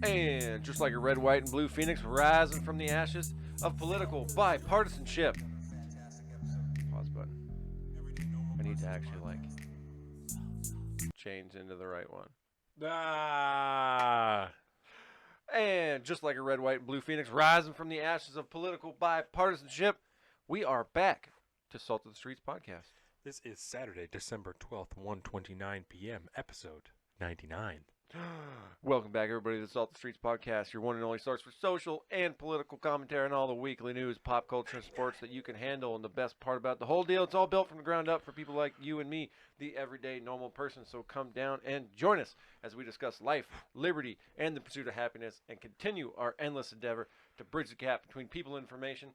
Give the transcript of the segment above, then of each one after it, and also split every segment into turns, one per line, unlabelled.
And just like a red, white, and blue phoenix rising from the ashes of political bipartisanship. Pause button. I need to actually, change into the right one.
Ah.
And just like a red, white, and blue phoenix rising from the ashes of political bipartisanship, we are back to Salt of the Streets podcast.
This is Saturday, December 12th, 1:29 p.m., episode 99.
Welcome back, everybody, to the Salt of the Streets podcast, your one and only source for social and political commentary and all the weekly news, pop culture, and sports that you can handle. And the best part about the whole deal, it's all built from the ground up for people like you and me, the everyday normal person. So come down and join us as we discuss life, liberty, and the pursuit of happiness, and continue our endless endeavor to bridge the gap between people and information.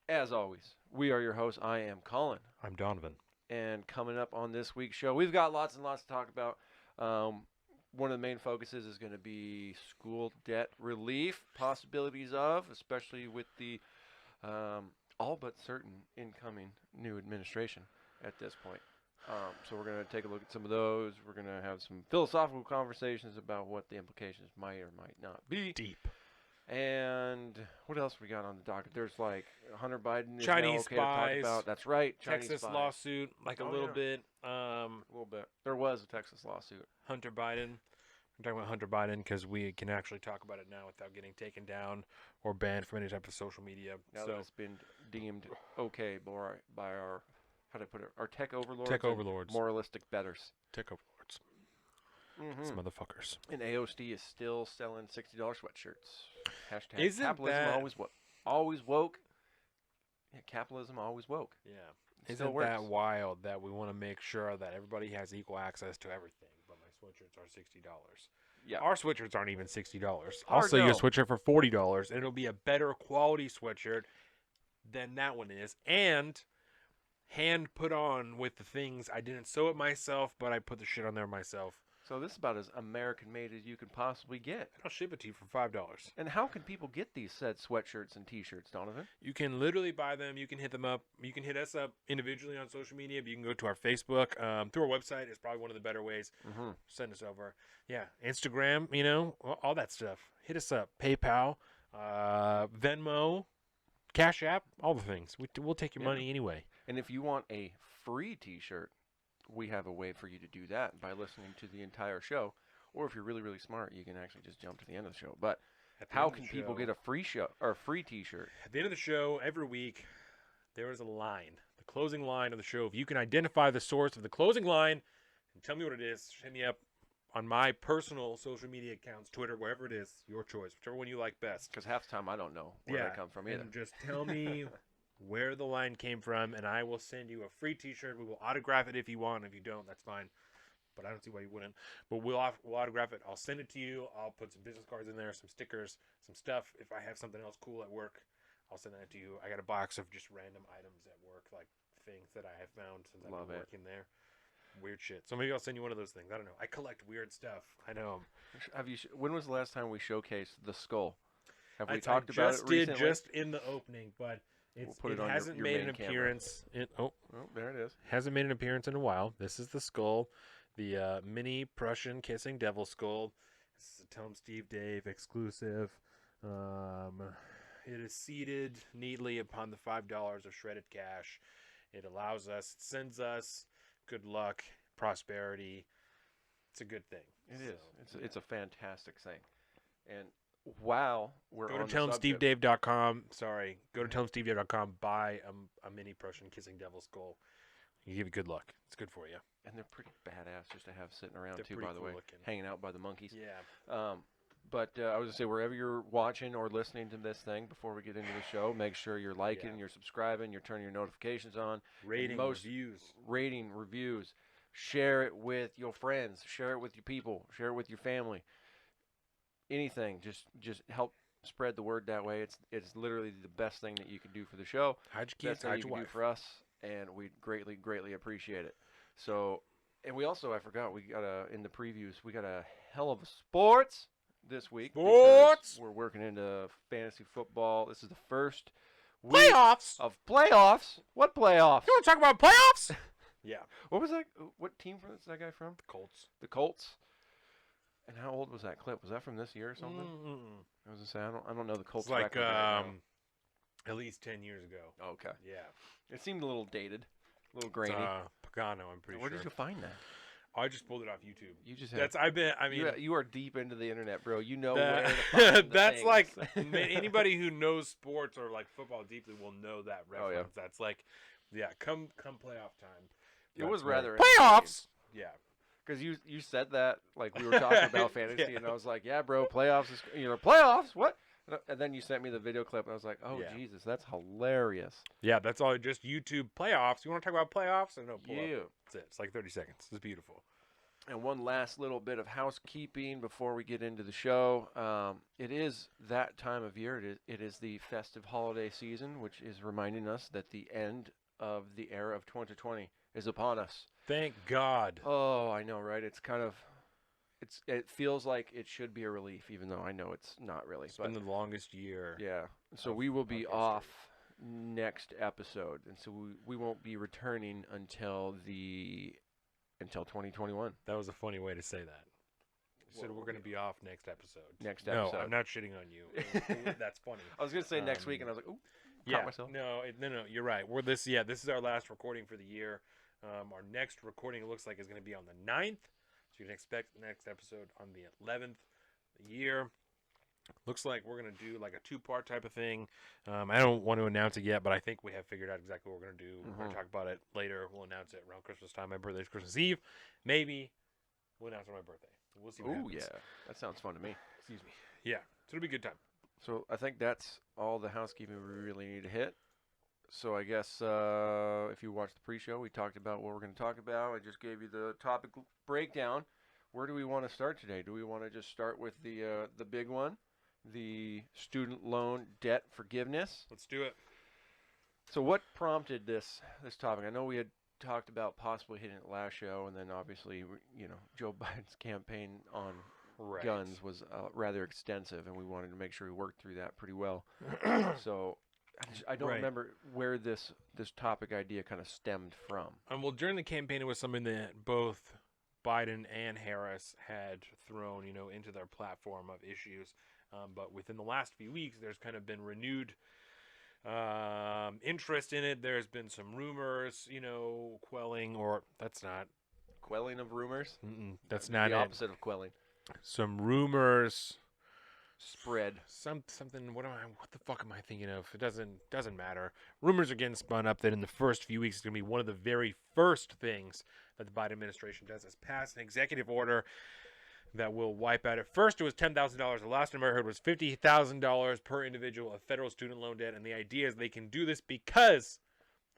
As always, we are your hosts. I am Colin.
I'm Donovan.
And coming up on this week's show, we've got lots and lots to talk about. One of the main focuses is going to be school debt relief, possibilities of, especially with the all but certain incoming new administration at this point. So we're going to take a look at some of those. We're going to have some philosophical conversations about what the implications might or might not be.
Deep.
And what else we got on the docket? There's like Hunter Biden is
Chinese
now okay
spies.
to talk about. That's right. Chinese
Texas
spies.
lawsuit, a little bit.
A little bit. There was a Texas lawsuit.
Hunter Biden. I'm talking about Hunter Biden because we can actually talk about it now without getting taken down or banned from any type of social media.
Now
so
that it's been deemed okay by our, how do I put it, our tech overlords.
Tech overlords.
Moralistic betters.
Tech overlords. These motherfuckers.
And AOSD is still selling $60 sweatshirts. Hashtag
Isn't
capitalism
that...
always woke. Yeah, capitalism always woke.
Yeah.
It
Isn't
works.
that wild that we want to make sure that everybody has equal access to everything, but my sweatshirts are $60?
Yeah.
Our sweatshirts aren't even $60. I'll sell you a sweatshirt for $40, and it'll be a better quality sweatshirt than that one is, and hand put on with the things. I didn't sew it myself, but I put the shit on there myself.
So this is about as American-made as you can possibly get.
And I'll ship it to you for $5.
And how can people get these said sweatshirts and T-shirts, Donovan?
You can literally buy them. You can hit them up. You can hit us up individually on social media. But you can go to our Facebook. Through our website is probably one of the better ways. Send us over. Yeah, Instagram, all that stuff. Hit us up. PayPal, Venmo, Cash App, all the things. We'll take your money anyway.
And if you want a free T-shirt, we have a way for you to do that by listening to the entire show. Or if you're really, really smart, you can actually just jump to the end of the show. But how can people get a free show or a free T-shirt?
At the end of the show, every week, there is a line, the closing line of the show. If you can identify the source of the closing line and tell me what it is, hit me up on my personal social media accounts, Twitter, wherever it is, your choice, whichever one you like best.
Because half the time I don't know where they come from either.
And just tell me where the line came from, and I will send you a free T-shirt. We will autograph it if you want. If you don't, that's fine. But I don't see why you wouldn't. But we'll autograph it. I'll send it to you. I'll put some business cards in there, some stickers, some stuff. If I have something else cool at work, I'll send that to you. I got a box of just random items at work, like things that I have found since I've been working there. Weird shit. So maybe I'll send you one of those things. I don't know. I collect weird stuff. I know.
When was the last time we showcased the skull? Have we talked about it recently?
I just in the opening, but it hasn't made an appearance.
There it is.
Hasn't made an appearance in a while. This is the skull, the mini Prussian kissing devil skull. This is a Tell 'em Steve Dave exclusive. It is seated neatly upon the $5 of shredded cash. It sends us good luck, prosperity. It's a good thing.
It is. It's a fantastic thing. And while we're
go to tellemstevedave.com. Sorry, go to tellemstevedave.com. Buy a mini Prussian kissing devil skull. You give you good luck. It's good for you.
And they're pretty badass just to have sitting around too. By the way, hanging out by the monkeys.
Yeah.
But I was gonna say, wherever you're watching or listening to this thing, before we get into the show, make sure you're liking, you're subscribing, you're turning your notifications on.
Rating,
reviews. Share it with your friends. Share it with your people. Share it with your family. Anything, just help spread the word that way. It's literally the best thing that you can do for the show.
Hide your kids,
hide your wife. Do for us, and we greatly appreciate it. So, and we also, I forgot, we got in the previews, we got a hell of a sports this week.
Sports!
We're working into fantasy football. This is the first
week of
playoffs. What playoffs?
You want to talk about playoffs? Yeah.
What was that? What team was that guy from?
The Colts.
The Colts. And how old was that clip? Was that from this year or something? I was gonna say I don't know the Colts
It's like
record right
at least 10 years ago.
now. Okay.
Yeah.
It seemed a little dated, a little
It's,
grainy.
Pagano, I'm pretty
Where
sure.
did you find that?
I just pulled it off YouTube.
You just
You
are deep into the internet, bro. You know where to find the
that's
things.
like anybody who knows sports or like football deeply will know that reference.
Oh, yeah.
That's like, come playoff time.
It was
That's where-
rather
playoffs. Yeah.
Because you said that like we were talking about fantasy,
Yeah.
and I was like, yeah, bro, playoffs is playoffs. What? And then you sent me the video clip, and I was like, oh
Yeah.
Jesus, that's hilarious.
Yeah, that's all. Just YouTube playoffs. You want to talk about playoffs? And no, pull
Yeah.
up. That's it. It's like 30 seconds. It's beautiful.
And one last little bit of housekeeping before we get into the show. It is that time of year. It is the festive holiday season, which is reminding us that the end of the era of 2020 is upon us.
Thank God.
Oh, I know, right? It's kind of, it feels like it should be a relief, even though I know it's not really.
It's been the longest year.
Yeah. So
of-
we will
of
be
history.
off next episode, and so we won't be returning until 2021.
That was a funny way to say that. You said
What
we're going to be off next episode.
Next
No,
episode.
I'm not shitting on you. That's funny.
I was gonna say next week, and I was like, ooh,
Yeah,
caught myself.
no, you're right. This is our last recording for the year. Our next recording, it looks like, is going to be on the 9th. So you can expect the next episode on the 11th of the year. Looks like we're going to do like a 2-part type of thing. I don't want to announce it yet, but I think we have figured out exactly what we're going to do. We're going to talk about it later. We'll announce it around Christmas time. My birthday's Christmas Eve. Maybe we'll announce it on my birthday. We'll see what
Ooh,
happens.
yeah, that sounds fun to me.
Excuse me. Yeah, so it'll be a good time.
So I think that's all the housekeeping we really need to hit. So I guess if you watched the pre-show, we talked about what we're going to talk about. I just gave you the topic breakdown. Where do we want to start today? Do we want to just start with the big one, the student loan debt forgiveness?
Let's do it.
So what prompted this topic? I know we had talked about possibly hitting it last show, and then obviously, Joe Biden's campaign on
Right.
guns was rather extensive, and we wanted to make sure we worked through that pretty well. So I don't
Right.
remember where this topic idea kind of stemmed from.
Well, during the campaign, it was something that both Biden and Harris had thrown, into their platform of issues. But within the last few weeks, there's kind of been renewed interest in it. There's been some rumors, quelling, or that's not.
Quelling of rumors?
That's not
the
it.
opposite of quelling.
Some rumors.
Spread.
Something. What the fuck am I thinking of? It doesn't matter. Rumors are getting spun up that in the first few weeks, it's going to be one of the very first things that the Biden administration does is pass an executive order that will wipe out. At first, it was $10,000. The last number I heard was $50,000 per individual of federal student loan debt, and the idea is they can do this because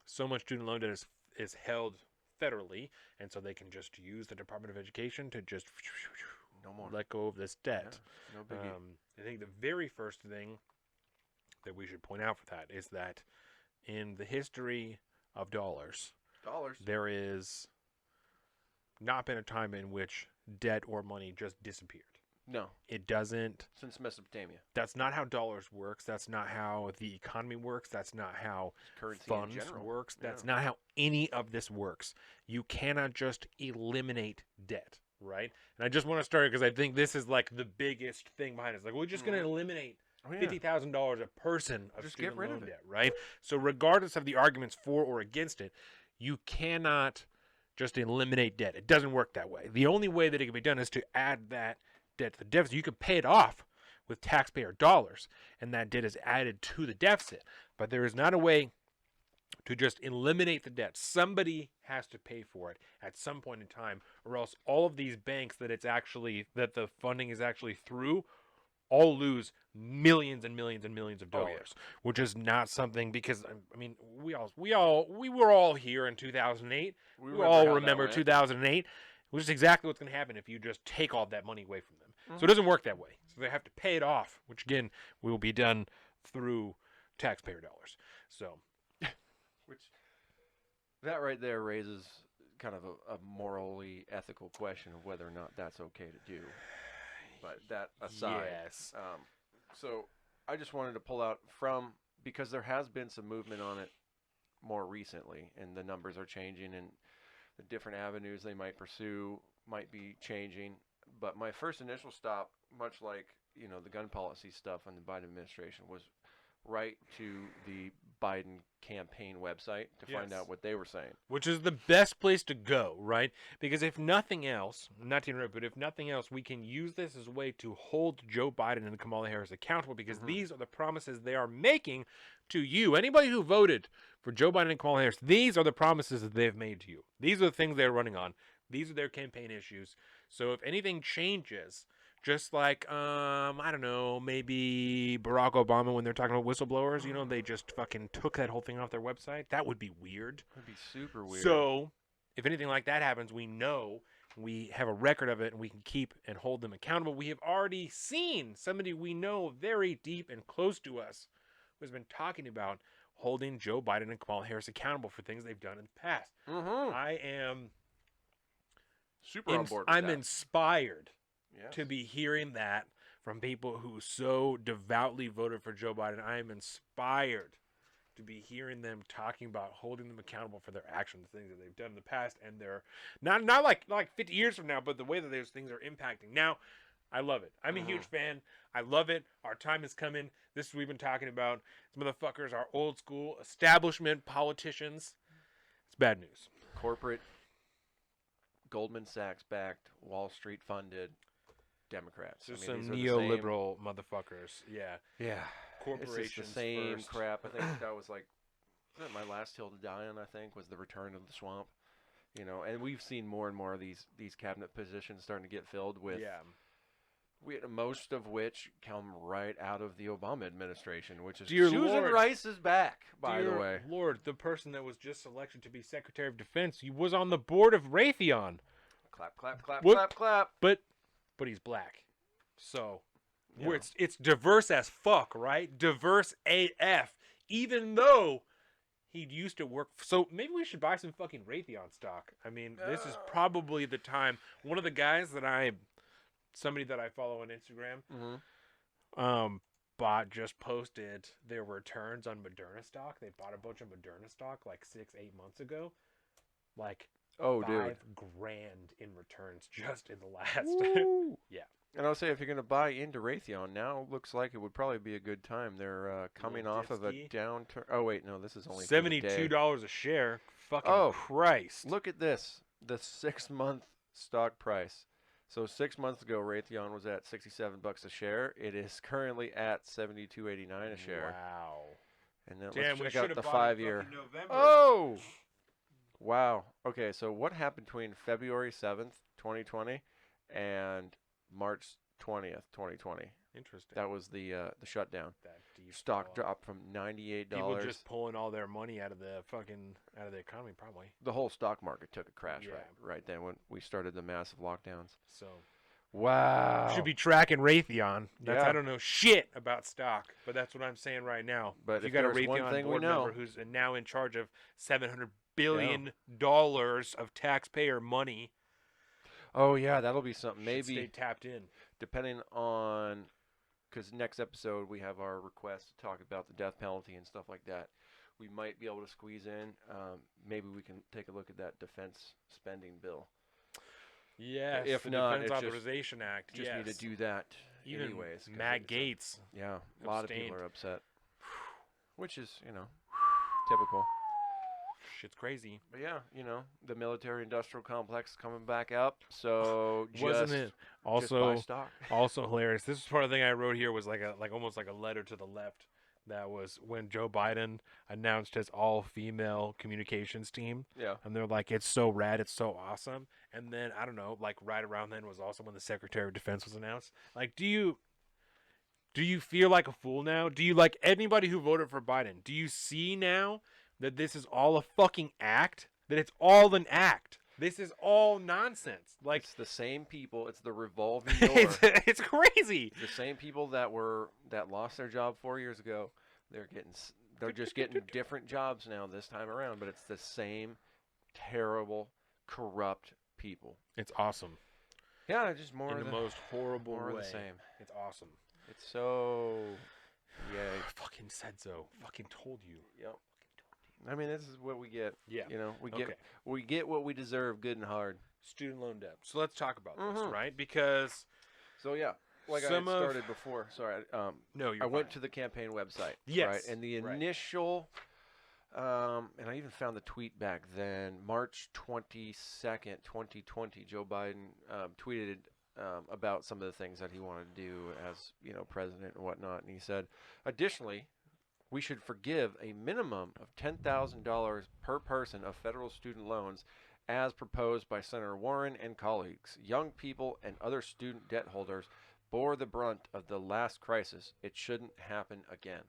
so much student loan debt is held federally, and so they can just use the Department of Education to just
No more.
let go of this debt.
Yeah, no biggie.
I think the very first thing that we should point out for that is that in the history of dollars, there is not been a time in which debt or money just disappeared.
No.
It doesn't.
Since Mesopotamia.
That's not how dollars works. That's not how the economy works. That's not how
Currency
funds
in general.
works. That's
Yeah.
not how any of this works. You cannot just eliminate debt, right? And I just want to start because I think this is like the biggest thing behind it. It's like, we're just going to eliminate
Oh, yeah.
$50,000 a person of
Just
student
get rid
loan
of it.
debt, right? So regardless of the arguments for or against it, you cannot just eliminate debt. It doesn't work that way. The only way that it can be done is to add that debt to the deficit. You can pay it off with taxpayer dollars, and that debt is added to the deficit. But there is not a way to just eliminate the debt. Somebody has to pay for it at some point in time, or else all of these banks that the funding is actually through all lose millions and millions and millions of dollars, which is not something, because I mean we were all here in 2008. We all remember 2008, which is exactly what's going to happen if you just take all that money away from them. So it doesn't work that way. So they have to pay it off, which again will be done through taxpayer dollars. So
that right there raises kind of a morally ethical question of whether or not that's okay to do. But that aside,
yes.
So I just wanted to pull out because there has been some movement on it more recently, and the numbers are changing, and the different avenues they might pursue might be changing. But my first initial stop, much like the gun policy stuff on the Biden administration, was right to the Biden campaign website to find
Yes.
out what they were saying.
Which is the best place to go, right? Because if nothing else, not to interrupt, but if nothing else, we can use this as a way to hold Joe Biden and Kamala Harris accountable, because these are the promises they are making to you. Anybody who voted for Joe Biden and Kamala Harris, these are the promises that they've made to you. These are the things they're running on. These are their campaign issues. So if anything changes, just like, I don't know, maybe Barack Obama when they're talking about whistleblowers, they just fucking took that whole thing off their website. That would be weird.
That'd be super weird.
So if anything like that happens, we know, we have a record of it, and we can keep and hold them accountable. We have already seen somebody we know very deep and close to us who has been talking about holding Joe Biden and Kamala Harris accountable for things they've done in the past. I am
super on board with
I'm
that.
inspired
Yes.
to be hearing that from people who so devoutly voted for Joe Biden. I am inspired to be hearing them talking about holding them accountable for their actions, things that they've done in the past, and they're not like 50 years from now, but the way that those things are impacting. Now, I love it. I'm a huge fan. I love it. Our time is coming. This is what we've been talking about. These motherfuckers are old school establishment politicians. It's bad news.
Corporate, Goldman Sachs backed, Wall Street funded Democrats.
There's
these
some
are the same-
neoliberal motherfuckers. Yeah.
Yeah.
Corporations
It's just the same
first.
crap. I think that was my last hill to die on, I think, was the return of the swamp. And we've seen more and more of these cabinet positions starting to get filled with, most of which come right out of the Obama administration, which is
Dear
Susan
Lord.
Rice is back, by the
Dear
way.
Lord, the person that was just selected to be Secretary of Defense, he was on the board of Raytheon.
Clap, clap, clap,
What?
clap, clap.
But he's black. So
Yeah.
it's diverse as fuck, right? Diverse AF. Even though he used to work. So maybe we should buy some fucking Raytheon stock. I mean, this is probably the time. One of the guys somebody that I follow on Instagram, just posted their returns on Moderna stock. They bought a bunch of Moderna stock like 6-8 months ago. Like,
Oh, dude.
$5,000 in returns just in the last.
Woo.
Yeah.
And I'll say, if you're going to buy into Raytheon, now looks like it would probably be a good time. They're coming off of a
Logistically.
downturn. Oh, wait, no, this is only for the day.
$72 a share. Fucking
Oh,
Christ.
Look at this. The 6-month stock price. So 6 months ago, Raytheon was at $67 a share. It is currently at $72.89 a share.
Wow.
And then
Damn, we
let's
should
check out
have
the
bought
5-year.
it fucking November.
Oh! Wow. Okay, so what happened between February 7th, 2020 and March 20th, 2020?
Interesting.
That was the shutdown.
That deep
Stock
fall.
dropped from $98.
People just pulling all their money out of the economy, probably.
The whole stock market took a crash
Yeah.
right then when we started the massive lockdowns.
So
Wow.
should be tracking Raytheon.
Yeah.
I don't know shit about stock, but that's what I'm saying right now.
But
you
if
got a
there's one
Raytheon
thing we
board
know-
member who's now in charge of $700 billion of taxpayer money.
Oh yeah, that'll be something.
Should stay
Maybe
tapped in.
depending on, because next episode we have our request to talk about the death penalty and stuff like that. We might be able to squeeze in. Maybe we can take a look at that defense spending bill.
Yes,
If
the
not,
Defense
it's just-
Authorization Act.
Just need
yes.
to do that
Even
anyways. 'cause
Matt
it's a-
Gates.
Yeah, a lot of people
abstained.
are upset, which is typical.
Shit's crazy.
But yeah, the military-industrial complex coming back up. So
Wasn't it
just
also
buy stock.
also hilarious? This is part of the thing I wrote here was almost like a letter to the left. That was when Joe Biden announced his all-female communications team,
Yeah.
and they're like, "It's so rad, it's so awesome." And then I don't know, like right around then was also when the Secretary of Defense was announced. Like, do you feel like a fool now? Do you, like anybody who voted for Biden? Do you see now that this is all a fucking act? That it's all an act. This is all nonsense. Like,
It's the same people. It's the revolving door.
it's crazy.
The same people that lost their job 4 years ago. They're just getting different jobs now this time around. But it's the same terrible, corrupt people.
It's awesome.
Yeah, just more
In
of
the most horrible
more of
way.
the same.
It's awesome.
It's so yay.
Fucking said so. Fucking told you.
Yep. I mean, this is what we get.
Yeah.
You know,
Okay.
we get what we deserve, good and hard.
Student loan debt. So let's talk about this,
Mhm.
right? Because
So yeah, like I had started before. Sorry,
no, you're
I went
fine.
to the campaign website.
Yes.
Right, and the initial, and I even found the tweet back then, March 22nd, 2020. Joe Biden tweeted about some of the things that he wanted to do as president and whatnot, and he said, additionally, we should forgive a minimum of $10,000 per person of federal student loans as proposed by Senator Warren and colleagues. Young people and other student debt holders bore the brunt of the last crisis. It shouldn't happen again.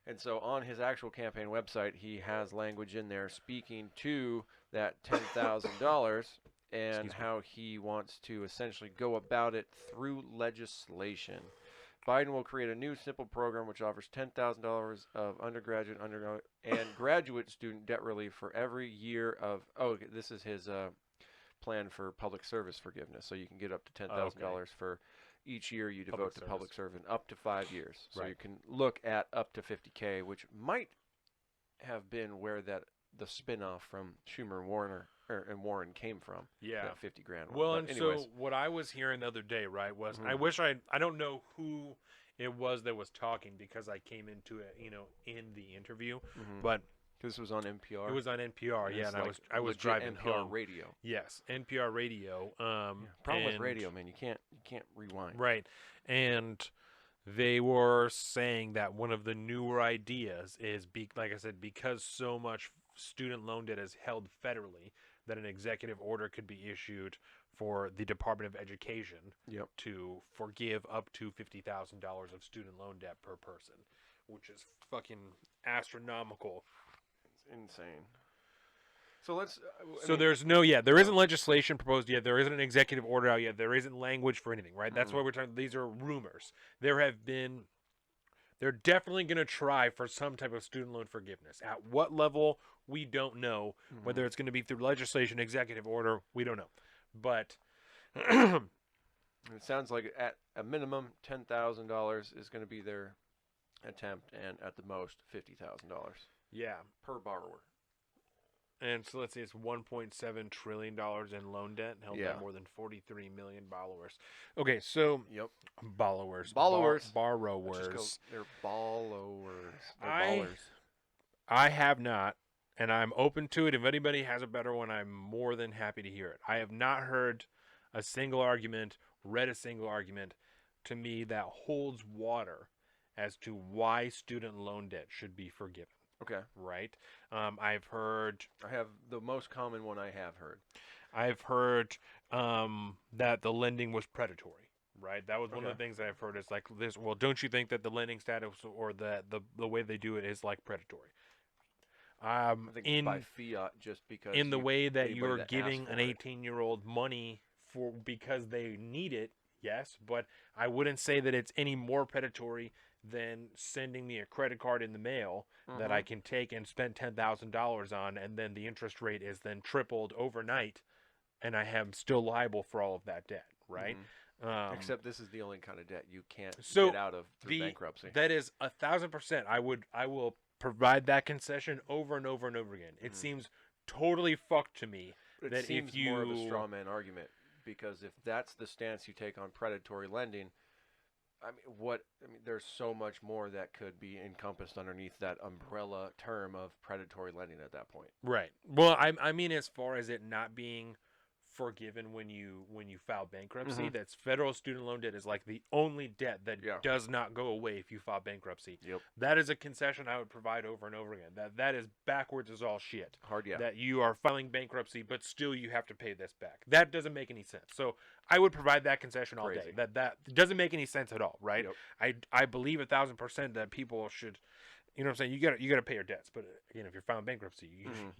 And so on his actual campaign website, he has language in there speaking to that $10,000 and how he wants to essentially go about it through legislation. Biden will create a new simple program which offers $10,000 of undergraduate, and graduate student debt relief for every year of. Oh, this is his plan for public service forgiveness. So you can get up to $10,000 for each year you devote to public service, up to 5 years. So you can look at up to $50K, which might have been where the spinoff from Schumer and Warren came from.
Yeah,
that 50 grand.
Well, and so what I was hearing the other day, right, was I don't know who it was that was talking because I came into it, in the interview, but
this was on NPR.
It was on NPR, yeah, and
like
I was driving
NPR
home.
radio.
Yes, NPR radio.
Problem with radio, man, you can't rewind.
Right, and they were saying that one of the newer ideas is, like I said, because so much student loan debt is held federally, that an executive order could be issued for the Department of Education to forgive up to $50,000 of student loan debt per person, which is fucking astronomical.
It's insane. So let's.
There isn't legislation proposed yet. There isn't an executive order out yet. There isn't language for anything, right? That's why we're talking. These are rumors. They're definitely going to try for some type of student loan forgiveness. At what level, we don't know. Whether it's going to be through legislation, executive order, we don't know. But
it sounds like at a minimum, $10,000 is going to be their attempt, and at the most, $50,000.
Yeah,
per borrower.
And so let's see, it's $1.7 trillion in loan debt held by more than 43 million borrowers. Okay, so borrowers.
Borrowers.
They're
borrowers. They're ballers.
I have not, and I'm open to it. If anybody has a better one, I'm more than happy to hear it. I have not heard a single argument, read a single argument to me that holds water as to why student loan debt should be forgiven.
Okay.
Right. I've heard.
I have the most common one I have heard.
I've heard that the lending was predatory. Right. That was one of the things that I've heard. Is like this. Well, don't you think that the lending status or the way they do it is like predatory?
I think by fiat, just because
in the way that you're giving an 18-year-old money for because they need it. Yes, but I wouldn't say that it's any more predatory than sending me a credit card in the mail that I can take and spend $10,000 on, and then the interest rate is then tripled overnight, and I am still liable for all of that debt, right?
Except this is the only kind of debt you can't get out of through bankruptcy.
That is 1,000%. I will provide that concession over and over and over again. It seems totally fucked to me
that seems more of a straw man argument, because if that's the stance you take on predatory lending, there's so much more that could be encompassed underneath that umbrella term of predatory lending at that point.
Right. Well, I mean, as far as it not being forgiven when you file bankruptcy, that's federal student loan debt is like the only debt that does not go away if you file bankruptcy.
Yep.
That is a concession I would provide over and over again. That is backwards as all shit.
Hard, yeah.
That you are filing bankruptcy, but still you have to pay this back. That doesn't make any sense. So I would provide that concession all day. That doesn't make any sense at all, right?
Yep.
I believe 1,000% that people should. You know what I'm saying? You got to pay your debts, but again, if you're filing bankruptcy,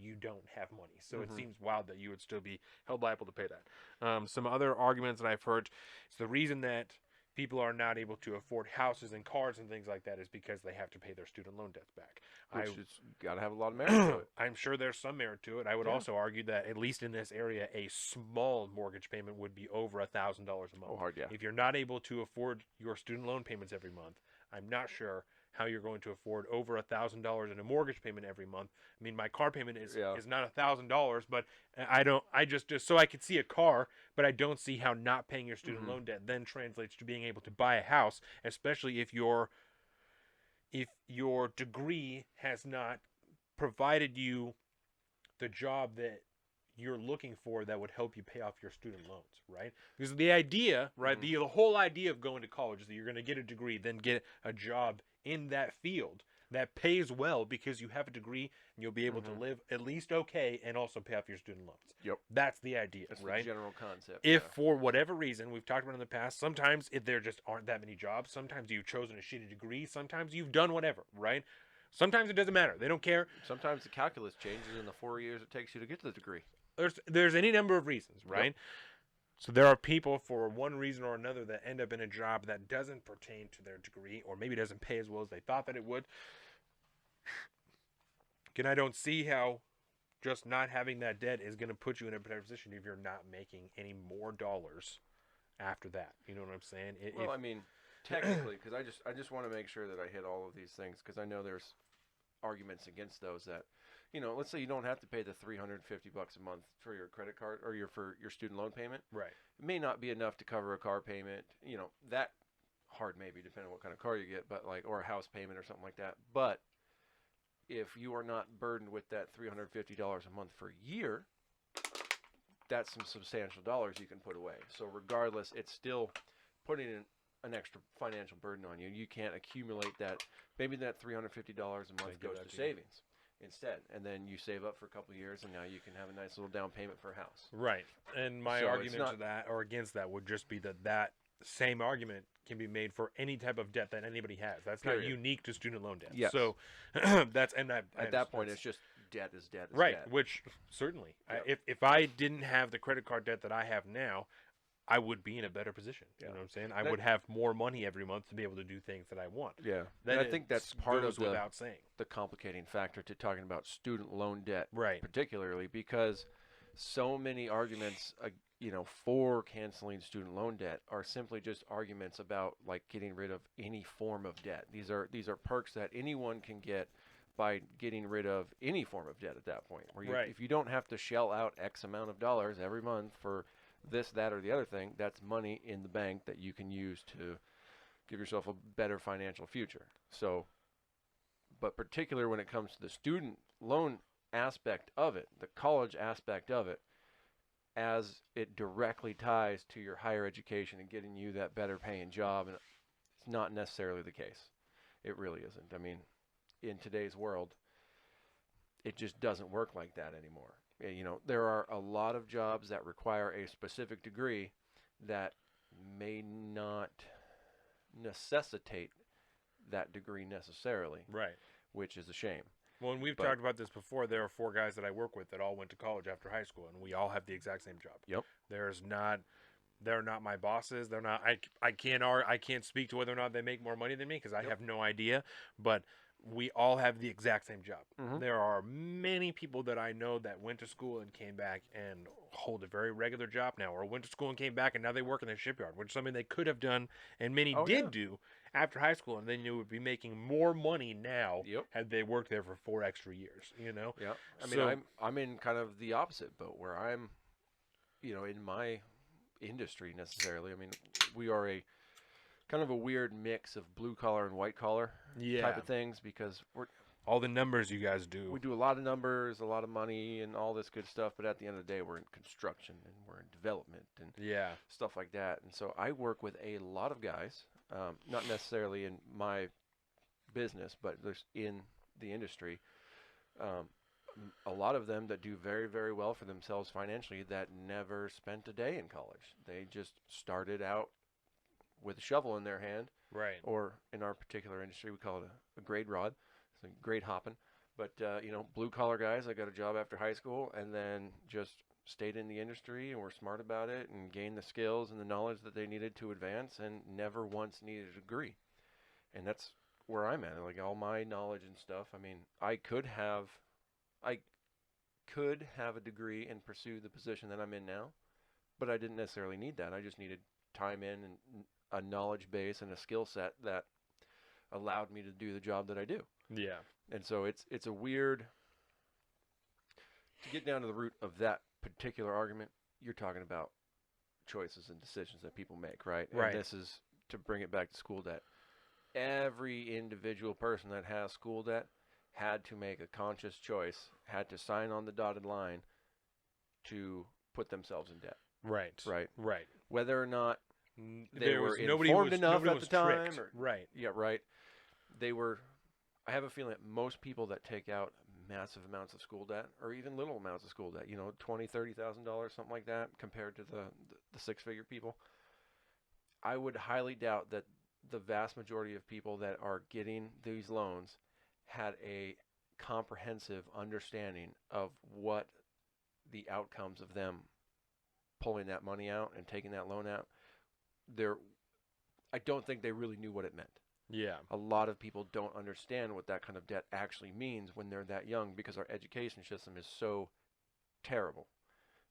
you don't have money. So it seems wild that you would still be held liable to pay that. Some other arguments that I've heard is the reason that people are not able to afford houses and cars and things like that is because they have to pay their student loan debts back.
Which it's got to have a lot of merit to it.
I'm sure there's some merit to it. I would also argue that at least in this area, a small mortgage payment would be over $1,000 a month.
Oh, hard, yeah.
If you're not able to afford your student loan payments every month, I'm not sure how you're going to afford over $1,000 in a mortgage payment every month. I mean, my car payment is
Yeah.
not $1,000, but I just so I could see a car, but I don't see how not paying your student
Mhm.
loan debt then translates to being able to buy a house, especially if your degree has not provided you the job that you're looking for that would help you pay off your student loans, right? Because the idea, right,
Mhm.
the whole idea of going to college is that you're going to get a degree, then get a job in that field that pays well because you have a degree and you'll be able to
Mhm.
live at least okay and also pay off your student loans.
Yep.
That's the idea,
That's the
right?
general concept.
If
Yeah.
for whatever reason, we've talked about in the past, sometimes there just aren't that many jobs. Sometimes you've chosen a shitty degree. Sometimes you've done whatever, right? Sometimes it doesn't matter. They don't care.
Sometimes the calculus changes in the 4 years it takes you to get to the degree.
There's any number of reasons, right?
Yep.
So there are people for one reason or another that end up in a job that doesn't pertain to their degree or maybe doesn't pay as well as they thought that it would. And I don't see how just not having that debt is going to put you in a better position if you're not making any more dollars after that. You know what I'm saying?
Well, I mean, technically, because I just want to make sure that I hit all of these things because I know there's arguments against those that, let's say you don't have to pay the $350 a month for your credit card or for your student loan payment.
Right.
It may not be enough to cover a car payment. That hard maybe depending on what kind of car you get, but or a house payment or something like that. But if you are not burdened with that $350 a month for a year, that's some substantial dollars you can put away. So regardless, it's still putting an extra financial burden on you. You can't accumulate that. Maybe that $350 a month goes to savings instead, and then you save up for a couple of years, and now you can have a nice little down payment for a house.
Right. And my argument to that or against that would just be that same argument can be made for any type of debt that anybody has. That's not unique to student loan debt.
Yes.
So that's at
that point it's just debt is debt is
right,
debt.
which certainly
Yep.
if I didn't have the credit card debt that I have now, I would be in a better position.
Yeah.
You know what I'm saying? I would have more money every month to be able to do things that I want.
Yeah.
Then
and I think that's part of
without saying
the complicating factor to talking about student loan debt,
right,
particularly because so many arguments for canceling student loan debt are simply just arguments about getting rid of any form of debt. These are perks that anyone can get by getting rid of any form of debt at that point. Where if you don't have to shell out X amount of dollars every month for this, that, or the other thing, that's money in the bank that you can use to give yourself a better financial future. So, but particularly when it comes to the student loan aspect of it, the college aspect of it, as it directly ties to your higher education and getting you that better paying job, and it's not necessarily the case. It really isn't. I mean, in today's world, it just doesn't work like that anymore. There are a lot of jobs that require a specific degree that may not necessitate that degree necessarily,
right,
which is a shame.
Well, and we've talked about this before. There are 4 guys that I work with that all went to college after high school, and we all have the exact same job.
Yep.
They're not my bosses. They're not. I can't speak to whether or not they make more money than me because I have no idea. But we all have the exact same job.
Mm-hmm.
There are many people that I know that went to school and came back and hold a very regular job now, or went to school and came back and now they work in the shipyard, which is something they could have done and many did do after high school, and then you would be making more money now had they worked there for 4 extra years.
Yeah. I mean, I'm in kind of the opposite boat where I'm, in my industry necessarily. I mean, we are a kind of a weird mix of blue collar and white collar type of things because we're
all the numbers you guys do.
We do a lot of numbers, a lot of money, and all this good stuff. But at the end of the day, we're in construction and we're in development and stuff like that. And so I work with a lot of guys, not necessarily in my business, but there's in the industry. A lot of them that do very, very well for themselves financially that never spent a day in college. They just started out with a shovel in their hand.
Right.
Or in our particular industry, we call it a grade rod. It's a grade hopping. But, blue collar guys that got a job after high school and then just stayed in the industry and were smart about it and gained the skills and the knowledge that they needed to advance and never once needed a degree. And that's where I'm at. All my knowledge and stuff. I mean, I could have a degree and pursue the position that I'm in now, but I didn't necessarily need that. I just needed time in and a knowledge base and a skill set that allowed me to do the job that I do.
Yeah.
And so it's a weird, to get down to the root of that particular argument, you're talking about choices and decisions that people make, right?
Right.
And this is to bring it back to school debt. Every individual person that has school debt had to make a conscious choice, had to sign on the dotted line to put themselves in debt.
Right.
Right.
Right.
Whether or not they
There
were
was nobody
informed
was
enough
nobody
at
was
the time,
tricked.
or,
Right.
yeah, right. They were. I have a feeling that most people that take out massive amounts of school debt, or even little amounts of school debt, you know, $20,000-$30,000, something like that, compared to the six-figure people, I would highly doubt that the vast majority of people that are getting these loans had a comprehensive understanding of what the outcomes of them pulling that money out and taking that loan out. I don't think they really knew what it meant.
Yeah.
A lot of people don't understand what that kind of debt actually means when they're that young, because our education system is so terrible.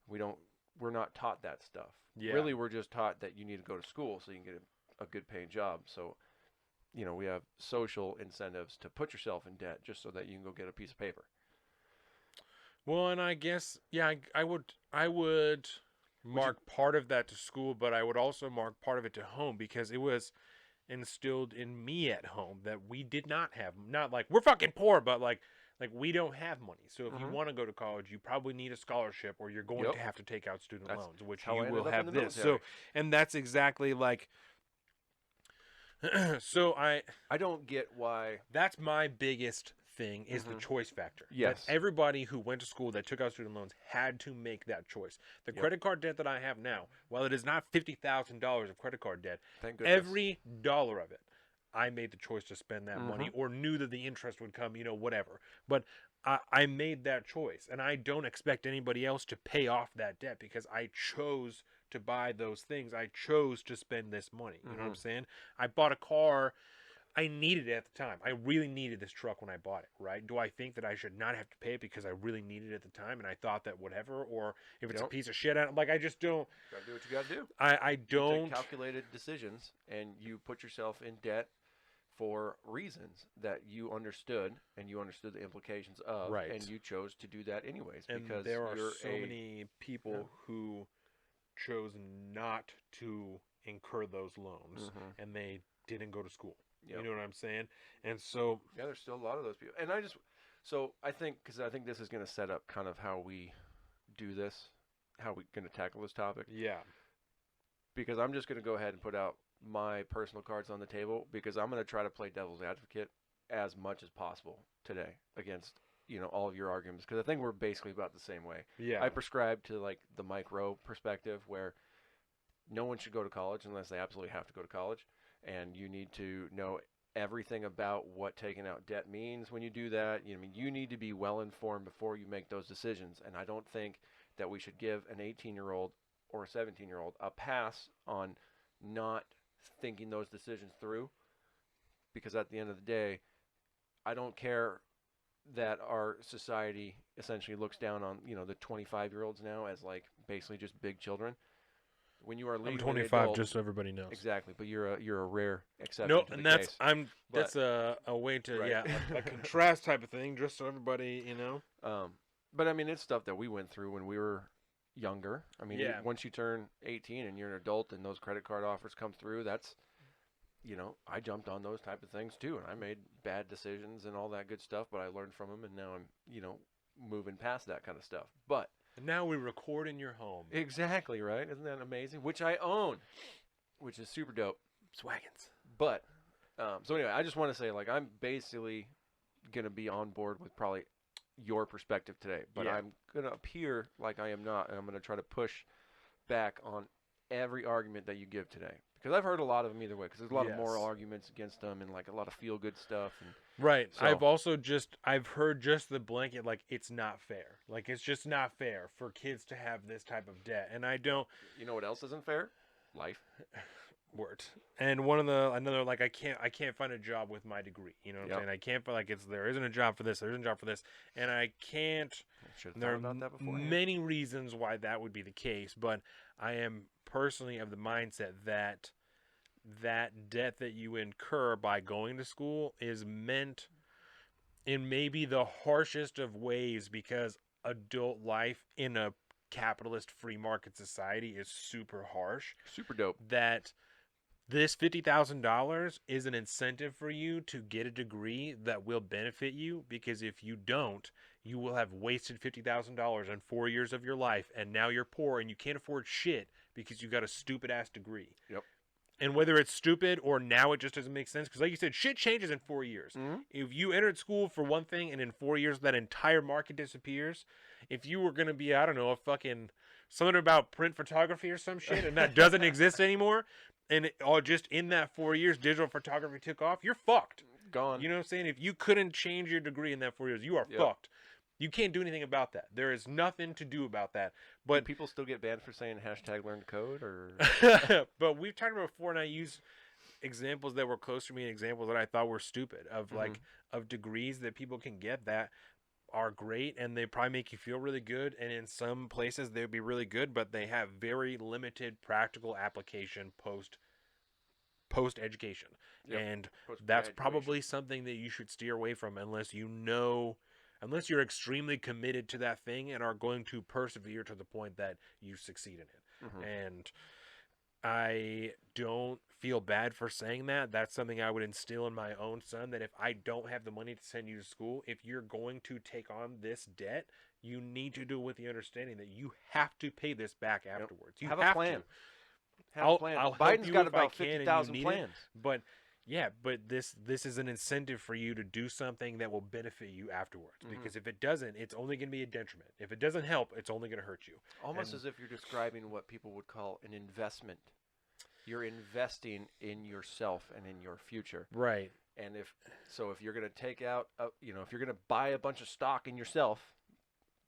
We're not taught that stuff.
Yeah.
Really, we're just taught that you need to go to school so you can get a good paying job. So, you know, we have social incentives to put yourself in debt just so that you can go get a piece of paper.
Well, and I guess, yeah, I would mark part of that to school, but I would also mark part of it to home, because it was instilled in me at home that we did not have, not like we're fucking poor, but like we don't have money. So if you want to go to college, you probably need a scholarship, or you're going to have to take out student loans, which
how
you
I ended
will
up in
have
the
this.
military.
So, and that's exactly like, so I
don't get why.
That's my biggest thing, is the choice factor.
Yes.
That everybody who went to school that took out student loans had to make that choice. The credit card debt that I have now, while it is not $50,000 of credit card debt,
Thank goodness.
every dollar of it, I made the choice to spend that money, or knew that the interest would come, you know, whatever. But I made that choice, and I don't expect anybody else to pay off that debt, because I chose to buy those things. I chose to spend this money. You know what I'm saying? I bought a car. I needed it at the time. I really needed this truck when I bought it, right? Do I think that I should not have to pay it because I really needed it at the time and I thought that whatever, or if it's a piece of shit, like, I just don't.
You gotta do what you gotta do.
I don't.
You take calculated decisions, and you put yourself in debt for reasons that you understood, and you understood the implications of,
Right.
and you chose to do that anyways.
And
because
there are
you're
so many people who chose not to incur those loans, and they didn't go to school. You know what I'm saying? And so,
yeah, there's still a lot of those people. And I think, because I think this is going to set up kind of how we do this, how we're going to tackle this topic.
Yeah.
Because I'm just going to go ahead and put out my personal cards on the table, because I'm going to try to play devil's advocate as much as possible today against, you know, all of your arguments, because I think we're basically about the same way.
Yeah.
I prescribe to like the Mike Rowe perspective, where no one should go to college unless they absolutely have to go to college. And you need to know everything about what taking out debt means when you do that. You need to be well informed before you make those decisions. And I don't think that we should give an 18-year-old or a 17-year-old a pass on not thinking those decisions through. Because at the end of the day, I don't care that our society essentially looks down on, you know, the 25-year-olds now as like basically just big children. When you are legally
I'm 25,
adult,
just so everybody knows.
Exactly, but you're a rare exception.
No,
to
and
the
that's
case.
that's a way to
Right.
a contrast type of thing, just so everybody, you know.
But I mean, it's stuff that we went through when we were younger. I mean,
Yeah.
once you turn 18 and you're an adult and those credit card offers come through, that's, you know, I jumped on those type of things too, and I made bad decisions and all that good stuff, but I learned from them, and now I'm, you know, moving past that kind of stuff. But
And now we record in your home.
exactly, right? Isn't that amazing? Which I own, which is super dope.
Swaggins.
But so anyway, I just want to say, like, I'm basically gonna be on board with probably your perspective today, but
Yeah.
I'm gonna appear like I am not, and I'm gonna try to push back on every argument that you give today, because I've heard a lot of them either way. Because there's a lot of moral arguments against them, and like a lot of feel good stuff. And
Right.
so,
I've heard just the blanket, like, it's not fair. Like, it's just not fair for kids to have this type of debt. And I don't.
You know what else isn't fair? Life.
Word. And another, like, I can't find a job with my degree. You know what I'm saying? I can't feel like there isn't a job for this, there isn't a job for this, and I can't.
Should have
There
thought
are
about that before.
many reasons why that would be the case, but I am personally of the mindset that that debt that you incur by going to school is meant in maybe the harshest of ways, because adult life in a capitalist free market society is super harsh,
Super dope.
that this $50,000 is an incentive for you to get a degree that will benefit you, because if you don't, you will have wasted $50,000 in 4 years of your life, and now you're poor and you can't afford shit because you got a stupid ass degree.
Yep.
And whether it's stupid or now it just doesn't make sense, because like you said, shit changes in 4 years.
Mm-hmm.
If you entered school for one thing and in 4 years that entire market disappears, if you were going to be, I don't know, a fucking something about print photography or some shit and that doesn't exist anymore, and just in that 4 years digital photography took off, you're fucked.
Gone.
You know what I'm saying? If you couldn't change your degree in that 4 years, you are fucked. You can't do anything about that. There is nothing to do about that. But
do people still get banned for saying #learn code, or?
But we've talked about before, and I use examples that were close to me and examples that I thought were stupid of like of degrees that people can get that are great, and they probably make you feel really good, and in some places they would be really good, but they have very limited practical application post education. And that's probably something that you should steer away from unless you're extremely committed to that thing and are going to persevere to the point that you succeed in it. And I don't feel bad for saying that. That's something I would instill in my own son, that if I don't have the money to send you to school, if you're going to take on this debt, you need to do it with the understanding that you have to pay this back afterwards. You
have a plan.
Have a plan.
Biden's got about 50,000 plans.
But this is an incentive for you to do something that will benefit you afterwards. Because if it doesn't, it's only going to be a detriment. If it doesn't help, it's only going to hurt you.
Almost as if you're describing what people would call an investment. You're investing in yourself and in your future.
Right.
And if you're going to take out, if you're going to buy a bunch of stock in yourself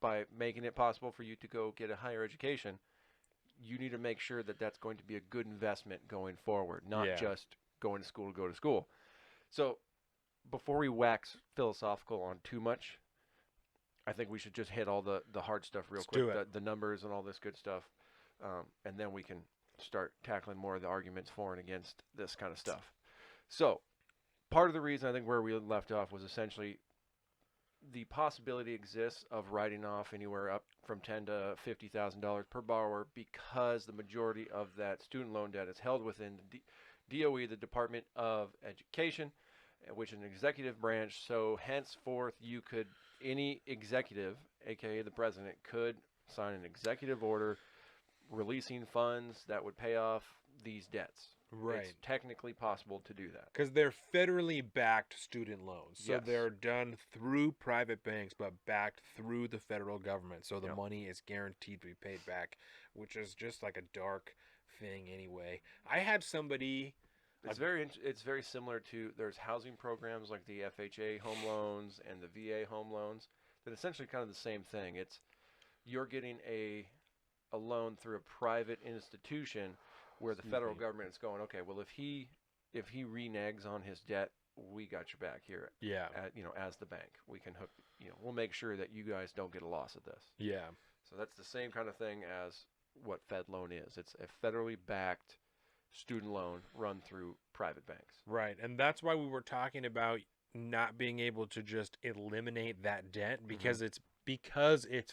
by making it possible for you to go get a higher education, you need to make sure that that's going to be a good investment going forward, not just going to school to go to school. So before we wax philosophical on too much, I think we should just hit all the hard stuff real quick, the numbers and all this good stuff, and then we can start tackling more of the arguments for and against this kind of stuff. So part of the reason I think where we left off was essentially the possibility exists of writing off anywhere up from $10,000 to $50,000 per borrower, because the majority of that student loan debt is held within the DOE, the Department of Education, which is an executive branch. So henceforth, any executive, aka the president, could sign an executive order releasing funds that would pay off these debts.
Right.
It's technically possible to do that.
Because they're federally backed student loans. So they're done through private banks, but backed through the federal government. So the money is guaranteed to be paid back, which is just like a dark thing anyway. I had somebody...
It's very similar to, there's housing programs like the FHA home loans and the VA home loans that essentially kind of the same thing. It's you're getting a loan through a private institution where the federal government is going, okay, well, if he reneges on his debt, we got your back here.
Yeah.
As the bank, we can hook. We'll make sure that you guys don't get a loss of this.
Yeah.
So that's the same kind of thing as what Fed loan is. It's a federally backed student loan run through private banks.
Right, and that's why we were talking about not being able to just eliminate that debt, because it's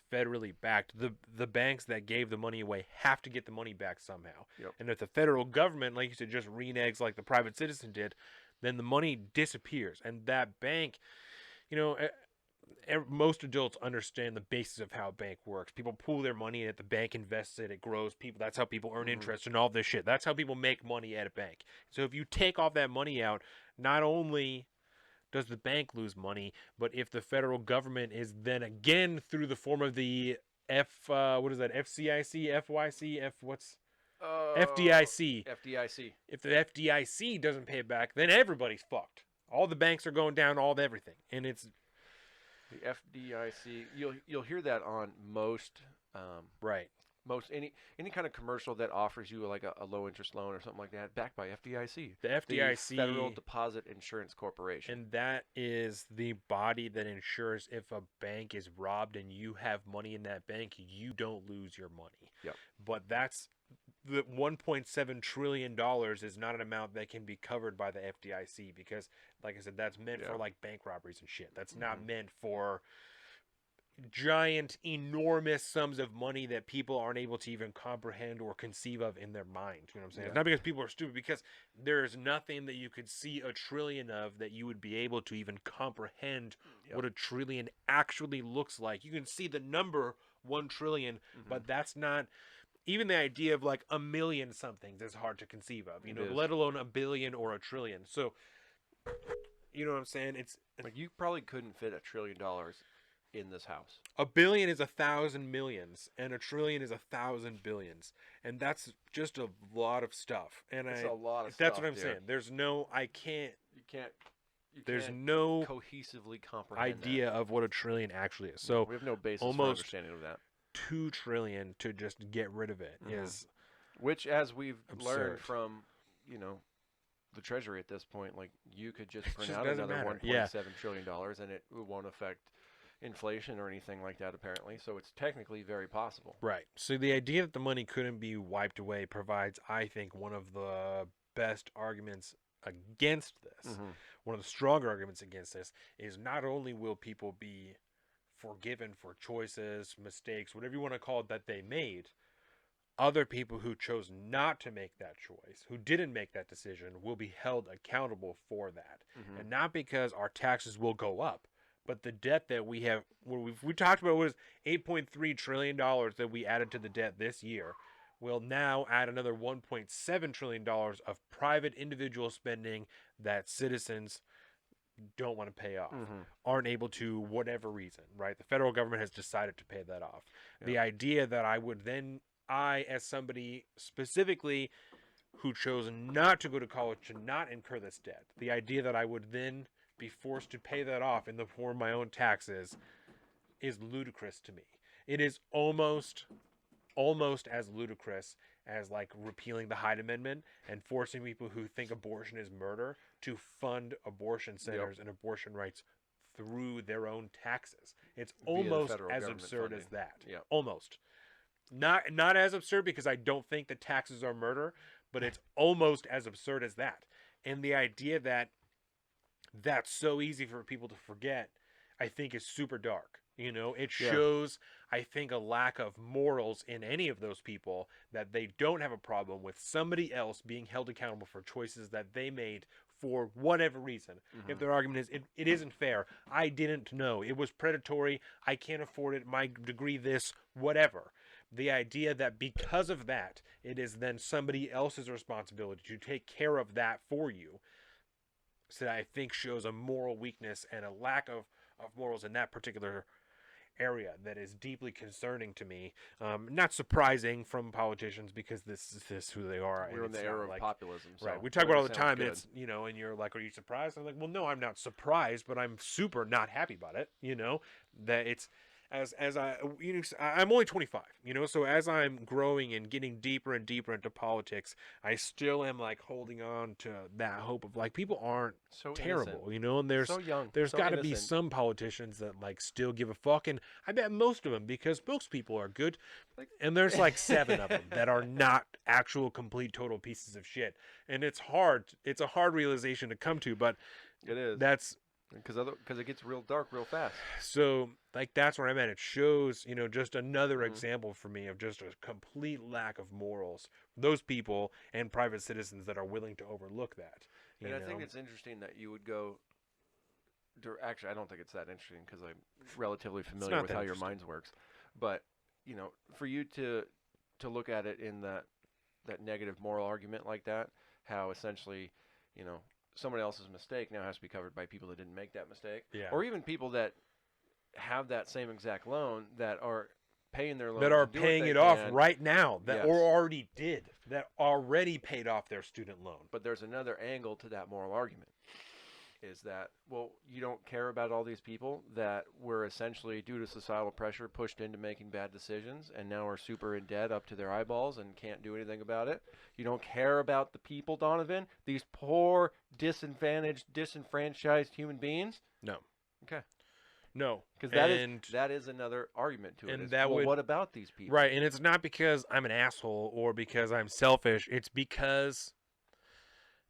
federally backed. The banks that gave the money away have to get the money back somehow.
Yep.
And if the federal government, like you said, just reneges like the private citizen did, then the money disappears. And that bank, most adults understand the basis of how a bank works. People pool their money in it, the bank invests it, it grows. That's how people earn interest and all this shit. That's how people make money at a bank. So if you take all that money out, not only does the bank lose money, but if the federal government is then again through the form of the FCIC, FYC, FDIC.
FDIC.
If the FDIC doesn't pay it back, then everybody's fucked. All the banks are going down, all everything, and it's
the FDIC. You'll hear that on most any kind of commercial that offers you like a low interest loan or something like that, backed by FDIC.
The FDIC,
the Federal Deposit Insurance Corporation,
and that is the body that ensures if a bank is robbed and you have money in that bank, you don't lose your money.
Yep.
But that's the $1.7 trillion is not an amount that can be covered by the FDIC because, like I said, that's meant for like bank robberies and shit. That's not meant for giant, enormous sums of money that people aren't able to even comprehend or conceive of in their mind. You know what I'm saying?
Yeah.
It's not because people are stupid, because there's nothing that you could see a trillion of that you would be able to even comprehend what a trillion actually looks like. You can see the number 1 trillion, but that's not. Even the idea of like a million somethings is hard to conceive of, you know, let alone a billion or a trillion. So, you know what I'm saying? It's
like you probably couldn't fit $1 trillion in this house.
a billion is 1,000 millions, and a trillion is 1,000 billions, and that's just a lot of stuff. And
It's a lot of
that's
stuff,
what I'm
dude.
saying. There's no, I can't.
You can't.
There's no
cohesively comprehend
idea of what a trillion actually is. So
we have no basis
almost
for understanding of that.
2 trillion to just get rid of it is,
which, as we've learned
absurd.
from, you know, the Treasury at this point, like you could just print
just
out
doesn't
another
matter.
$1.7 trillion and it won't affect inflation or anything like that, apparently. So it's technically very possible.
Right. So the idea that the money couldn't be wiped away provides, I think, one of the best arguments against this. One of the stronger arguments against this is not only will people be forgiven for choices, mistakes, whatever you want to call it, that they made, other people who chose not to make that choice, who didn't make that decision, will be held accountable for that. And not because our taxes will go up, but the debt that we have, we talked about was $8.3 trillion that we added to the debt this year. We'll now add another $1.7 trillion of private individual spending that citizens don't want to pay off, aren't able to, whatever reason, right? The federal government has decided to pay that off. The idea that I, as somebody specifically who chose not to go to college, to not incur this debt, the idea that I would then be forced to pay that off in the form of my own taxes is ludicrous to me. It is almost as ludicrous as like repealing the Hyde Amendment and forcing people who think abortion is murder to fund abortion centers and abortion rights through their own taxes. It's almost as absurd as that. Almost. Not as absurd, because I don't think that taxes are murder, but it's almost as absurd as that. And the idea that that's so easy for people to forget, I think, is super dark. You know, it shows, I think, a lack of morals in any of those people, that they don't have a problem with somebody else being held accountable for choices that they made for whatever reason. If their argument is, it isn't fair, I didn't know, it was predatory, I can't afford it, my degree this, whatever. The idea that because of that, it is then somebody else's responsibility to take care of that for you, so I think shows a moral weakness and a lack of morals in that particular area that is deeply concerning to me. Not surprising from politicians, because this is who they are.
We're in the era of populism. So
right. We talk about it all the time. It's, you know, and you're like, are you surprised? I'm like, well, no, I'm not surprised, but I'm super not happy about it. You know, that it's, as I, you know, I'm only 25, you know, so as I'm growing and getting deeper and deeper into politics, I still am like holding on to that hope of like, people aren't
so
terrible,
innocent.
you know, and there's got to be some politicians that like still give a fuck, and I bet most of them, because most people are good, and there's like 7 of them that are not actual complete total pieces of shit, and it's a hard realization to come to, but
it is.
That's
because it gets real dark real fast.
So like, that's where I'm at. It shows, you know, just another example for me of just a complete lack of morals for those people and private citizens that are willing to overlook that.
And I think it's interesting that you would go. Actually, I don't think it's that interesting, because I'm relatively familiar with how your mind works. But you know, for you to look at it in that negative moral argument like that, how essentially, you know, someone else's mistake now has to be covered by people that didn't make that mistake, or even people that have that same exact loan that are paying their loan,
that are paying it off right now, that or already did, that already paid off their student loan.
But there's another angle to that moral argument, is that, well, you don't care about all these people that were essentially, due to societal pressure, pushed into making bad decisions and now are super in debt up to their eyeballs and can't do anything about it. You don't care about the people, Donovan, these poor, disadvantaged, disenfranchised human beings?
No.
Okay.
No.
Because
And
that is another argument to it.
and
Is,
that
well,
would
what about these people?
right, and it's not because I'm an asshole or because I'm selfish. It's because,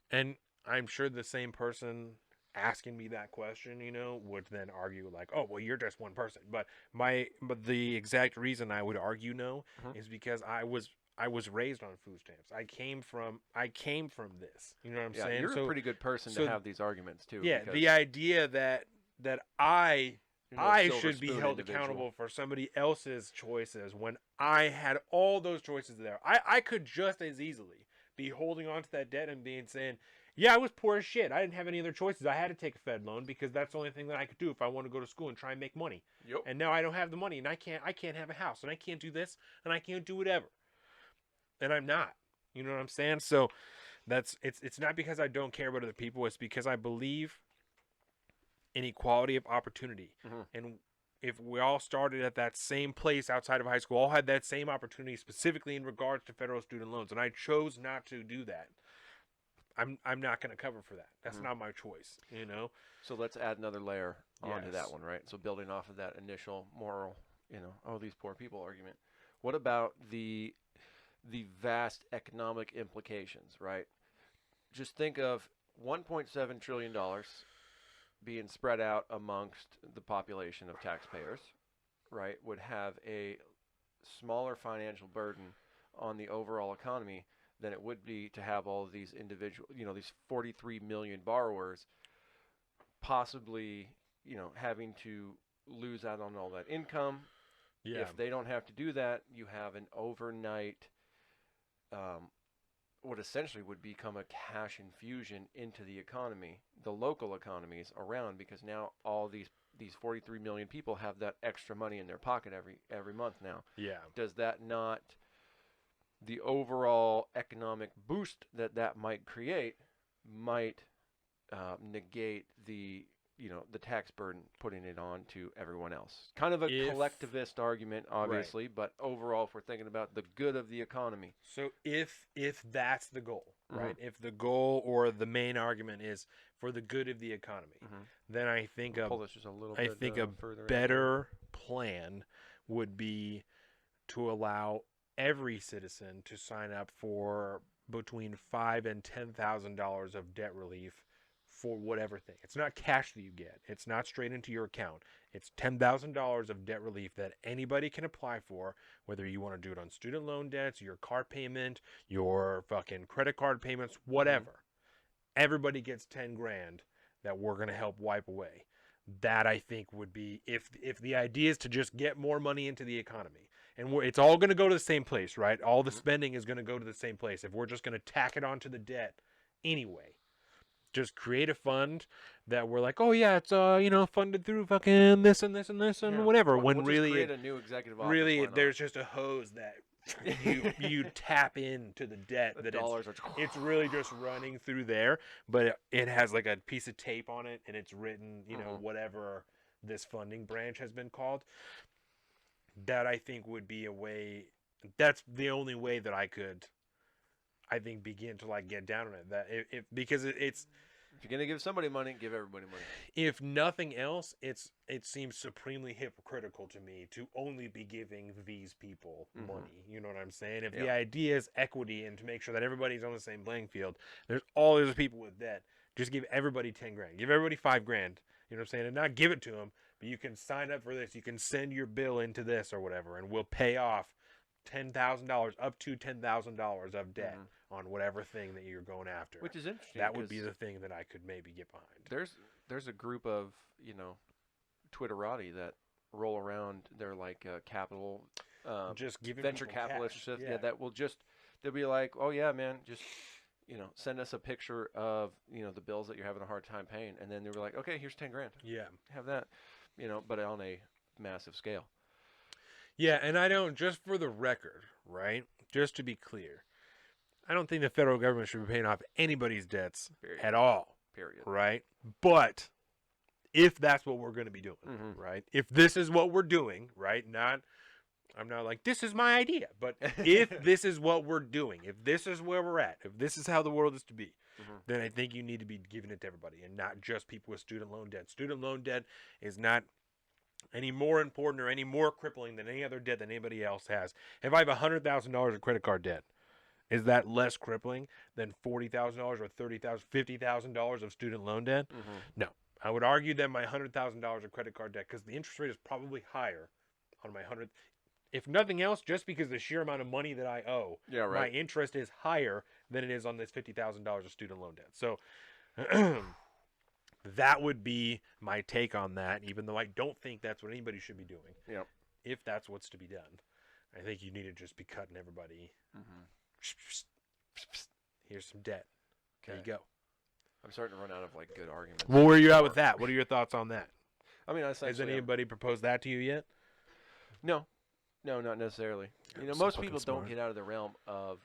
and I'm sure the same person asking me that question, would then argue like, "Oh, well, you're just one person." But the exact reason I would argue no is because I was raised on food stamps. I came from this. You know what I'm
Yeah,
saying?
you're a
So
pretty good person to
so
have these arguments too.
yeah,
Because
the idea that
you're no
I
silver
should be
spoon
held
individual.
accountable for somebody else's choices when I had all those choices there. I could just as easily be holding on to that debt and saying, yeah, I was poor as shit. I didn't have any other choices. I had to take a Fed loan because that's the only thing that I could do if I want to go to school and try and make money.
Yep.
And now I don't have the money and I can't have a house and I can't do this and I can't do whatever. And I'm not. You know what I'm saying? So it's not because I don't care about other people. It's because I believe in equality of opportunity.
Mhm.
And if we all started at that same place outside of high school, all had that same opportunity specifically in regards to federal student loans, and I chose not to do that, I'm not going to cover for that. That's not my choice,
So let's add another layer onto that
Yes.
one, right? So building off of that initial moral, oh, these poor people argument. What about the vast economic implications, right? Just think of $1.7 trillion being spread out amongst the population of taxpayers, right? Would have a smaller financial burden on the overall economy than it would be to have all of these individual, these 43 million borrowers possibly, having to lose out on all that income.
Yeah.
If they don't have to do that, you have an overnight, what essentially would become a cash infusion into the economy, the local economies around, because now all these 43 million people have that extra money in their pocket every month now.
Yeah.
Does that not, the overall economic boost that might create might negate the tax burden, putting it on to everyone else? Kind of a collectivist argument, obviously, but overall, if we're thinking about the good of the economy.
So if that's the goal, right? If the goal or the main argument is for the good of the economy, then I think
pull this just a little
I
bit
think a
further
better plan would be to allow every citizen to sign up for between $5,000 and $10,000 of debt relief for whatever thing. It's not cash that you get. It's not straight into your account. It's $10,000 of debt relief that anybody can apply for, whether you want to do it on student loan debts, your car payment, your fucking credit card payments, whatever. Everybody gets 10 grand that we're going to help wipe away. That I think would be, if the idea is to just get more money into the economy, and it's all going to go to the same place, right? All the spending is going to go to the same place. If we're just going to tack it onto the debt anyway, just create a fund that we're like, oh yeah, it's funded through fucking this and this and this and whatever.
We'll
when
just
really,
create a new executive office.
really, there's just a hose that you tap into the debt.
The
that
dollars
it's really just running through there, but it has like a piece of tape on it, and it's written, whatever this funding branch has been called. That I think would be a way. That's the only way that I could, I think, begin to like get down on it. That because it's.
If you're gonna give somebody money, give everybody money.
If nothing else, it seems supremely hypocritical to me to only be giving these people money. You know what I'm saying? If the idea is equity and to make sure that everybody's on the same playing field, there's all these people with debt. Just give everybody 10 grand. Give everybody 5 grand. You know what I'm saying? And not give it to them, but you can sign up for this. You can send your bill into this or whatever, and we'll pay off $10,000 up to $10,000 of debt on whatever thing that you're going after.
Which is interesting.
That would be the thing that I could maybe get behind.
There's a group of Twitterati that roll around. They're like capital,
just giving
venture capitalists. That will they'll be like, oh yeah, man, just send us a picture of the bills that you're having a hard time paying, and then they were like, okay, here's 10 grand.
Yeah,
have that, but on a massive scale.
Yeah, and I don't, just for the record, right? Just to be clear, I don't think the federal government should be paying off anybody's debts at all.
Period.
Right? But if that's what we're going to be doing, right? If this is what we're doing, right? I'm not like, this is my idea, but if this is what we're doing, if this is where we're at, if this is how the world is to be, then I think you need to be giving it to everybody and not just people with student loan debt. Student loan debt is not any more important or any more crippling than any other debt that anybody else has. If I have $100,000 of credit card debt, is that less crippling than $40,000 or $30,000, $50,000 of student loan debt?
Mm-hmm.
No. I would argue that my $100,000 of credit card debt, because the interest rate is probably higher on my 100. If nothing else, just because the sheer amount of money that I owe,
Yeah,
my
right.
interest is higher than it is on this $50,000 of student loan debt. So that would be my take on that, even though I don't think that's what anybody should be doing.
Yep.
If that's what's to be done, I think you need to just be cutting everybody.
Mm-hmm.
Here's some debt. There you go.
I'm starting to run out of like good arguments.
Well, where are you at with that? What are your thoughts on that?
I mean,
Has anybody proposed that to you yet?
No, not necessarily. You know,
So
most
fucking
people don't
smart.
get out of the realm of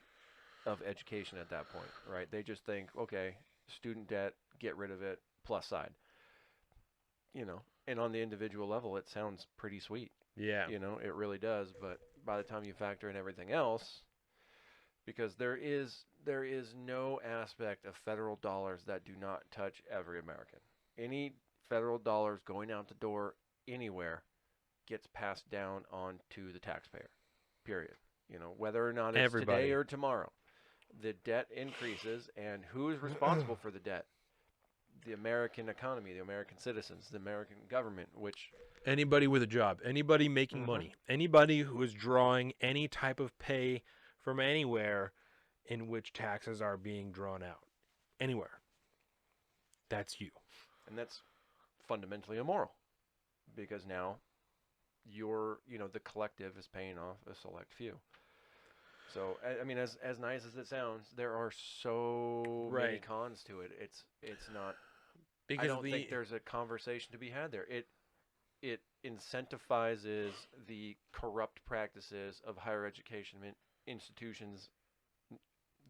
education at that point, right? They just think, okay, student debt, get rid of it, plus side. You know, and on the individual level, it sounds pretty sweet.
Yeah.
You know, it really does. But by the time you factor in everything else, because there is no aspect of federal dollars that do not touch every American. Any federal dollars going out the door anywhere gets passed down on to the taxpayer. Period. You know, whether or not it's
Everybody.
today or tomorrow, the debt increases, and who is responsible for the debt? The American economy, the American citizens, the American government, which
Anybody with a job, anybody making
Mhm.
money, anybody who is drawing any type of pay from anywhere in which taxes are being drawn out. Anywhere. That's you.
and that's fundamentally immoral, because now the collective is paying off a select few. So I mean, as nice as it sounds, there are so many
Right.
cons to it. It's not. I
Because
don't think there's a conversation to be had there. It incentivizes the corrupt practices of higher education institutions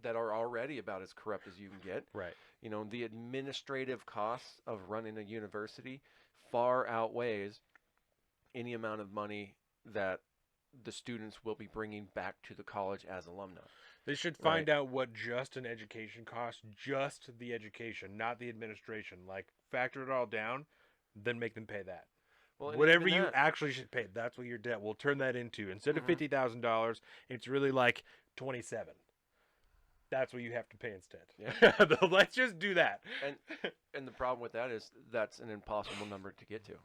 that are already about as corrupt as you can get.
Right.
You know, the administrative costs of running a university far outweighs any amount of money that the students will be bringing back to the college as alumni.
They should find out what just an education costs, just the education, not the administration. Like, factor it all down, then make them pay that.
Well, and
Whatever
even
you
that-
actually should pay, that's what your debt will turn that into. Instead of
Mhm.
$50,000, it's really like 27. That's what you have to pay instead.
Yeah.
Let's just do that.
And the problem with that is that's an impossible number to get to,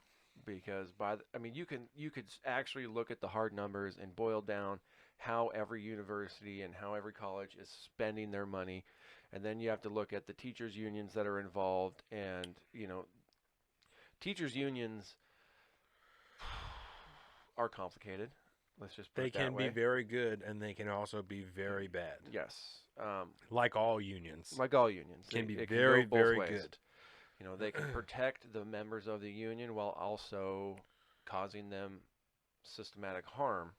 because you could actually look at the hard numbers and boil down how every university and how every college is spending their money, and then you have to look at the teachers unions that are involved, and teachers unions are complicated. Let's just put
They
it that
can be
way.
very good, and they can also be very bad.
Yes.
Like all unions.
Like all unions,
Can be
it
very,
go both
very
ways.
good.
You know, they can protect the members of the union while also causing them systematic harm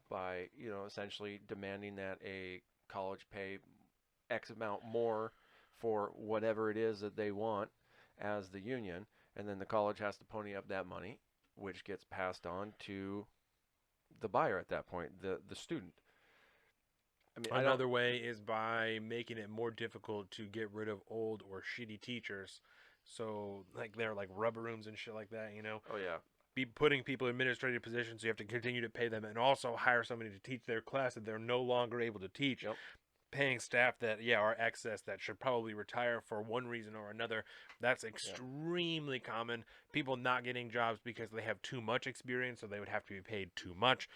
by, essentially demanding that a college pay X amount more for whatever it is that they want as the union, and then the college has to pony up that money, which gets passed on to the buyer at that point, the student. I mean,
Another way is by making it more difficult to get rid of old or shitty teachers. So, like, they're like rubber rooms and shit like that,
Oh yeah.
Be putting people in administrative positions, so you have to continue to pay them and also hire somebody to teach their class that they're no longer able to teach.
Yep.
Paying staff that, are excess that should probably retire for one reason or another. That's extremely common. People not getting jobs because they have too much experience, so they would have to be paid too much.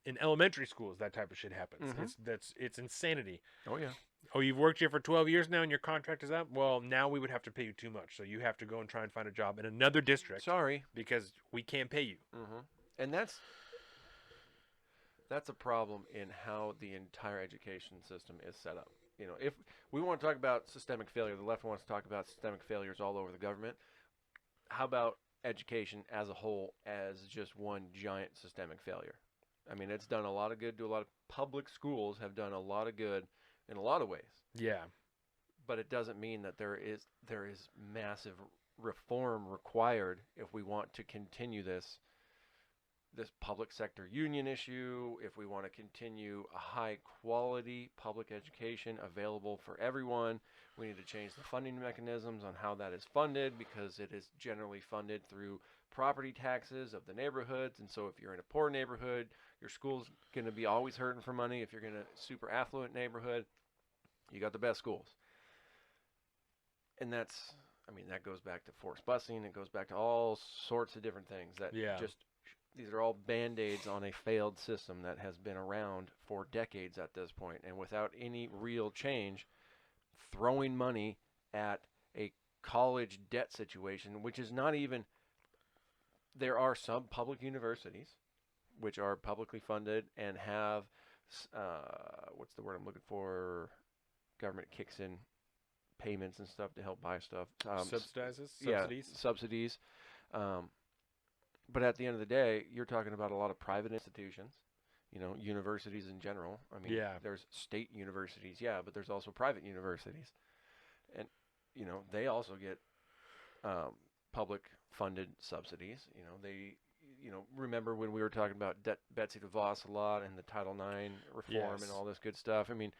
In elementary schools, that type of shit happens.
Mhm.
It's insanity.
Oh yeah.
Oh, you've worked here for 12 years now and your contract is up? Well, now we would have to pay you too much. So you have to go and try and find a job in another district
Sorry.
because we can't pay you.
Mm-hmm. And that's a problem in how the entire education system is set up. You know, if we want to talk about systemic failure, the left wants to talk about systemic failures all over the government. How about education as a whole as just one giant systemic failure? I mean, it's done a lot of good to a lot of public schools have done a lot of good in a lot of ways.
Yeah.
But it doesn't mean that there is massive reform required if we want to continue this this public sector union issue, if we want to continue a high quality public education available for everyone, we need to change the funding mechanisms on how that is funded, because it is generally funded through property taxes of the neighborhoods. And so if you're in a poor neighborhood, your school's going to be always hurting for money. If you're in a super affluent neighborhood, you got the best schools. And that's, I mean, that goes back to forced busing. It goes back to all sorts of different things that just, these are all band-aids on a failed system that has been around for decades at this point. And without any real change, throwing money at a college debt situation, which is not even, there are some public universities which are publicly funded and have, what's the word I'm looking for? Government kicks in payments and stuff to help buy stuff.
Subsidizes?
Subsidies? Yeah, subsidies. But at the end of the day, you're talking about a lot of private institutions, you know, universities in general. I mean, there's state universities, but there's also private universities. And, you know, they also get public funded subsidies. You know, they, you know, remember when we were talking about Betsy DeVos a lot and the Title IX reform and all this good stuff. I mean,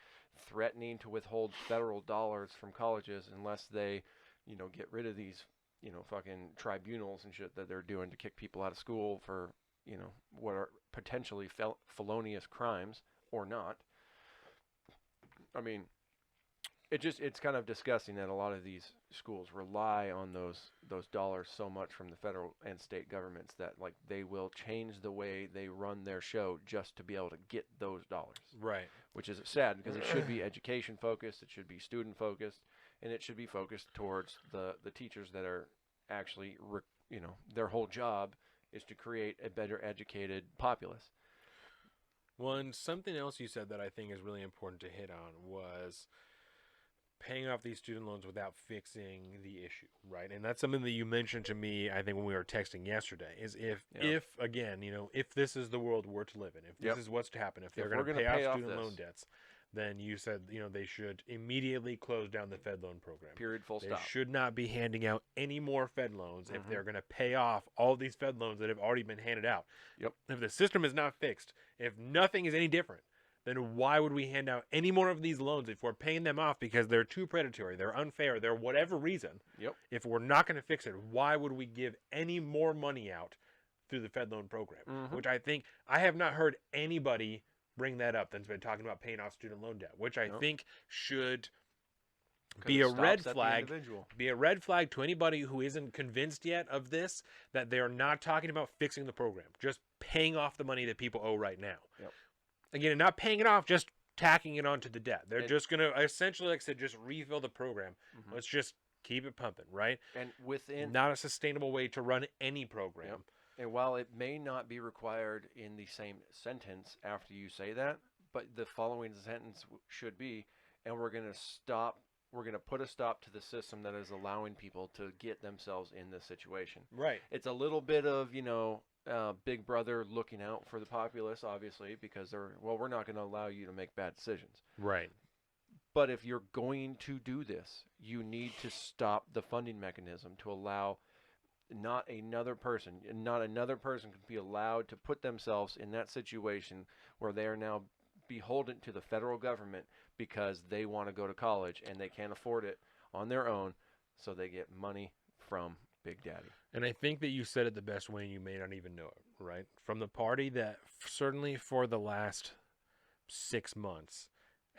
threatening to withhold federal dollars from colleges unless they, you know, get rid of these, you know, fucking tribunals and shit that they're doing to kick people out of school for, you know, what are potentially felonious crimes or not. I mean, it's kind of disgusting that a lot of these schools rely on those dollars so much from the federal and state governments that, like, they will change the way they run their show just to be able to get those dollars.
Right. Which
is sad, because it should be education focused, it should be student focused, and it should be focused towards the teachers that are actually, you know, their whole job is to create a better educated populace.
Well, and something else you said that I think is really important to hit on was paying off these student loans without fixing the issue, right? And that's something that you mentioned to me, I think, when we were texting yesterday, is if again, you know, if this is the world we're to live in, if this is what's to happen, if they're going to pay off student loan debts, then you said, you know, they should immediately close down the Fed loan program.
Period, full stop.
They should not be handing out any more Fed loans if they're going to pay off all these Fed loans that have already been handed out. If the system is not fixed, if nothing is any different, then why would we hand out any more of these loans if we're paying them off because they're too predatory, they're unfair, they're whatever reason? If we're not going to fix it, why would we give any more money out through the Fed loan program? Which I think, I have not heard anybody bring that up that's been talking about paying off student loan debt, which I think should be a red flag. Be a red flag to anybody who isn't convinced yet of this, that they're not talking about fixing the program, just paying off the money that people owe right now. Again, not paying it off, just tacking it onto the debt. They're just going to essentially, like I said, just refill the program. Let's just keep it pumping, right?
And within,
not a sustainable way to run any program.
And while it may not be required in the same sentence after you say that, but the following sentence should be, and we're going to put a stop to the system that is allowing people to get themselves in this situation.
Right.
It's a little bit of, you know, Big Brother looking out for the populace, obviously, because we're not going to allow you to make bad decisions.
Right.
But if you're going to do this, you need to stop the funding mechanism to allow not another person can be allowed to put themselves in that situation where they are now beholden to the federal government because they want to go to college and they can't afford it on their own, so they get money from Big Daddy.
And I think that you said it the best way, and you may not even know it, right? From the party that certainly for the last 6 months,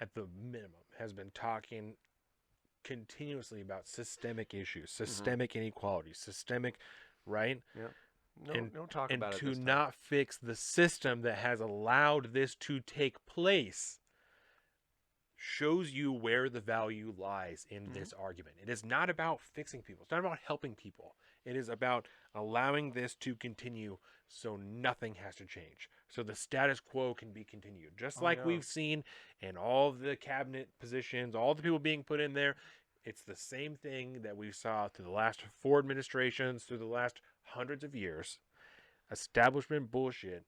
at the minimum, has been talking continuously about systemic issues, systemic inequality, systemic, right?
No talk about it.
And to not fix the system that has allowed this to take place shows you where the value lies in this argument. It is not about fixing people. It's not about helping people. It is about allowing this to continue so nothing has to change. So the status quo can be continued. Just like we've seen in all the cabinet positions, all the people being put in there, it's the same thing that we saw through the last 4 administrations, through the last hundreds of years. Establishment bullshit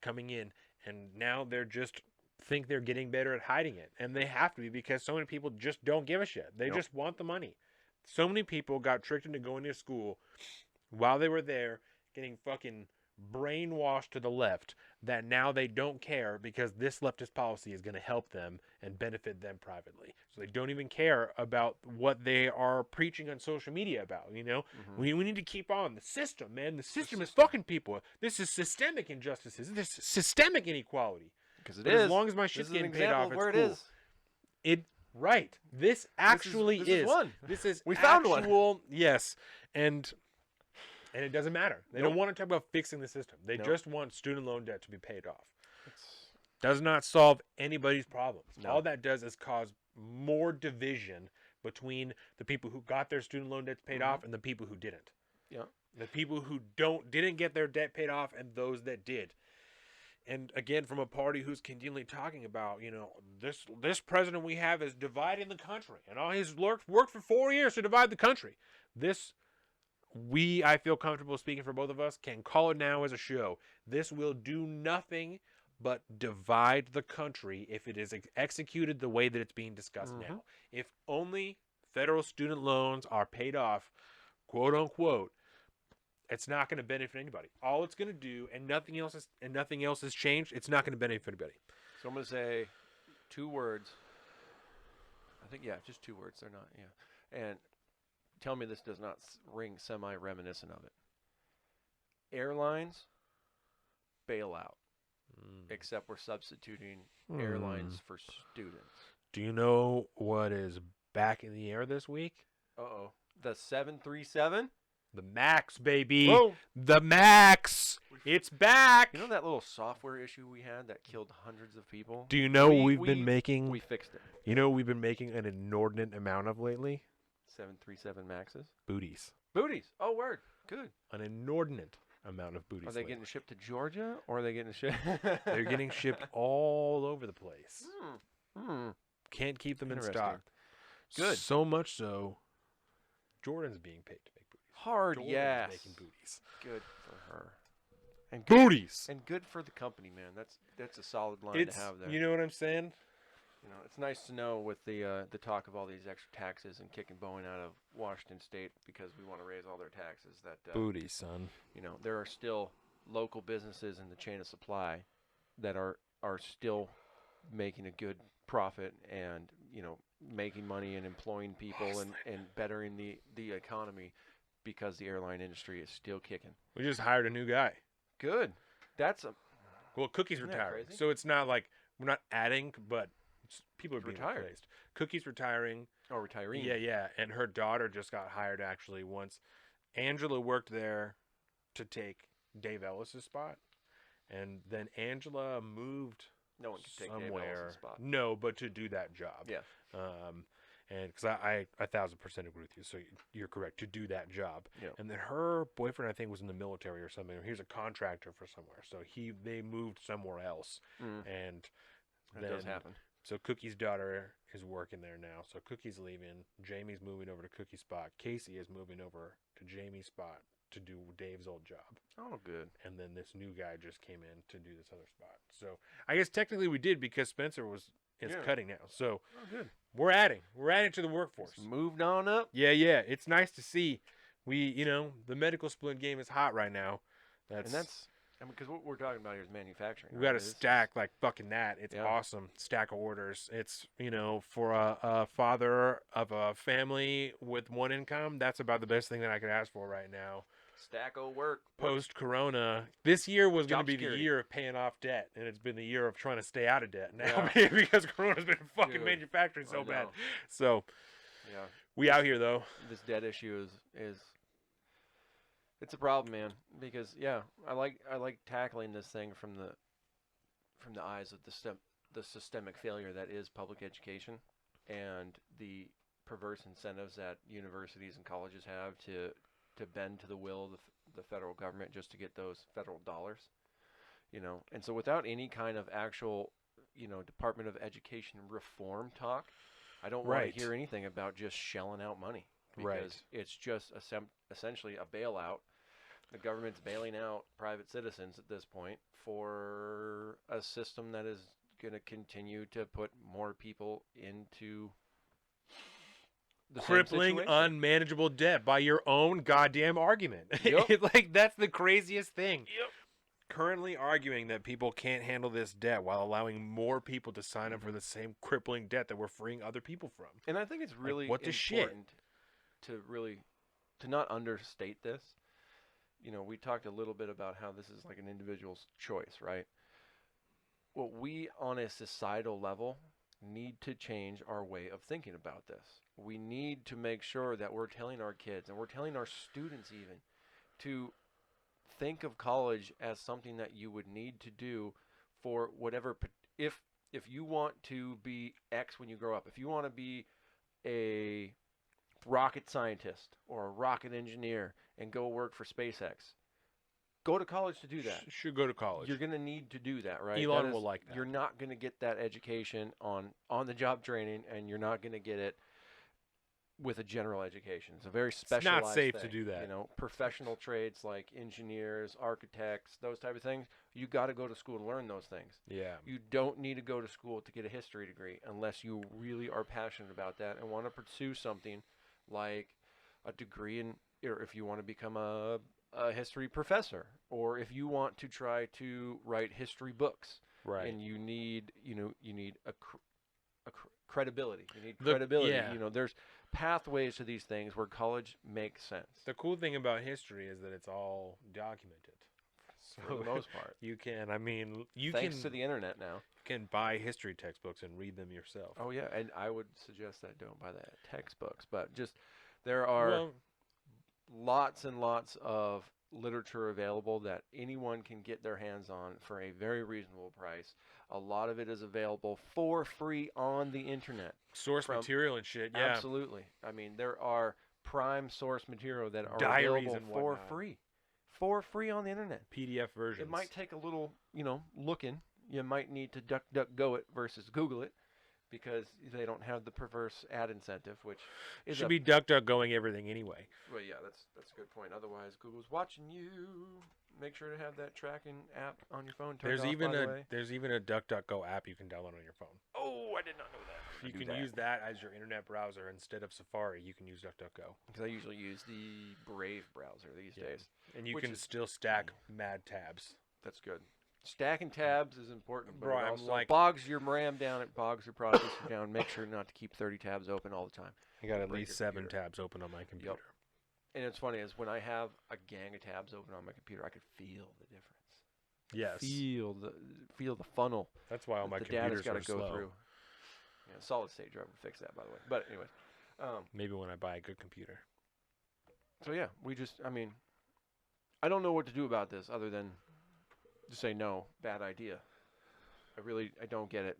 coming in, and now they're just think they're getting better at hiding it, and they have to be, because so many people just don't give a shit. They just want the money. So many people got tricked into going to school while they were there, getting fucking brainwashed to the left that now they don't care because this leftist policy is going to help them and benefit them privately. So they don't even care about what they are preaching on social media about, you know? We need to keep on the system, man. The system is fucking people. This is systemic injustices. This is systemic inequality.
Because
As long as my shit's getting paid off, it's cool. Right. This actually
is one.
This is
we found
actual,
one.
Yes. And it doesn't matter. They don't want to talk about fixing the system. They just want student loan debt to be paid off. Does not solve anybody's problems.
No.
All that does is cause more division between the people who got their student loan debts paid off and the people who didn't.
Yeah.
The people who didn't get their debt paid off and those that did. And again, from a party who's continually talking about, you know, this president we have is dividing the country, and all he's worked for 4 years to divide the country. I feel comfortable speaking for both of us, can call it now as a show. This will do nothing but divide the country if it is executed the way that it's being discussed now. If only federal student loans are paid off, quote unquote, it's not going to benefit anybody. All it's going to do, and nothing else has changed. It's not going to benefit anybody.
So I'm going to say 2 words. I think just 2 words. They're not. Yeah, and tell me this does not ring semi-reminiscent of it. Airlines bailout, except we're substituting airlines for students.
Do you know what is back in the air this week?
The 737.
The Max, baby.
Whoa.
The Max. It's back.
You know that little software issue we had that killed hundreds of people?
Do you know we've been making?
We fixed it.
You know we've been making an inordinate amount of lately?
737 Maxes?
Booties.
Booties. Oh, word. Good.
An inordinate amount of booties.
Are they getting shipped to Georgia or are they getting shipped?
They're getting shipped all over the place. Can't keep them in stock.
Good.
So much so, Jordan's being paid to make booties.
Hard,
Jordan's making booties.
Good for her. And
good, booties.
And good for the company, man. That's a solid line to have there.
You know what I'm saying?
You know, it's nice to know with the talk of all these extra taxes and kicking Boeing out of Washington State because we want to raise all their taxes. That
booty, son.
You know, there are still local businesses in the chain of supply that are still making a good profit and, you know, making money and employing people and bettering the economy because the airline industry is still kicking.
We just hired a new guy.
Good.
Cookie's retiring, so it's not like we're not adding, but people are being replaced. Cookie's retiring.
Oh, retiring.
Yeah, and her daughter just got hired actually once. Angela worked there to take Dave Ellis's spot, and then Angela moved
no one could take
somewhere.
Dave Ellis's spot.
No, but to do that job.
Yeah.
And because I 1,000% agree with you, so you're correct to do that job.
Yeah.
And then her boyfriend, I think, was in the military or something. Or he was a contractor for somewhere, so they moved somewhere else. And
that does happen.
So Cookie's daughter is working there now. So Cookie's leaving. Jamie's moving over to Cookie's spot. Casey is moving over to Jamie's spot to do Dave's old job.
Oh, good.
And then this new guy just came in to do this other spot. So I guess technically we did because Spencer is cutting now. So
good.
We're adding to the workforce.
It's moved on up.
Yeah. It's nice to see. The medical splint game is hot right now.
Because what we're talking about here is manufacturing.
We got a stack like fucking that. It's awesome. Stack of orders. It's, for a father of a family with one income, that's about the best thing that I could ask for right now.
Stack of work.
Post-corona. This year was going to be the year of paying off debt, and it's been the year of trying to stay out of debt now because corona's been fucking manufacturing so bad. So, we out here, though.
This debt issue is it's a problem, man, because I like tackling this thing from the eyes of the systemic failure that is public education and the perverse incentives that universities and colleges have to bend to the will of the federal government just to get those federal dollars, and so without any kind of actual Department of Education reform talk, I don't want to hear anything about just shelling out money because it's just essentially a bailout. The government's bailing out private citizens at this point for a system that is going to continue to put more people into the
crippling, unmanageable debt by your own goddamn argument.
Yep.
Like, that's the craziest thing.
Yep.
currently arguing that people can't handle this debt while allowing more people to sign up for the same crippling debt that we're freeing other people from.
And I think it's really
what the shit?
important to not understate this. You know, we talked a little bit about how this is like an individual's choice, right? What we, on a societal level, need to change our way of thinking about this. We need to make sure that we're telling our kids and we're telling our students even to think of college as something that you would need to do for whatever. If you want to be X when you grow up, if you want to be a rocket scientist or a rocket engineer and go work for SpaceX, go to college to do that.
Should go to college.
You're going to need to do that, right?
Elon will like that.
You're not going to get that education on the job training, and you're not going to get it with a general education. It's a very specialized
It's not safe
thing.
to do that.
You know, professional trades like engineers, architects, those type of things, you got to go to school to learn those things.
Yeah.
You don't need to go to school to get a history degree unless you really are passionate about that and want to pursue something like a degree in, or if you want to become a history professor, or if you want to try to write history books.
Right.
And you need a credibility. You need credibility.
Yeah.
You know, there's pathways to these things where college makes sense.
The cool thing about history is that it's all documented. So
For the most part.
you can,
Thanks to the internet now.
You can buy history textbooks and read them yourself.
Oh yeah, and I would suggest that don't buy that textbooks, but just there are lots and lots of literature available that anyone can get their hands on for a very reasonable price. A lot of it is available for free on the internet.
Source material and shit, yeah.
Absolutely. I mean, there are prime source material that are
Diaries
available
and
for
whatnot.
free. For free on the internet.
PDF versions.
It might take a little, looking. You might need to DuckDuckGo it versus Google it because they don't have the perverse ad incentive, which is
should be DuckDuckGoing everything anyway.
Well, yeah, that's a good point. Otherwise, Google's watching you. Make sure to have that tracking app on your phone.
There's even a DuckDuckGo app you can download on your phone.
Oh, I did not know that.
You can use that as your internet browser instead of Safari. You can use DuckDuckGo.
Because I usually use the Brave browser these days.
And you can still stack mad tabs.
That's good. Stacking tabs is important, but
Bro,
it also bogs your RAM down. It bogs your processor down. Make sure not to keep 30 tabs open all the time.
I got at least 7 tabs open on my computer.
Yep. And it's funny is when I have a gang of tabs open on my computer, I could feel the difference.
Yes.
Feel the funnel.
That's why all my
the
computers
data's
are slow.
go through. Yeah, solid state drive would fix that, by the way. But anyways,
maybe when I buy a good computer.
So yeah, I don't know what to do about this other than to say no, bad idea. I don't get it.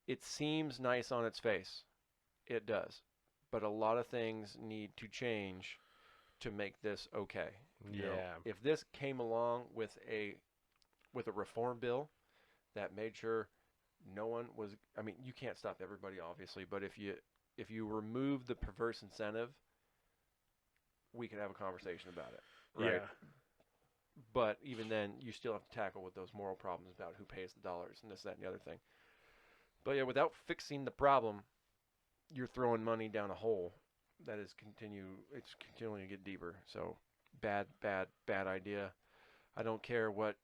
It seems nice on its face. It does. But a lot of things need to change to make this okay. You know, if this came along with a reform bill that made sure no one was, I mean, you can't stop everybody obviously, but if you remove the perverse incentive, we can have a conversation about it. Right?
Yeah.
But even then, you still have to tackle with those moral problems about who pays the dollars and this, that, and the other thing. But yeah, without fixing the problem, you're throwing money down a hole that is continuing to get deeper. So bad idea. I don't care what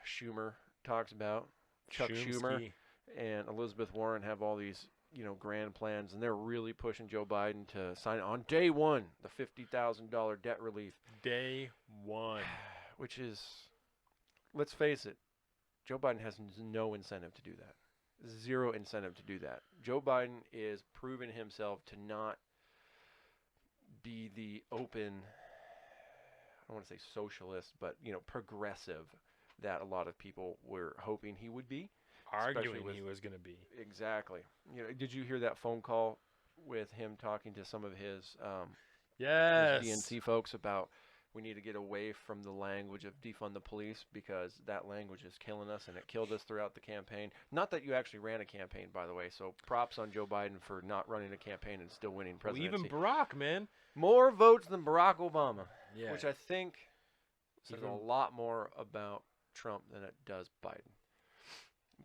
Schumer talks about. Chuck Schumer and Elizabeth Warren have all these, grand plans, and they're really pushing Joe Biden to sign on day one the $50,000 debt relief.
Day one.
Which is, let's face it, Joe Biden has no incentive to do that. Zero incentive to do that. Joe Biden is proving himself to not be the open, I don't want to say socialist, but, progressive that a lot of people were hoping he would be.
Arguing he was going to be.
Exactly. Did you hear that phone call with him talking to some of his his DNC folks about we need to get away from the language of defund the police because that language is killing us and it killed us throughout the campaign. Not that you actually ran a campaign, by the way, so props on Joe Biden for not running a campaign and still winning presidency.
Well, even Barack, man.
More votes than Barack Obama,
yeah.
Which I think says a lot more about Trump than it does Biden.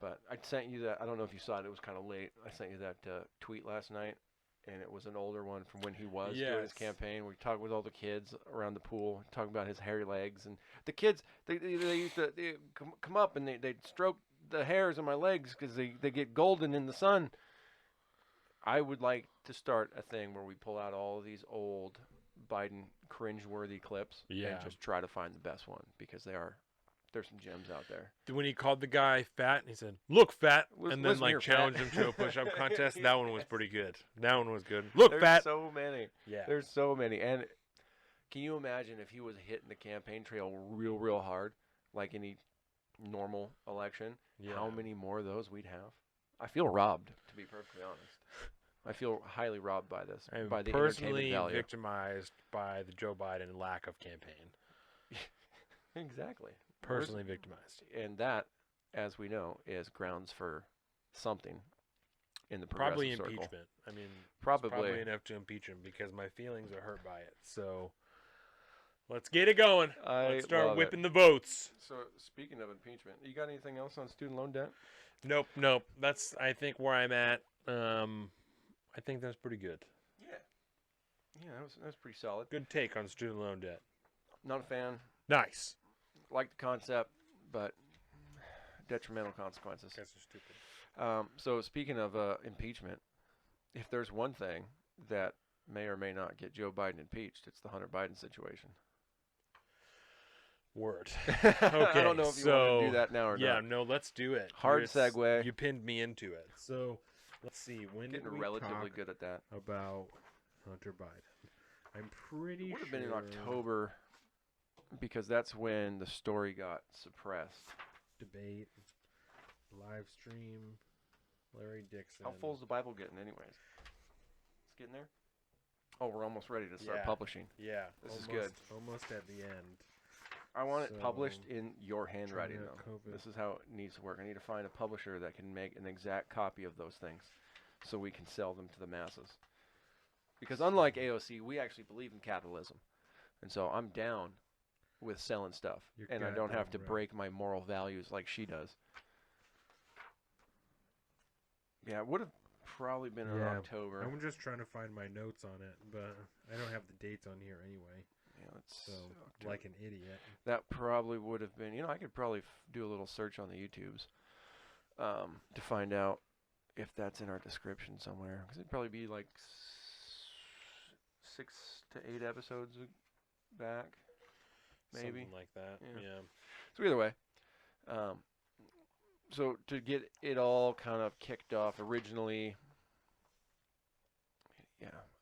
But I sent you that. I don't know if you saw it. It was kind of late. I sent you that tweet last night and it was an older one from when he was doing his
Yes.
campaign. We talked with all the kids around the pool, talking about his hairy legs, and the kids they used to come up and they'd stroke the hairs on my legs because they get golden in the sun. I would like to start a thing where we pull out all of these old Biden cringeworthy clips
Yeah.
and just try to find the best one because there's some gems out there.
When he called the guy fat, he said, "Look, fat," and then
Listen here,
challenged
fat.
him to a push-up contest. That one was pretty good. That one was good. Look,
There's
fat.
so many.
Yeah.
There's so many. And can you imagine if he was hitting the campaign trail real hard, like any normal election,
Yeah.
how many more of those we'd have? I feel robbed, to be perfectly honest. I feel highly robbed by this,
I'm
by the
personally
entertainment value.
victimized by the Joe Biden lack of campaign.
Exactly.
Personally victimized.
And that, as we know, is grounds for something in the
Probably
progressive circle.
impeachment. I mean, it's
Probably.
probably enough to impeach him because my feelings are hurt by it. So let's get it going. Let's start
love
whipping
it.
the votes.
So, speaking of impeachment, you got anything else on student loan debt?
Nope. That's, I think, where I'm at. I think that's pretty good.
Yeah, that was pretty solid.
Good take on student loan debt.
Not a fan.
Nice.
Like the concept, but detrimental consequences.
Guys are stupid.
So speaking of impeachment, if there's one thing that may or may not get Joe Biden impeached, it's the Hunter Biden situation.
Word.
Okay, I don't know if you want to do that now or
yeah,
not.
no, let's do it.
Hard segue.
You pinned me into it. So let's see. When did
Getting
we
relatively
talk
good at that.
about Hunter Biden? I'm pretty
Would
sure.
have been in October because that's when the story got suppressed.
Debate, live stream, Larry Dixon.
How full's the Bible getting, anyways? It's getting there. Oh, we're almost ready to start
Yeah.
publishing.
Yeah,
This is good.
Almost at the end.
I want it
So,
published in your handwriting,
China,
though.
COVID.
This is how it needs to work. I need to find a publisher that can make an exact copy of those things so we can sell them to the masses. Because unlike AOC, we actually believe in capitalism. And so I'm down with selling stuff.
You're
And I don't have to
goddamn right.
break my moral values like she does. Yeah, it would have probably been in
Yeah,
October.
I'm just trying to find my notes on it, but I don't have the dates on here anyway.
Yeah, let's
So,
October.
like an idiot.
That probably would have been, I could probably do a little search on the YouTubes to find out if that's in our description somewhere. Because it'd probably be like 6 to 8 episodes back, maybe.
Something like that.
Yeah.
Yeah.
So either way, so to get it all kind of kicked off originally,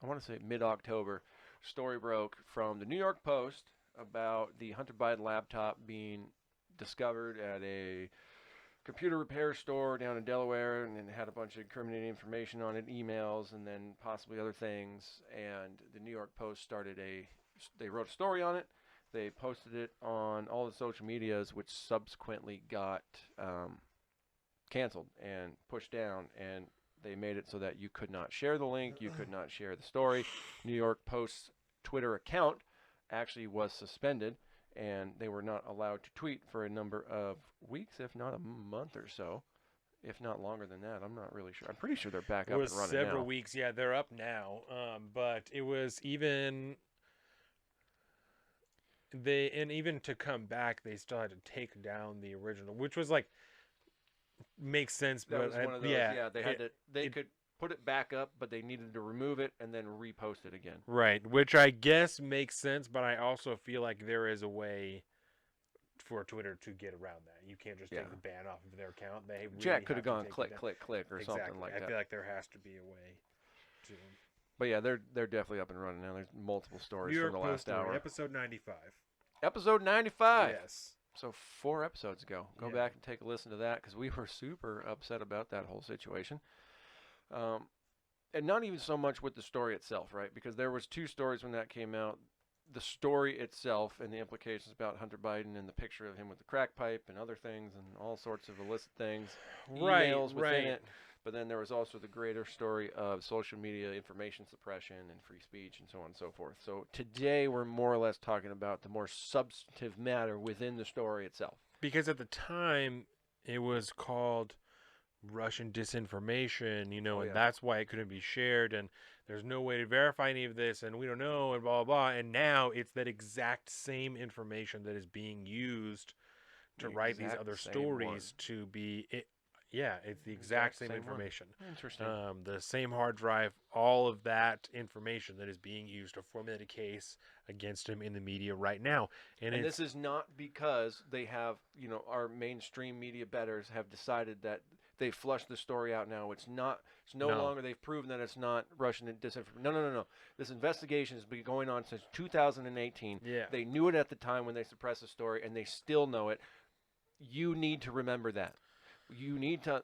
I want to say mid-October, story broke from the New York Post about the Hunter Biden laptop being discovered at a computer repair store down in Delaware, and it had a bunch of incriminating information on it, emails, and then possibly other things. And the New York Post they wrote a story on it. They posted it on all the social medias, which subsequently got canceled and pushed down, and they made it so that you could not share the link, you could not share the story. New York Post's Twitter account actually was suspended, and they were not allowed to tweet for a number of weeks, if not a month or so, if not longer than that. I'm not really sure. I'm pretty sure they're back
It
up
was
and running
several
now.
weeks. Yeah, they're up now. But it was even even to come back, they still had to take down the original, which was like makes sense.
That
but
was one of those.
yeah,
They had to. They could put it back up, but they needed to remove it and then repost it again.
right, which I guess makes sense. But I also feel like there is a way for Twitter to get around that. You can't just take the ban off of their account. They really
Jack could have
have to
gone
take it
click,
down.
click, click, or
Exactly.
something like
I
that.
feel like there has to be a way to.
But yeah, they're definitely up and running now. There's multiple stories
New York
from the last
Post story,
hour.
episode 95.
Episode 95.
Yes.
So 4 episodes ago. Go
Yeah.
back and take a listen to that because we were super upset about that whole situation. And not even so much with the story itself, right? Because there was 2 stories when that came out. The story itself and the implications about Hunter Biden and the picture of him with the crack pipe and other things and all sorts of illicit things. Emails within it. But then there was also the greater story of social media information suppression and free speech and so on and so forth. So today we're more or less talking about the more substantive matter within the story itself.
Because at the time, it was called Russian disinformation,
Oh,
and
yeah.
that's why it couldn't be shared, and there's no way to verify any of this, and we don't know, and blah, blah, blah. And now it's that exact same information that is being used to
The
write these
exact
other
same one.
stories to be it. Yeah, it's the exact same
one.
information.
Interesting.
The same hard drive, all of that information that is being used to formulate a case against him in the media right now. And
this is not because they have, our mainstream media betters have decided that they flushed the story out now. It's not. It's no
No.
longer. They've proven that it's not Russian disinformation. No, no, no, no. This investigation has been going on since 2018.
Yeah.
They knew it at the time when they suppressed the story, and they still know it. You need to remember that. You need to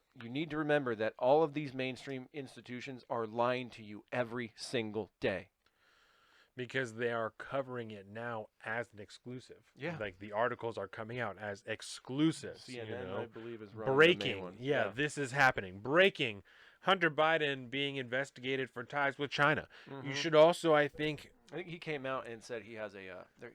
remember that all of these mainstream institutions are lying to you every single day.
Because they are covering it now as an exclusive.
Yeah.
Like the articles are coming out as exclusive.
CNN, I believe, is running
breaking.
the main one.
Yeah, this is happening. Breaking. Hunter Biden being investigated for ties with China.
Mm-hmm.
You should also, I think
he came out and said he has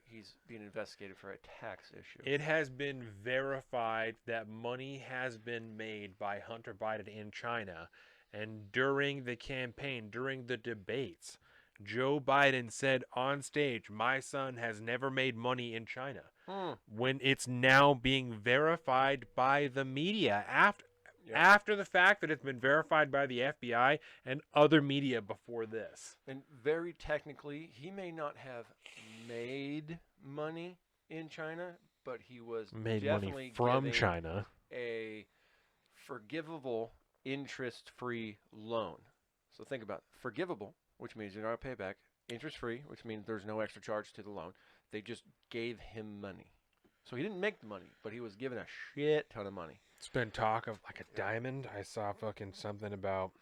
he's being investigated for a tax issue.
It has been verified that money has been made by Hunter Biden in China, and during the campaign, during the debates, Joe Biden said on stage, "My son has never made money in China." When it's now being verified by the media after the fact that it's been verified by the FBI and other media before this.
And very technically, he may not have made money in China, but he was
Made
definitely
money from China.
A forgivable interest-free loan. So think about it. Forgivable, which means you're not pay back. Interest-free, which means there's no extra charge to the loan. They just gave him money. So he didn't make the money, but he was given a shit ton of money.
It's been talk of like a diamond. I saw fucking something about,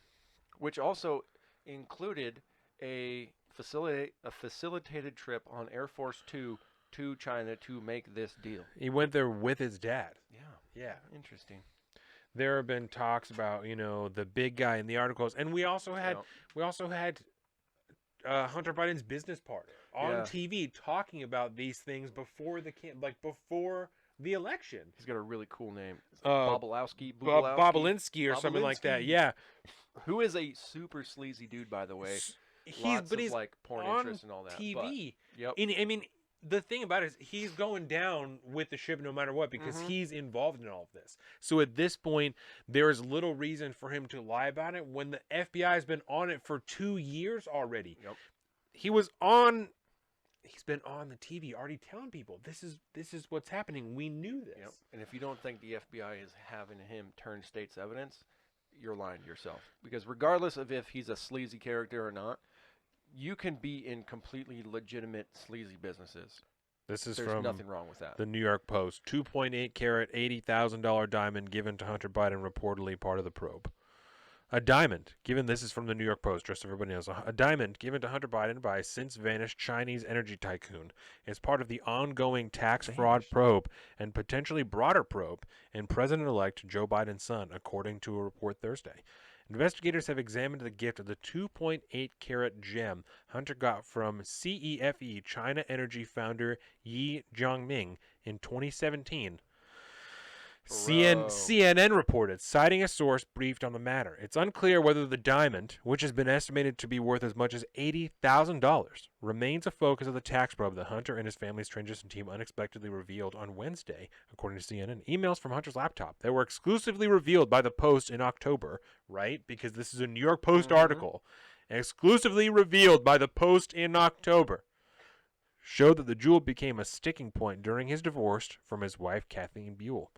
which also included a facilitated trip on Air Force 2 to China to make this deal.
He went there with his dad.
Yeah. Interesting.
There have been talks about, the big guy in the articles, and we also had Hunter Biden's business partner on TV talking about these things before the election.
He's got a really cool name.
Bobolinsky or something like that. Yeah.
Who is a super sleazy dude, by the way. Lots of like porn interest and all that.
TV.
Yep.
I mean, the thing about it is he's going down with the ship no matter what because he's involved in all of this. So at this point, there is little reason for him to lie about it when the FBI has been on it for 2 years already.
Yep.
He's been on the TV already telling people this is what's happening. We knew this.
Yep. And if you don't think the FBI is having him turn state's evidence, you're lying to yourself. Because regardless of if he's a sleazy character or not, you can be in completely legitimate sleazy businesses.
There's
from nothing wrong with that.
The New York Post. 2.8 carat, $80,000 diamond given to Hunter Biden, reportedly part of the probe. A diamond given, this is from the New York Post, just so everybody knows. A diamond given to Hunter Biden by a since vanished Chinese energy tycoon is part of the ongoing tax fraud probe and potentially broader probe in President-elect Joe Biden's son, according to a report Thursday. Investigators have examined the gift of the 2.8 carat gem Hunter got from CEFE China Energy founder Yi Jiangming in 2017. CNN reported, citing a source briefed on the matter. It's unclear whether the diamond, which has been estimated to be worth as much as $80,000, remains a focus of the tax probe that Hunter and his family's transition team unexpectedly revealed on Wednesday, according to CNN. Emails from Hunter's laptop that were exclusively revealed by the Post in October, right? Because this is a New York Post article. Exclusively revealed by the Post in October. Showed that the jewel became a sticking point during his divorce from his wife, Kathleen Buell.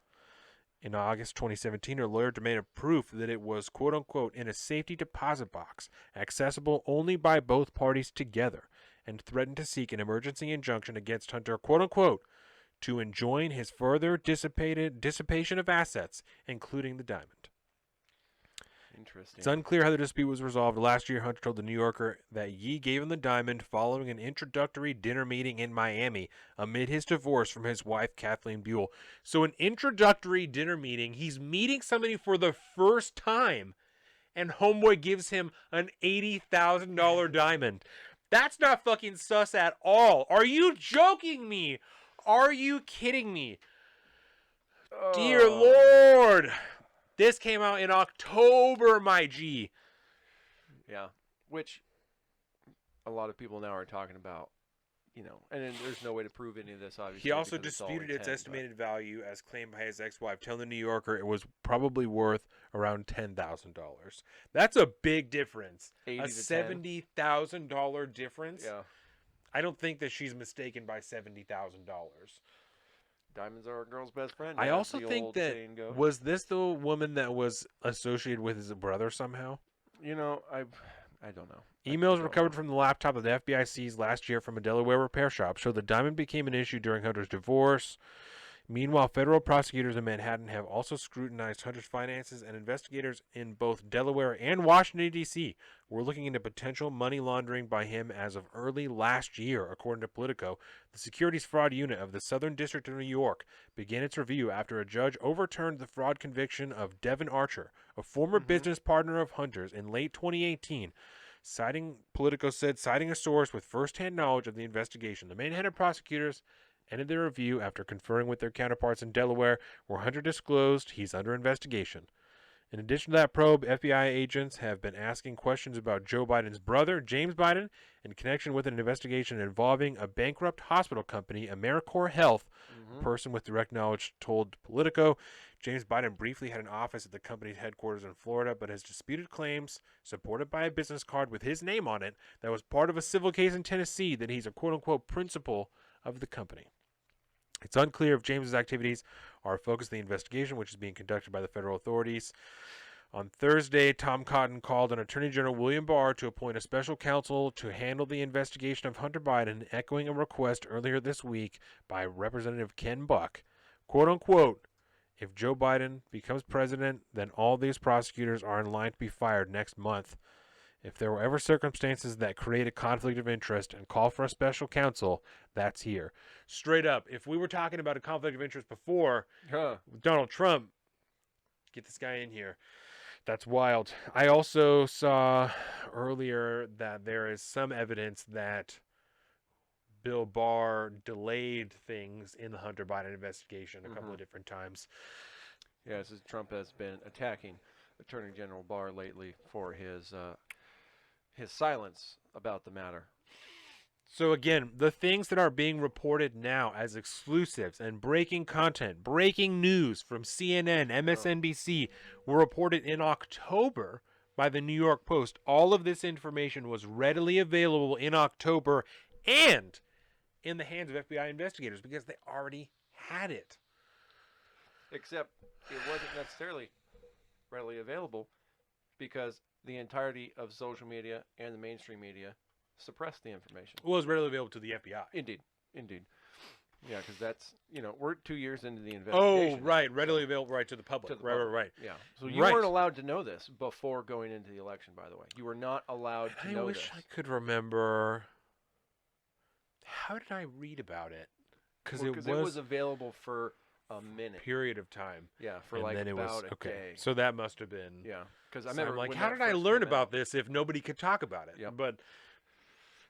In August 2017, her lawyer demanded proof that it was, quote-unquote, in a safety deposit box, accessible only by both parties together, and threatened to seek an emergency injunction against Hunter, quote-unquote, to enjoin his further dissipation of assets, including the diamond.
Interesting.
It's unclear how the dispute was resolved. Last year, Hunter told The New Yorker that Yi gave him the diamond following an introductory dinner meeting in Miami amid his divorce from his wife, Kathleen Buell. So an introductory dinner meeting, he's meeting somebody for the first time, and homeboy gives him an $80,000 diamond. That's not fucking sus at all. Are you joking me? Are you kidding me? Dear Lord. This came out in October, my G.
Yeah, which a lot of people now are talking about, you know, and then there's no way to prove any of this, obviously.
He also
because it's all
disputed its
intent,
estimated value as claimed by his ex-wife, telling the New Yorker it was probably worth around $10,000. That's a big difference.
but 80
A
to 10.
$70,000 difference.
Yeah,
I don't think that she's mistaken by $70,000.
diamonds are a girl's best friend.
I
as
also
the
think
old
that
saying goes.
was this the woman that was associated with his brother somehow?
You know, I don't know. I
Emails
don't
recovered
know.
from the laptop that the FBI seized last year from a Delaware repair shop show the diamond became an issue during Hunter's divorce. Meanwhile, federal prosecutors in Manhattan have also scrutinized Hunter's finances, and investigators in both Delaware and Washington, D.C. were looking into potential money laundering by him as of early last year, according to Politico. The Securities Fraud Unit of the Southern District of New York began its review after a judge overturned the fraud conviction of Devin Archer, a former business partner of Hunter's, in late 2018. Politico said, citing a source with first-hand knowledge of the investigation, the Manhattan prosecutors ended their review after conferring with their counterparts in Delaware, where Hunter disclosed he's under investigation. In addition to that probe, FBI agents have been asking questions about Joe Biden's brother, James Biden, in connection with an investigation involving a bankrupt hospital company, AmeriCorps Health. A person with direct knowledge told Politico James Biden briefly had an office at the company's headquarters in Florida, but has disputed claims, supported by a business card with his name on it, that was part of a civil case in Tennessee, that he's a quote-unquote principal of the company. It's unclear if James's activities are a focus of the investigation, which is being conducted by the federal authorities. On Thursday, Tom Cotton called on Attorney General William Barr to appoint a special counsel to handle the investigation of Hunter Biden, echoing a request earlier this week by Representative Ken Buck. Quote unquote, if Joe Biden becomes president, then all these prosecutors are in line to be fired next month. If there were ever circumstances that create a conflict of interest and call for a special counsel, that's here. Straight up, if we were talking about a conflict of interest before with Donald Trump, get this guy in here. That's wild. I also saw earlier that there is some evidence that Bill Barr delayed things in the Hunter Biden investigation a couple of different times.
Yeah, since Trump has been attacking Attorney General Barr lately for his silence about the matter.
So again, the things that are being reported now as exclusives and breaking content, breaking news from CNN, MSNBC, were reported in October by the New York Post. All of this information was readily available in October and in the hands of FBI investigators because they already had it.
Except it wasn't necessarily readily available because the entirety of social media and the mainstream media suppressed the information.
Well, it was readily available to the FBI.
Indeed. Yeah, because that's, we're 2 years into the investigation.
Oh, right. Readily available right to the public.
To the public.
Right.
Yeah. So you weren't allowed to know this before going into the election, by the way. You were not allowed to know this.
I wish I could remember. How did I read about it? Because it was
available for a minute.
Period of time.
Yeah, for
and
like
then
about
a
day.
So that must have been.
Yeah, because I
So
remember.
I'm like,
when
how
that
did I
first
learn
came
about
out.
this if nobody could talk about it?
Yep.
But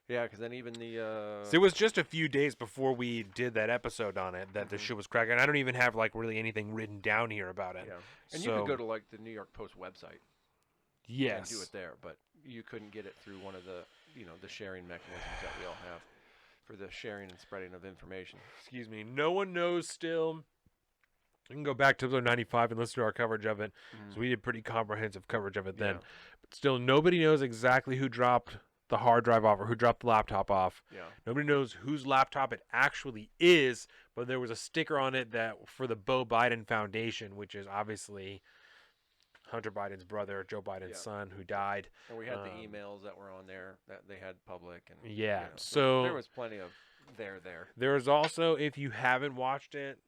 yeah, because then even the.
So it was just a few days before we did that episode on it that the shit was cracking. I don't even have like really anything written down here about it.
Yeah, and you could go to like the New York Post website.
Yes.
And do it there, but you couldn't get it through one of the the sharing mechanisms that we all have for the sharing and spreading of information.
Excuse me. No one knows still. You can go back to episode 95 and listen to our coverage of it. So we did pretty comprehensive coverage of it then.
Yeah.
But still, nobody knows exactly who dropped the hard drive off or who dropped the laptop off.
Yeah.
Nobody knows whose laptop it actually is, but there was a sticker on it that for the Beau Biden Foundation, which is obviously Hunter Biden's brother, Joe Biden's son, who died.
And we had the emails that were on there that they had public. And
Yeah.
So there was plenty of there.
There is also, if you haven't watched it,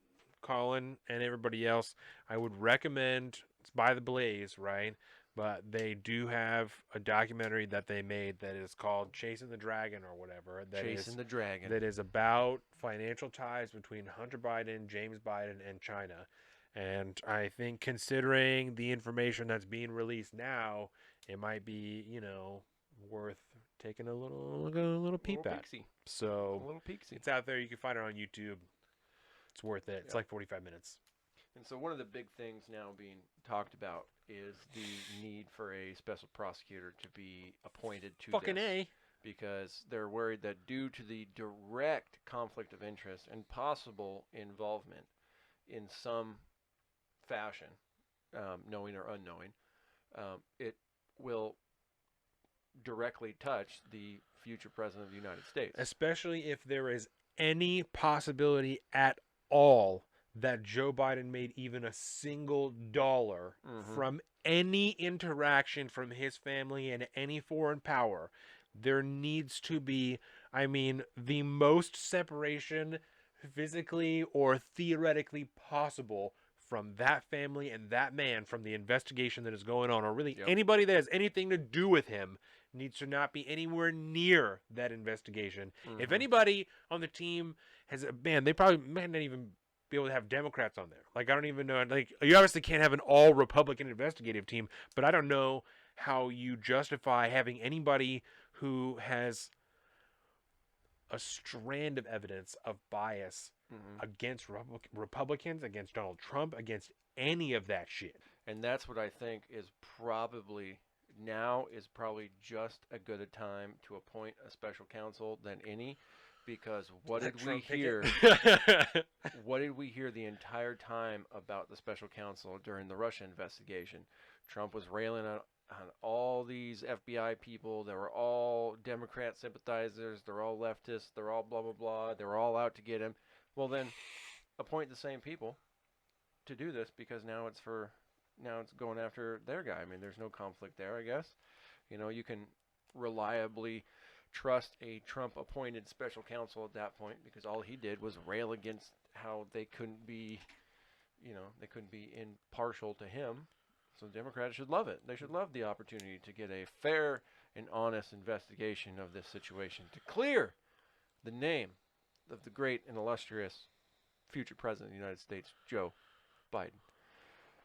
Colin and everybody else, I would recommend, it's by The Blaze, right? But they do have a documentary that they made that is called Chasing the Dragon or whatever.
Chasing the Dragon.
That is about financial ties between Hunter Biden, James Biden, and China. And I think considering the information that's being released now, it might be, worth taking a little peep at.
Peeksy.
So
a little peeksy.
It's out there. You can find it on YouTube. It's worth it. It's like 45 minutes.
And so one of the big things now being talked about is the need for a special prosecutor to be appointed to
Fucking
this.
A.
Because they're worried that due to the direct conflict of interest and possible involvement in some fashion, knowing or unknowing, it will directly touch the future president of the United States.
Especially if there is any possibility at all that Joe Biden made even a single dollar from any interaction from his family and any foreign power. There needs to be, I mean, the most separation physically or theoretically possible from that family and that man from the investigation that is going on, or really anybody that has anything to do with him needs to not be anywhere near that investigation. If anybody on the team has a man, they probably might not even be able to have Democrats on there. Like, I don't even know. Like, you obviously can't have an all Republican investigative team, but I don't know how you justify having anybody who has a strand of evidence of bias against Republicans, against Donald Trump, against any of that shit.
And that's what I think is probably now is probably just as good a time to appoint a special counsel than any, because what did we hear? What did we hear the entire time about the special counsel during the Russia investigation? Trump was railing on all these FBI people. They were all Democrat sympathizers. They're all leftists. They're all blah, blah, blah. They were all out to get him. Well, then appoint the same people to do this, because now it's going after their guy. I mean, there's no conflict there, I guess. You know, you can reliably trust a Trump-appointed special counsel at that point, because all he did was rail against how they couldn't be impartial to him. So the Democrats should love it. They should love the opportunity to get a fair and honest investigation of this situation to clear the name of the great and illustrious future president of the United States, Joe Biden.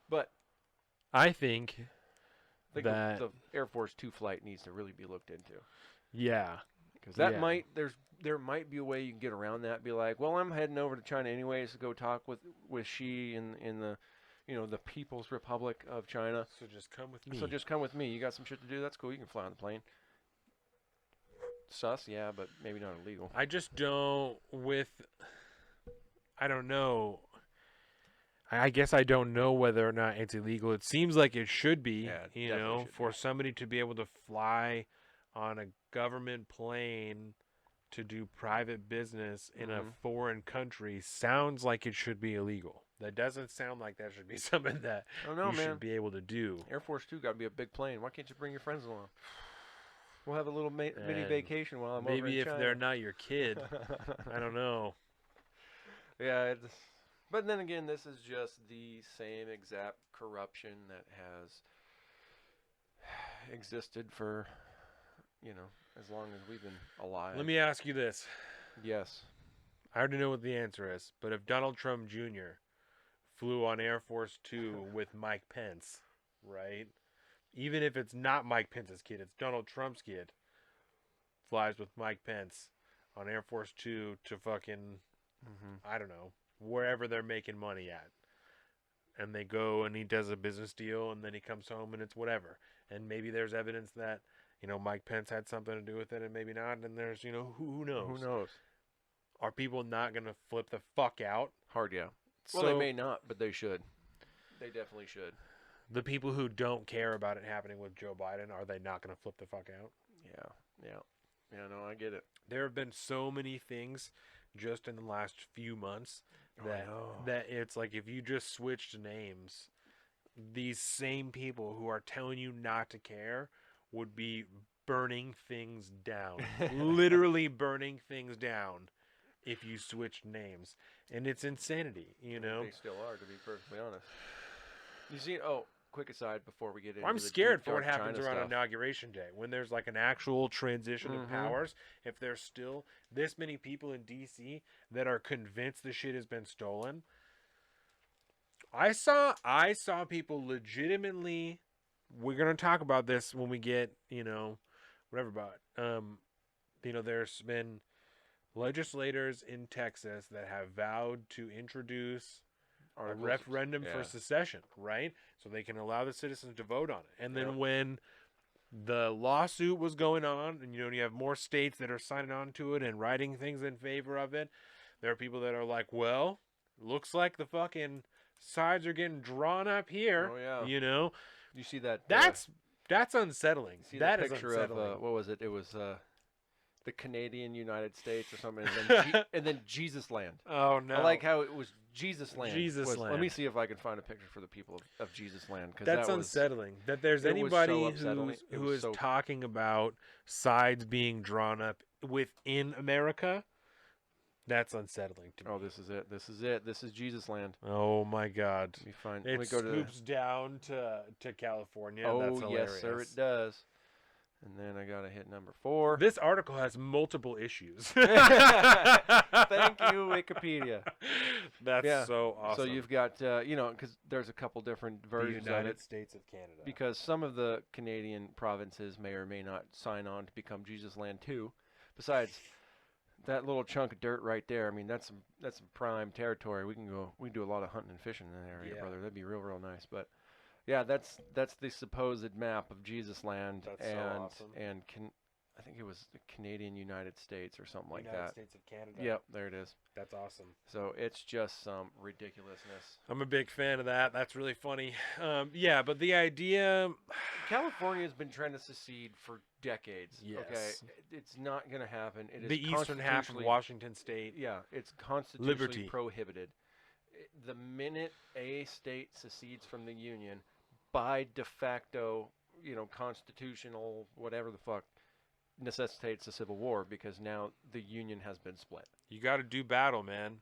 But
I think
that the Air Force 2 flight needs to really be looked into.
Yeah.
Because there might be a way you can get around that. Be like, well, I'm heading over to China anyways to go talk with Xi in the the People's Republic of China.
So just come with me.
You got some shit to do. That's cool. You can fly on the plane. Sus, yeah, but maybe not illegal.
I just don't I don't know. I guess I don't know whether or not it's illegal. It seems like it should be, for somebody to be able to fly on a government plane to do private business in a foreign country sounds like it should be illegal. That doesn't sound like that should be something that should be able to do.
Air Force 2 got to be a big plane. Why can't you bring your friends along? We'll have a little mini vacation while I'm over in China.
Maybe if they're not your kid. I don't know.
Yeah, but then again, this is just the same exact corruption that has existed for, as long as we've been alive.
Let me ask you this.
Yes.
I already know what the answer is, but if Donald Trump Jr. flew on Air Force 2 with Mike Pence, right? Even if it's not Mike Pence's kid, it's Donald Trump's kid, flies with Mike Pence on Air Force 2 to fucking, I don't know, wherever they're making money at. And they go and he does a business deal and then he comes home and it's whatever. And maybe there's evidence that, Mike Pence had something to do with it and maybe not. And there's, who knows?
Who knows?
Are people not going to flip the fuck out?
Hard, yeah. Well, they may not, but they should. They definitely should.
The people who don't care about it happening with Joe Biden, are they not going to flip the fuck out?
Yeah, no, I get it.
There have been so many things just in the last few months that it's like if you just switched names, these same people who are telling you not to care would be burning things down. Literally burning things down if you switched names. And it's insanity, They
still are, to be perfectly honest. You see, quick aside before we get into
I'm scared for what happens around Inauguration Day when there's like an actual transition of powers. If there's still this many people in D.C. that are convinced the shit has been stolen. I saw people legitimately. We're gonna talk about this when we get whatever about there's been legislators in Texas that have vowed to introduce
Articles.
referendum for
Yeah.
secession, right? So they can allow the citizens to vote on it. And then
Yep.
when the lawsuit was going on, and you have more states that are signing on to it and writing things in favor of it, there are people that are like, well, looks like the fucking sides are getting drawn up here.
Oh, yeah. You see that?
That's unsettling.
See
That
the
is
picture
unsettling.
of what was it? It was the Canadian United States or something, and then, and then Jesus Land.
Oh no!
I like how it was Jesus Land.
Jesus
Let me
Land.
see if I can find a picture for the people of Jesus Land, because
That's
that was
unsettling. That there's
it was so
anybody
upsetting. It
who
was
is
so-
talking about sides being drawn up within America. That's unsettling to me.
Oh, this is it. This is it. This is Jesus Land.
Oh my God!
Let me find.
It
Let me go to.
scoops down to California.
Oh
That's hilarious.
yes, sir, it does. And then I gotta hit number 4.
This article has multiple issues.
Thank you, Wikipedia.
That's
Yeah.
so awesome.
So you've got because there's a couple different
the
versions of
United
it.
States of Canada.
Because some of the Canadian provinces may or may not sign on to become Jesus Land too. Besides, that little chunk of dirt right there, I mean, that's some prime territory. We can do a lot of hunting and fishing in that area,
Yeah.
brother. That'd be real nice. But yeah, that's the supposed map of Jesus Land,
That's so awesome.
and I think it was the Canadian United States or something like
United
that.
States of Canada.
Yep, there it is.
That's awesome.
So it's just some ridiculousness.
I'm a big fan of that. That's really funny. Yeah, but the idea.
California has been trying to secede for decades.
Yes.
Okay, it's not going to happen. It is
The eastern half of
constitutionally-
Washington State.
Yeah, it's constitutionally
Liberty.
prohibited. The minute a state secedes from the union, by de facto, constitutional whatever the fuck, necessitates a civil war, because now the union has been split.
You got to do battle, man.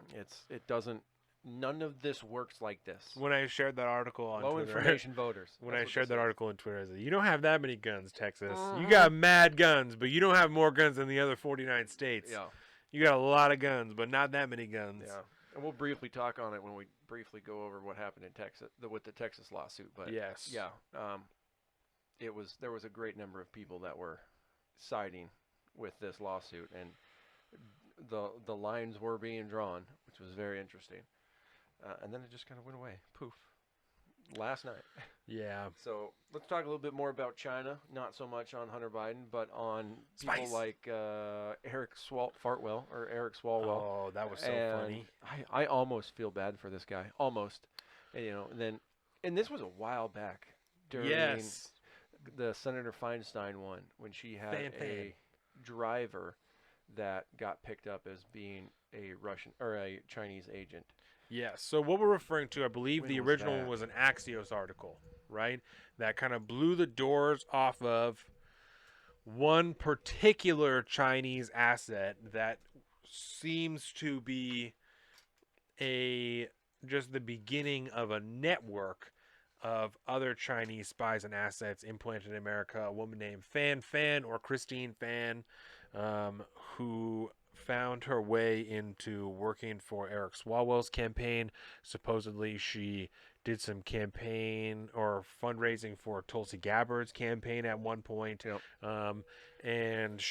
It doesn't. None of this works like this.
When I shared that article on
Low
Twitter,
information voters.
when
That's
I
what
shared
this
that
is.
article on Twitter, I said, you don't have that many guns, Texas. You
Mhm.
got mad guns, but you don't have more guns than the other 49 states.
Yeah.
You got a lot of guns, but not that many guns.
Yeah, and we'll briefly talk on it when we briefly go over what happened in Texas with the Texas lawsuit. But
Yes.
yeah, there was a great number of people that were siding with this lawsuit, and the lines were being drawn, which was very interesting. And then it just kind of went away, poof, last night.
Yeah.
So let's talk a little bit more about China. Not so much on Hunter Biden, but on people
Spies.
like Eric Swalwell.
Oh, that was so
And
funny.
I almost feel bad for this guy, almost. And this was a while back during
Yes.
the Senator Feinstein one, when she had
Fan.
a driver that got picked up as being a Russian or a Chinese agent.
Yes. So what we're referring to, I believe
When
the
was
original
that?
one was an Axios article, right? That kind of blew the doors off of one particular Chinese asset that seems to be just the beginning of a network of other Chinese spies and assets implanted in America. A woman named Fan or Christine Fan, who found her way into working for Eric Swalwell's campaign. Supposedly she did some campaign or fundraising for Tulsi Gabbard's campaign at one point.
Yep.
And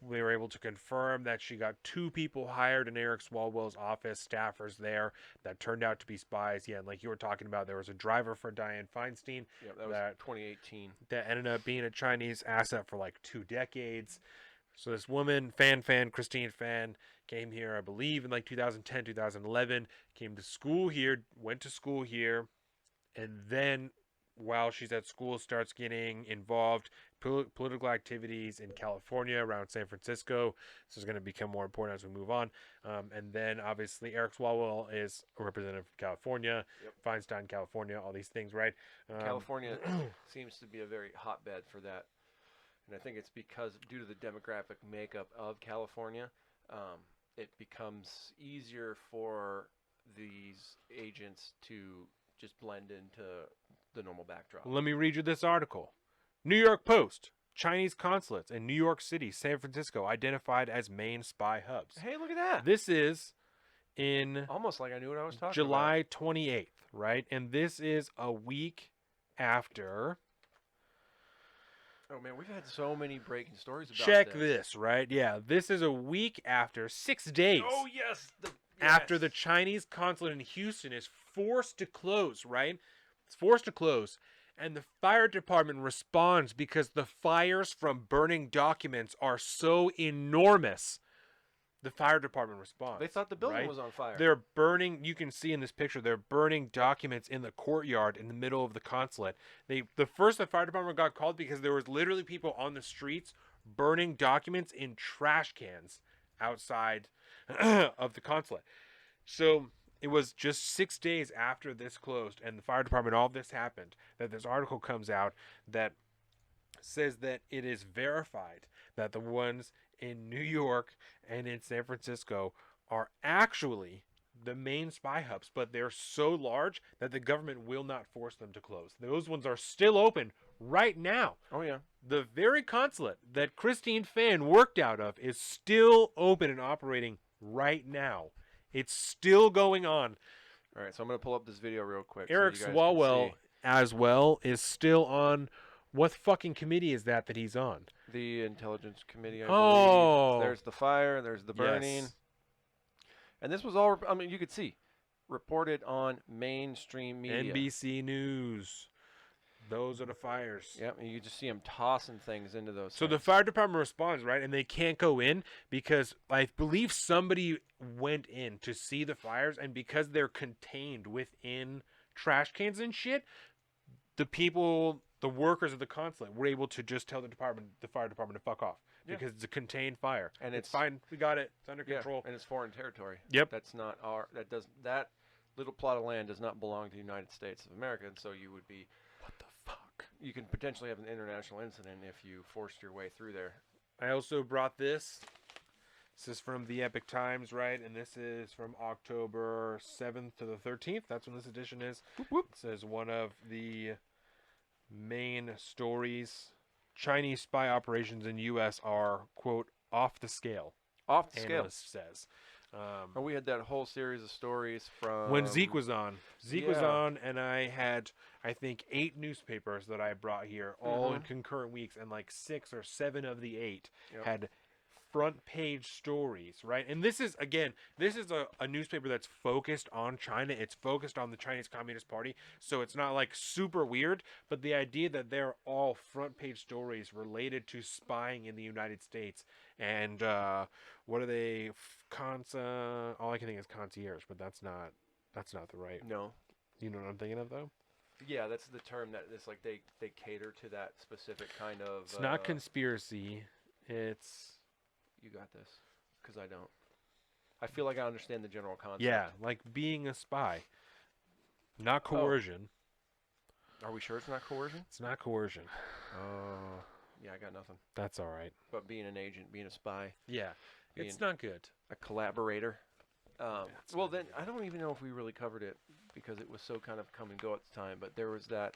we were able to confirm that she got 2 people hired in Eric Swalwell's office, staffers there, that turned out to be spies. Yeah, and like you were talking about, there was a driver for Dianne Feinstein
Yeah, that was 2018.
that ended up being a Chinese asset for like 2 decades. So this woman, Christine Fan, came here, I believe, in like 2010, 2011, came to school here, went to school here, and then while she's at school starts getting involved political activities in California, around San Francisco. This is going to become more important as we move on. And then obviously Eric Swalwell is a representative from California,
Yep.
Feinstein, California, all these things, right?
California seems to be a very hotbed for that. And I think it's because due to the demographic makeup of California, it becomes easier for these agents to just blend into the normal backdrop.
Let me read you this article. New York Post. Chinese consulates in New York City, San Francisco identified as main spy hubs.
Hey, look at that.
This is in
Almost like I knew what I was talking
July 28th, right? And this is a week after.
about. Oh, man, we've had so many breaking stories about
Check this, right? Yeah, this is a week after, 6 days.
Oh, yes.
after the Chinese consulate in Houston is forced to close, right? It's forced to close. And the fire department responds because the fires from burning documents are so enormous. The fire department responds.
They thought the building
right?
was on fire.
They're burning, you can see in this picture, they're burning documents in the courtyard in the middle of the consulate. The fire department got called because there was literally people on the streets burning documents in trash cans outside of the consulate. So it was just 6 days after this closed and the fire department, all this happened, that this article comes out that says that it is verified that the ones in New York and in San Francisco are actually the main spy hubs, but they're so large that the government will not force them to close. Those ones are still open right now.
Oh, yeah.
The very consulate that Christine Fan worked out of is still open and operating right now. It's still going on.
All right, so I'm going to pull up this video real quick.
Eric
so you guys can
Swalwell,
see.
as well, is still on. What fucking committee is that he's on?
The Intelligence Committee, I
Oh.
believe. There's the fire, there's the burning.
Yes.
And this was all, I mean, you could see, reported on mainstream media.
NBC News. Those are the fires.
Yep, and you just see them tossing things into those
So
things.
the fire department responds, right? And they can't go in because I believe somebody went in to see the fires, and because they're contained within trash cans and shit, the people, the workers of the consulate were able to just tell the fire department to fuck off because it's a contained fire.
And
it's fine. We got it. It's under control.
And it's foreign territory.
Yep.
That's not that little plot of land does not belong to the United States of America, and so you would be,
What the fuck?
you can potentially have an international incident if you forced your way through there.
I also brought this. This is from the Epic Times, right? And this is from October 7th to the 13th. That's when this edition is.
Whoop, whoop.
It says one of the main stories. Chinese spy operations in U.S. are, quote, off the scale.
Off the scale.
Analyst says.
And we had that whole series of stories from
When Zeke was on. Zeke was
yeah.
on, and I had, I think, 8 newspapers that I brought here, all in concurrent weeks, and like 6 or 7 of the 8 had front page stories, right? And this is, again, this is a newspaper that's focused on China. It's focused on the Chinese Communist Party, so it's not like super weird, but the idea that they're all front page stories related to spying in the United States and what are they, all I can think is concierge, but that's not the right.
No.
You know what I'm thinking of, though?
Yeah, that's the term that it's like they cater to that specific kind of.
It's not conspiracy. It's.
You got this, because I don't. I feel like I understand the general concept.
Yeah, like being a spy. Not coercion.
Are we sure it's not coercion?
It's not coercion.
Yeah, I got nothing.
That's all right.
But being an agent, being a spy,
Yeah,
being
it's not good.
a collaborator.
it's
Well,
not
then I don't even know if we really covered it because it was so kind of come and go at the time. But there was that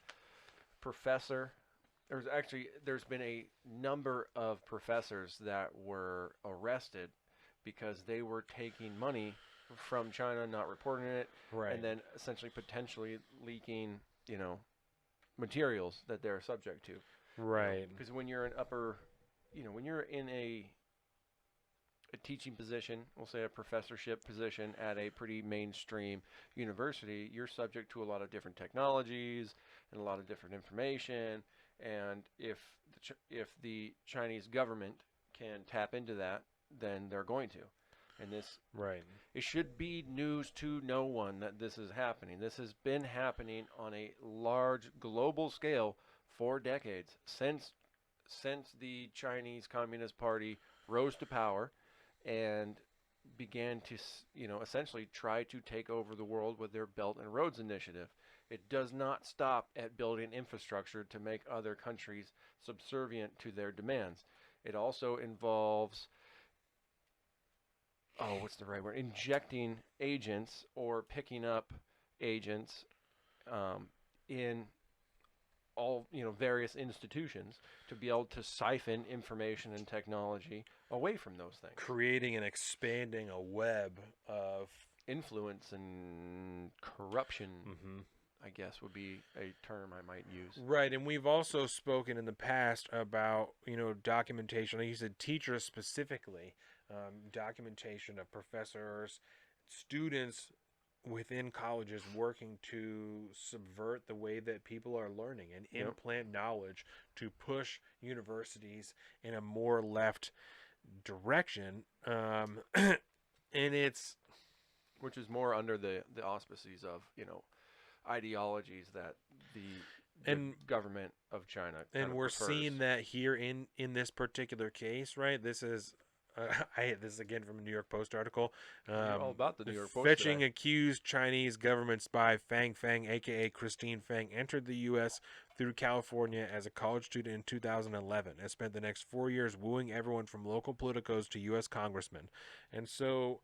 professor. There's been a number of professors that were arrested because they were taking money from China, not reporting it,
Right.
and then essentially potentially leaking, materials that they're subject to.
Right.
Because when you're when you're in a teaching position, we'll say a professorship position at a pretty mainstream university, you're subject to a lot of different technologies and a lot of different information. And if the Chinese government can tap into that, then they're going to. And
Right.
it should be news to no one that this is happening. This has been happening on a large global scale for decades since the Chinese Communist Party rose to power and began to, essentially try to take over the world with their Belt and Roads Initiative. It does not stop at building infrastructure to make other countries subservient to their demands. It also involves, what's the right word? Injecting agents or picking up agents in all, various institutions to be able to siphon information and technology away from those things.
Creating and expanding a web of
Influence and corruption.
Mhm.
I guess would be a term I might use.
Right, and we've also spoken in the past about, documentation. Like you said, teachers specifically, documentation of professors students within colleges working to subvert the way that people are learning and implant knowledge to push universities in a more left direction. And it's
which is more under the auspices of ideologies that the
and
government of China
and we're
prefers.
seeing that here in this particular case, right? This is this is again from a New York Post article.
All about the New York Post
Fetching
today.
accused Chinese government spy Fang Fang, aka Christine Fang, entered the U.S. through California as a college student in 2011 and spent the next 4 years wooing everyone from local politicos to U.S. congressmen. And so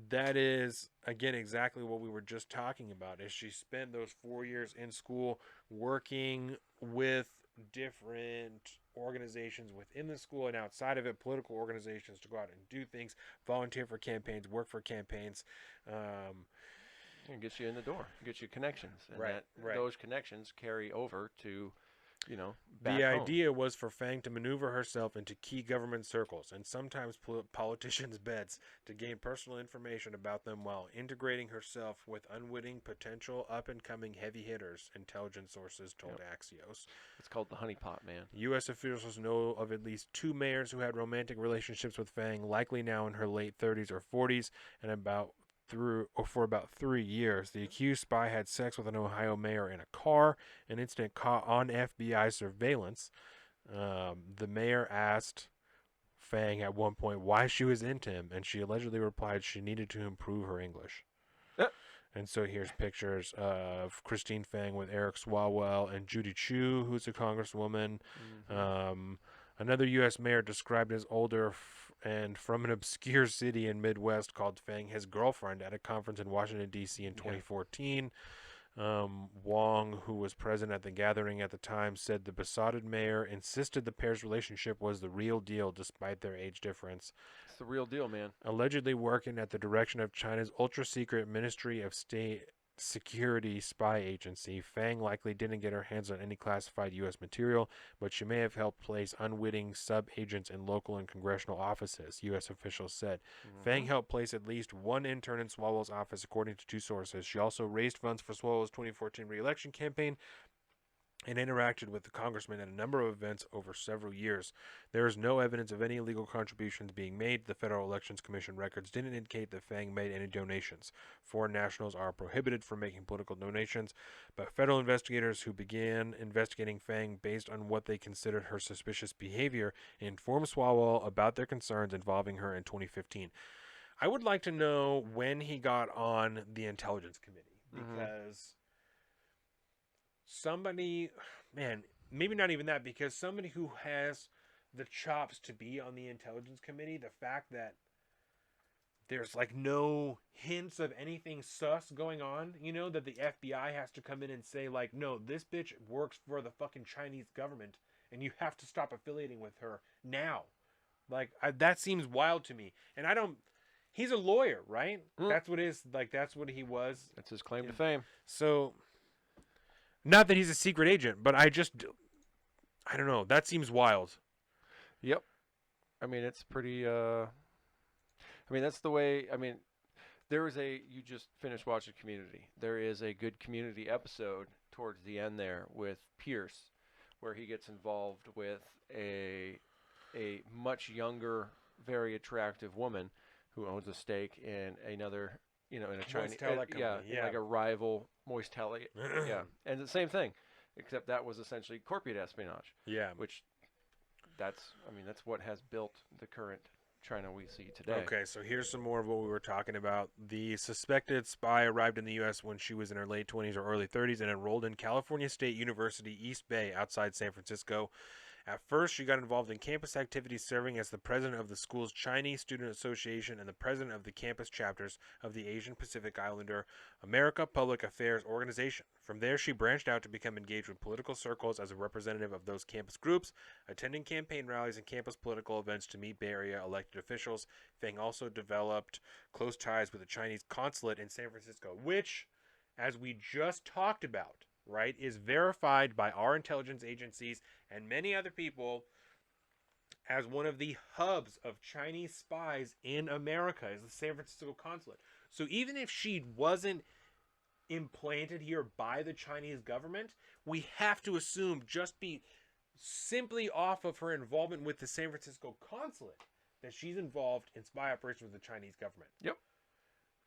that is, again, exactly what we were just talking about. Is she spent those 4 years in school working with different organizations within the school and outside of it, political organizations, to go out and do things, volunteer for campaigns, work for campaigns.
It gets you in the door, gets you connections, and
Right.
those connections carry over to, back
The
home.
idea was for Fang to maneuver herself into key government circles and sometimes politicians' beds to gain personal information about them while integrating herself with unwitting potential up-and-coming heavy hitters, intelligence sources told Axios.
It's called the honeypot, man.
U.S. officials know of at least 2 mayors who had romantic relationships with Fang, likely now in her late 30s or 40s, and for about 3 years. The accused spy had sex with an Ohio mayor in a car, an incident caught on FBI surveillance. The mayor asked Fang at one point why she was into him, and she allegedly replied she needed to improve her English. And so here's pictures of Christine Fang with Eric Swalwell and Judy Chu, who's a congresswoman.
Mm-hmm.
Another U.S. mayor described as older and from an obscure city in Midwest called Fang his girlfriend at a conference in Washington, D.C. in 2014. Wong, who was present at the gathering at the time, said the besotted mayor insisted the pair's relationship was the real deal despite their age difference.
It's the real deal, man.
Allegedly working at the direction of China's ultra-secret Ministry of State Security spy agency, Fang likely didn't get her hands on any classified U.S. material, but she may have helped place unwitting sub-agents in local and congressional offices, U.S. officials said.
Mm-hmm.
Fang helped place at least one intern in Swalwell's office, according to 2 sources. She also raised funds for Swalwell's 2014 re-election campaign and interacted with the congressman at a number of events over several years. There is no evidence of any illegal contributions being made. The Federal Elections Commission records didn't indicate that Fang made any donations. Foreign nationals are prohibited from making political donations, but federal investigators who began investigating Fang based on what they considered her suspicious behavior informed Swalwell about their concerns involving her in 2015. I would like to know when he got on the Intelligence Committee, because somebody, man, maybe not even that, because somebody who has the chops to be on the Intelligence Committee, the fact that there's like no hints of anything sus going on, that the FBI has to come in and say like, no, this bitch works for the fucking Chinese government and you have to stop affiliating with her now. Like, that seems wild to me. And he's a lawyer, right? That's what that's what he was.
That's his claim to fame.
So, not that he's a secret agent, but I don't know. That seems wild.
Yep. I mean, it's pretty, that's the way, you just finished watching Community. There is a good Community episode towards the end there with Pierce, where he gets involved with a much younger, very attractive woman who owns a stake in another, in a Chinese, like a rival Moist Tele, and the same thing, except that was essentially corporate espionage.
Yeah,
which that's what has built the current China we see today.
Okay, so here's some more of what we were talking about. The suspected spy arrived in the U.S. when she was in her late 20s or early 30s and enrolled in California State University, East Bay, outside San Francisco. At first, she got involved in campus activities, serving as the president of the school's Chinese Student Association and the president of the campus chapters of the Asian Pacific Islander America Public Affairs Organization. From there, she branched out to become engaged with political circles as a representative of those campus groups, attending campaign rallies and campus political events to meet Bay Area elected officials. Fang also developed close ties with the Chinese consulate in San Francisco, which, as we just talked about, right, is verified by our intelligence agencies and many other people as one of the hubs of Chinese spies in America, is the San Francisco consulate. So even if she wasn't implanted here by the Chinese government, we have to assume just be simply off of her involvement with the San Francisco consulate that she's involved in spy operations with the Chinese government.
Yep.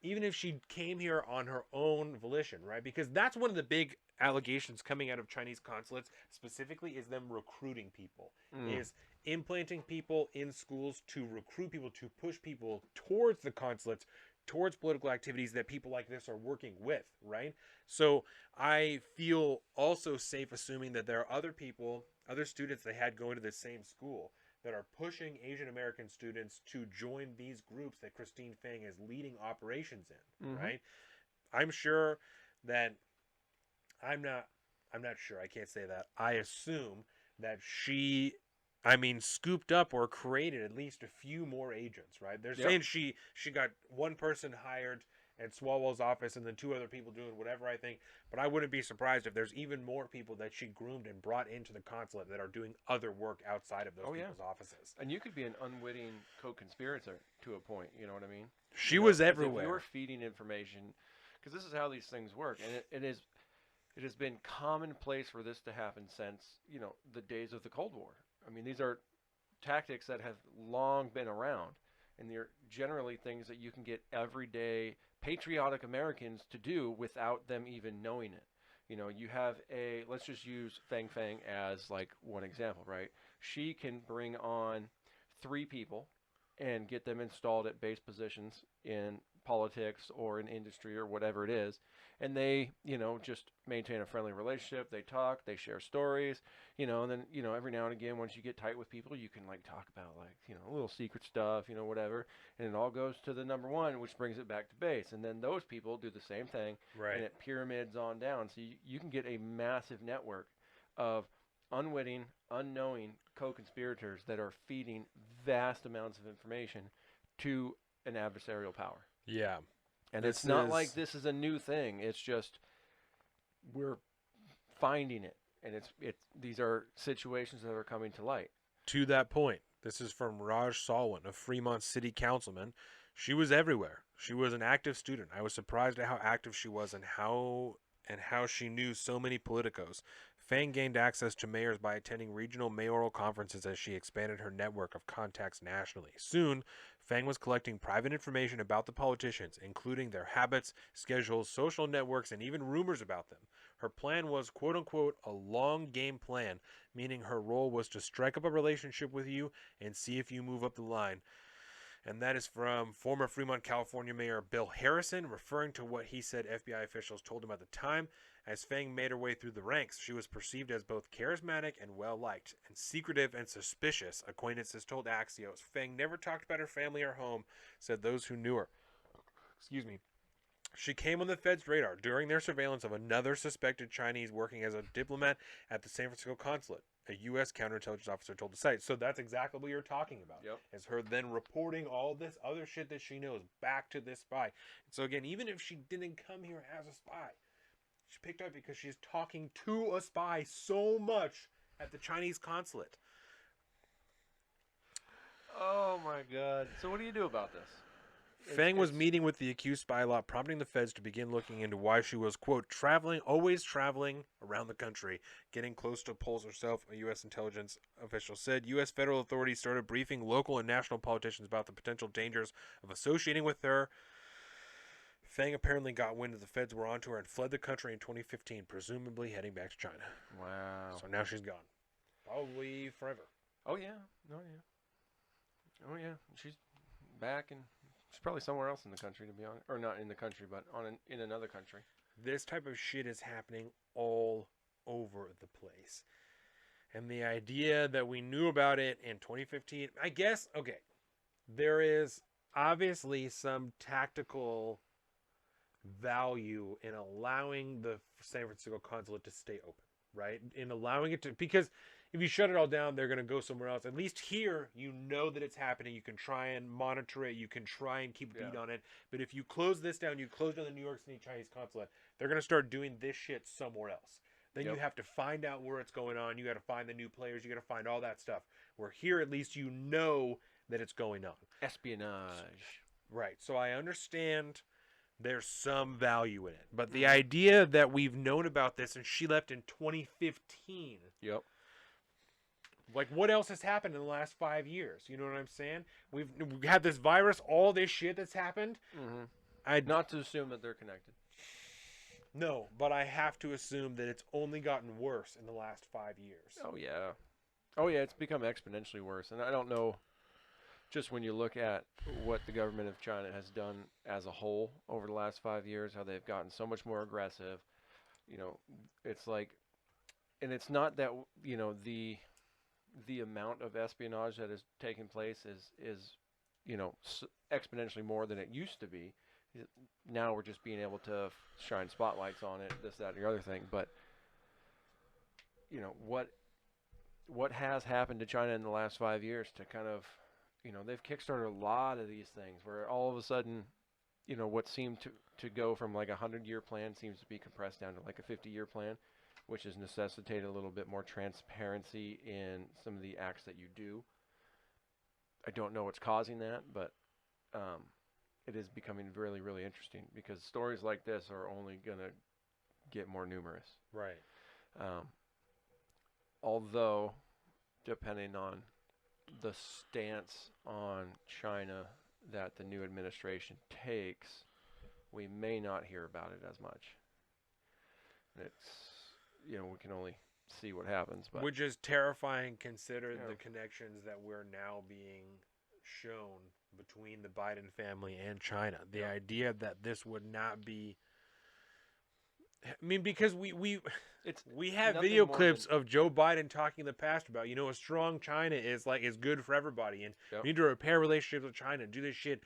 Even if she came here on her own volition, right? Because that's one of the big allegations coming out of Chinese consulates specifically, is them recruiting people, is implanting people in schools to recruit people, to push people towards the consulates, towards political activities that people like this are working with, right? So I feel also safe assuming that there are other people, other students they had going to the same school that are pushing Asian American students to join these groups that Christine Fang is leading operations in, right? I'm sure that I'm not sure. I can't say that. I assume that she, scooped up or created at least a few more agents, right? They're saying she got one person hired at Swalwell's office and then 2 other people doing whatever, I think. But I wouldn't be surprised if there's even more people that she groomed and brought into the consulate that are doing other work outside of those people's offices.
And you could be an unwitting co-conspirator to a point, you know what I mean?
She was everywhere.
If you were feeding information, because this is how these things work, and it has been commonplace for this to happen since, the days of the Cold War. I mean, these are tactics that have long been around, and they're generally things that you can get everyday patriotic Americans to do without them even knowing it. You have let's just use Fang as like one example, right? She can bring on 3 people and get them installed at base positions in politics or in industry or whatever it is, and they just maintain a friendly relationship. They talk, they share stories, and then every now and again, once you get tight with people, you can like talk about like a little secret stuff, whatever, and it all goes to the number one, which brings it back to base, and then those people do the same thing,
right?
And it pyramids on down, so you can get a massive network of unwitting, unknowing co-conspirators that are feeding vast amounts of information to an adversarial power.
Yeah.
And it's not like this is a new thing. It's just we're finding it. And these are situations that are coming to light.
To that point, this is from Raj Salwan, a Fremont city councilman. She was everywhere. She was an active student. I was surprised at how active she was and how she knew so many politicos. Fang gained access to mayors by attending regional mayoral conferences as she expanded her network of contacts nationally. Soon, Fang was collecting private information about the politicians, including their habits, schedules, social networks, and even rumors about them. Her plan was, quote-unquote, a long game plan, meaning her role was to strike up a relationship with you and see if you move up the line. And that is from former Fremont, California Mayor Bill Harrison, referring to what he said FBI officials told him at the time. As Fang made her way through the ranks, she was perceived as both charismatic and well-liked, and secretive and suspicious, acquaintances told Axios. Fang never talked about her family or home, said those who knew her. Excuse me. She came on the Fed's radar during their surveillance of another suspected Chinese working as a diplomat at the San Francisco consulate, a U.S. counterintelligence officer told the site. So that's exactly what you're talking about.
Yep.
Is her then reporting all this other shit that she knows back to this spy. And so again, even if she didn't come here as a spy, she picked up because she's talking to a spy so much at the Chinese consulate.
Oh my God. So what do you do about this?
Fang was meeting with the accused spy lot, prompting the feds to begin looking into why she was, quote, always traveling around the country, getting close to polls herself, a U.S. intelligence official said. U.S. federal authorities started briefing local and national politicians about the potential dangers of associating with her. Fang apparently got wind that the feds were onto her and fled the country in 2015, presumably heading back to China.
Wow.
So now she's gone. Probably forever.
Oh, yeah. Oh, yeah. She's back, and she's probably somewhere else in the country, to be honest. Or not in the country, but in another country.
This type of shit is happening all over the place. And the idea that we knew about it in 2015, I guess, okay, there is obviously some tactical value in allowing the San Francisco consulate to stay open, right? In allowing it to, because if you shut it all down, they're going to go somewhere else. At least here, you know that it's happening. You can try and monitor it. You can try and keep a beat on it. But if you close this down, you close down the New York City Chinese consulate, they're going to start doing this shit somewhere else. Then
Yep.
you have to find out where it's going on. You got to find the new players. You got to find all that stuff. Where here, at least you know that it's going on.
Espionage.
Right. So I understand there's some value in it. But the idea that we've known about this and she left in 2015.
Yep.
Like, what else has happened in the last 5 years? You know what I'm saying? We've had this virus, all this shit that's happened.
Mm-hmm.
I'd
Not to assume that they're connected.
No, but I have to assume that it's only gotten worse in the last 5 years.
Oh yeah. Oh yeah, it's become exponentially worse. And I don't know, just when you look at what the government of China has done as a whole over the last 5 years, how they've gotten so much more aggressive. You know, it's like, and it's not that, you know, the amount of espionage that is taking place is you know, exponentially more than it used to be. Now we're just being able to shine spotlights on it, this, that, and the other thing. But you know what has happened to China in the last 5 years to kind of, you know, they've kickstarted a lot of these things where all of a sudden, you know, what seemed to go from like a 100-year plan seems to be compressed down to like a 50-year plan, which has necessitated a little bit more transparency in some of the acts that you do. I don't know what's causing that, but it is becoming really, really interesting because stories like this are only going to get more numerous.
Right.
Although, depending on the stance on China that the new administration takes, we may not hear about it as much. It's, you know, we can only see what happens. But
Which is terrifying considering
Yeah.
the connections that we're now being shown between the Biden family and China. The
Yeah.
idea that this would not be... I mean, because we have
nothing
video
more
clips
than-
of Joe Biden talking in the past about, you know, a strong China is good for everybody, and
Yep.
we need to repair relationships with China and do this shit.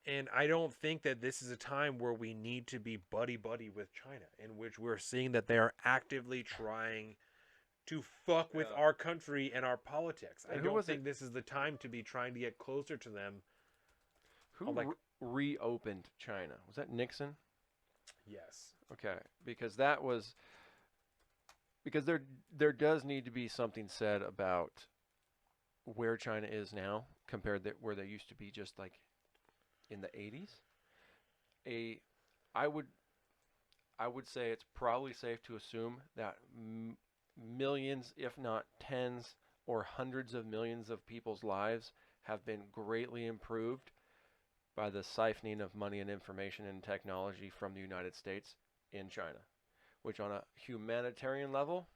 And I don't think that this is a time where we need to be buddy-buddy with China, in which we're seeing that they are actively trying to fuck with
Yeah.
our country and our politics. I
And who
don't
was
think this is the time to be trying to get closer to them.
Who
like-
reopened China? Was that Nixon?
Yes.
Okay, because there does need to be something said about where China is now compared to where they used to be just like in the 80s. I would say it's probably safe to assume that millions, if not tens or hundreds of millions of people's lives have been greatly improved by the siphoning of money and information and technology from the United States in China, which on a humanitarian level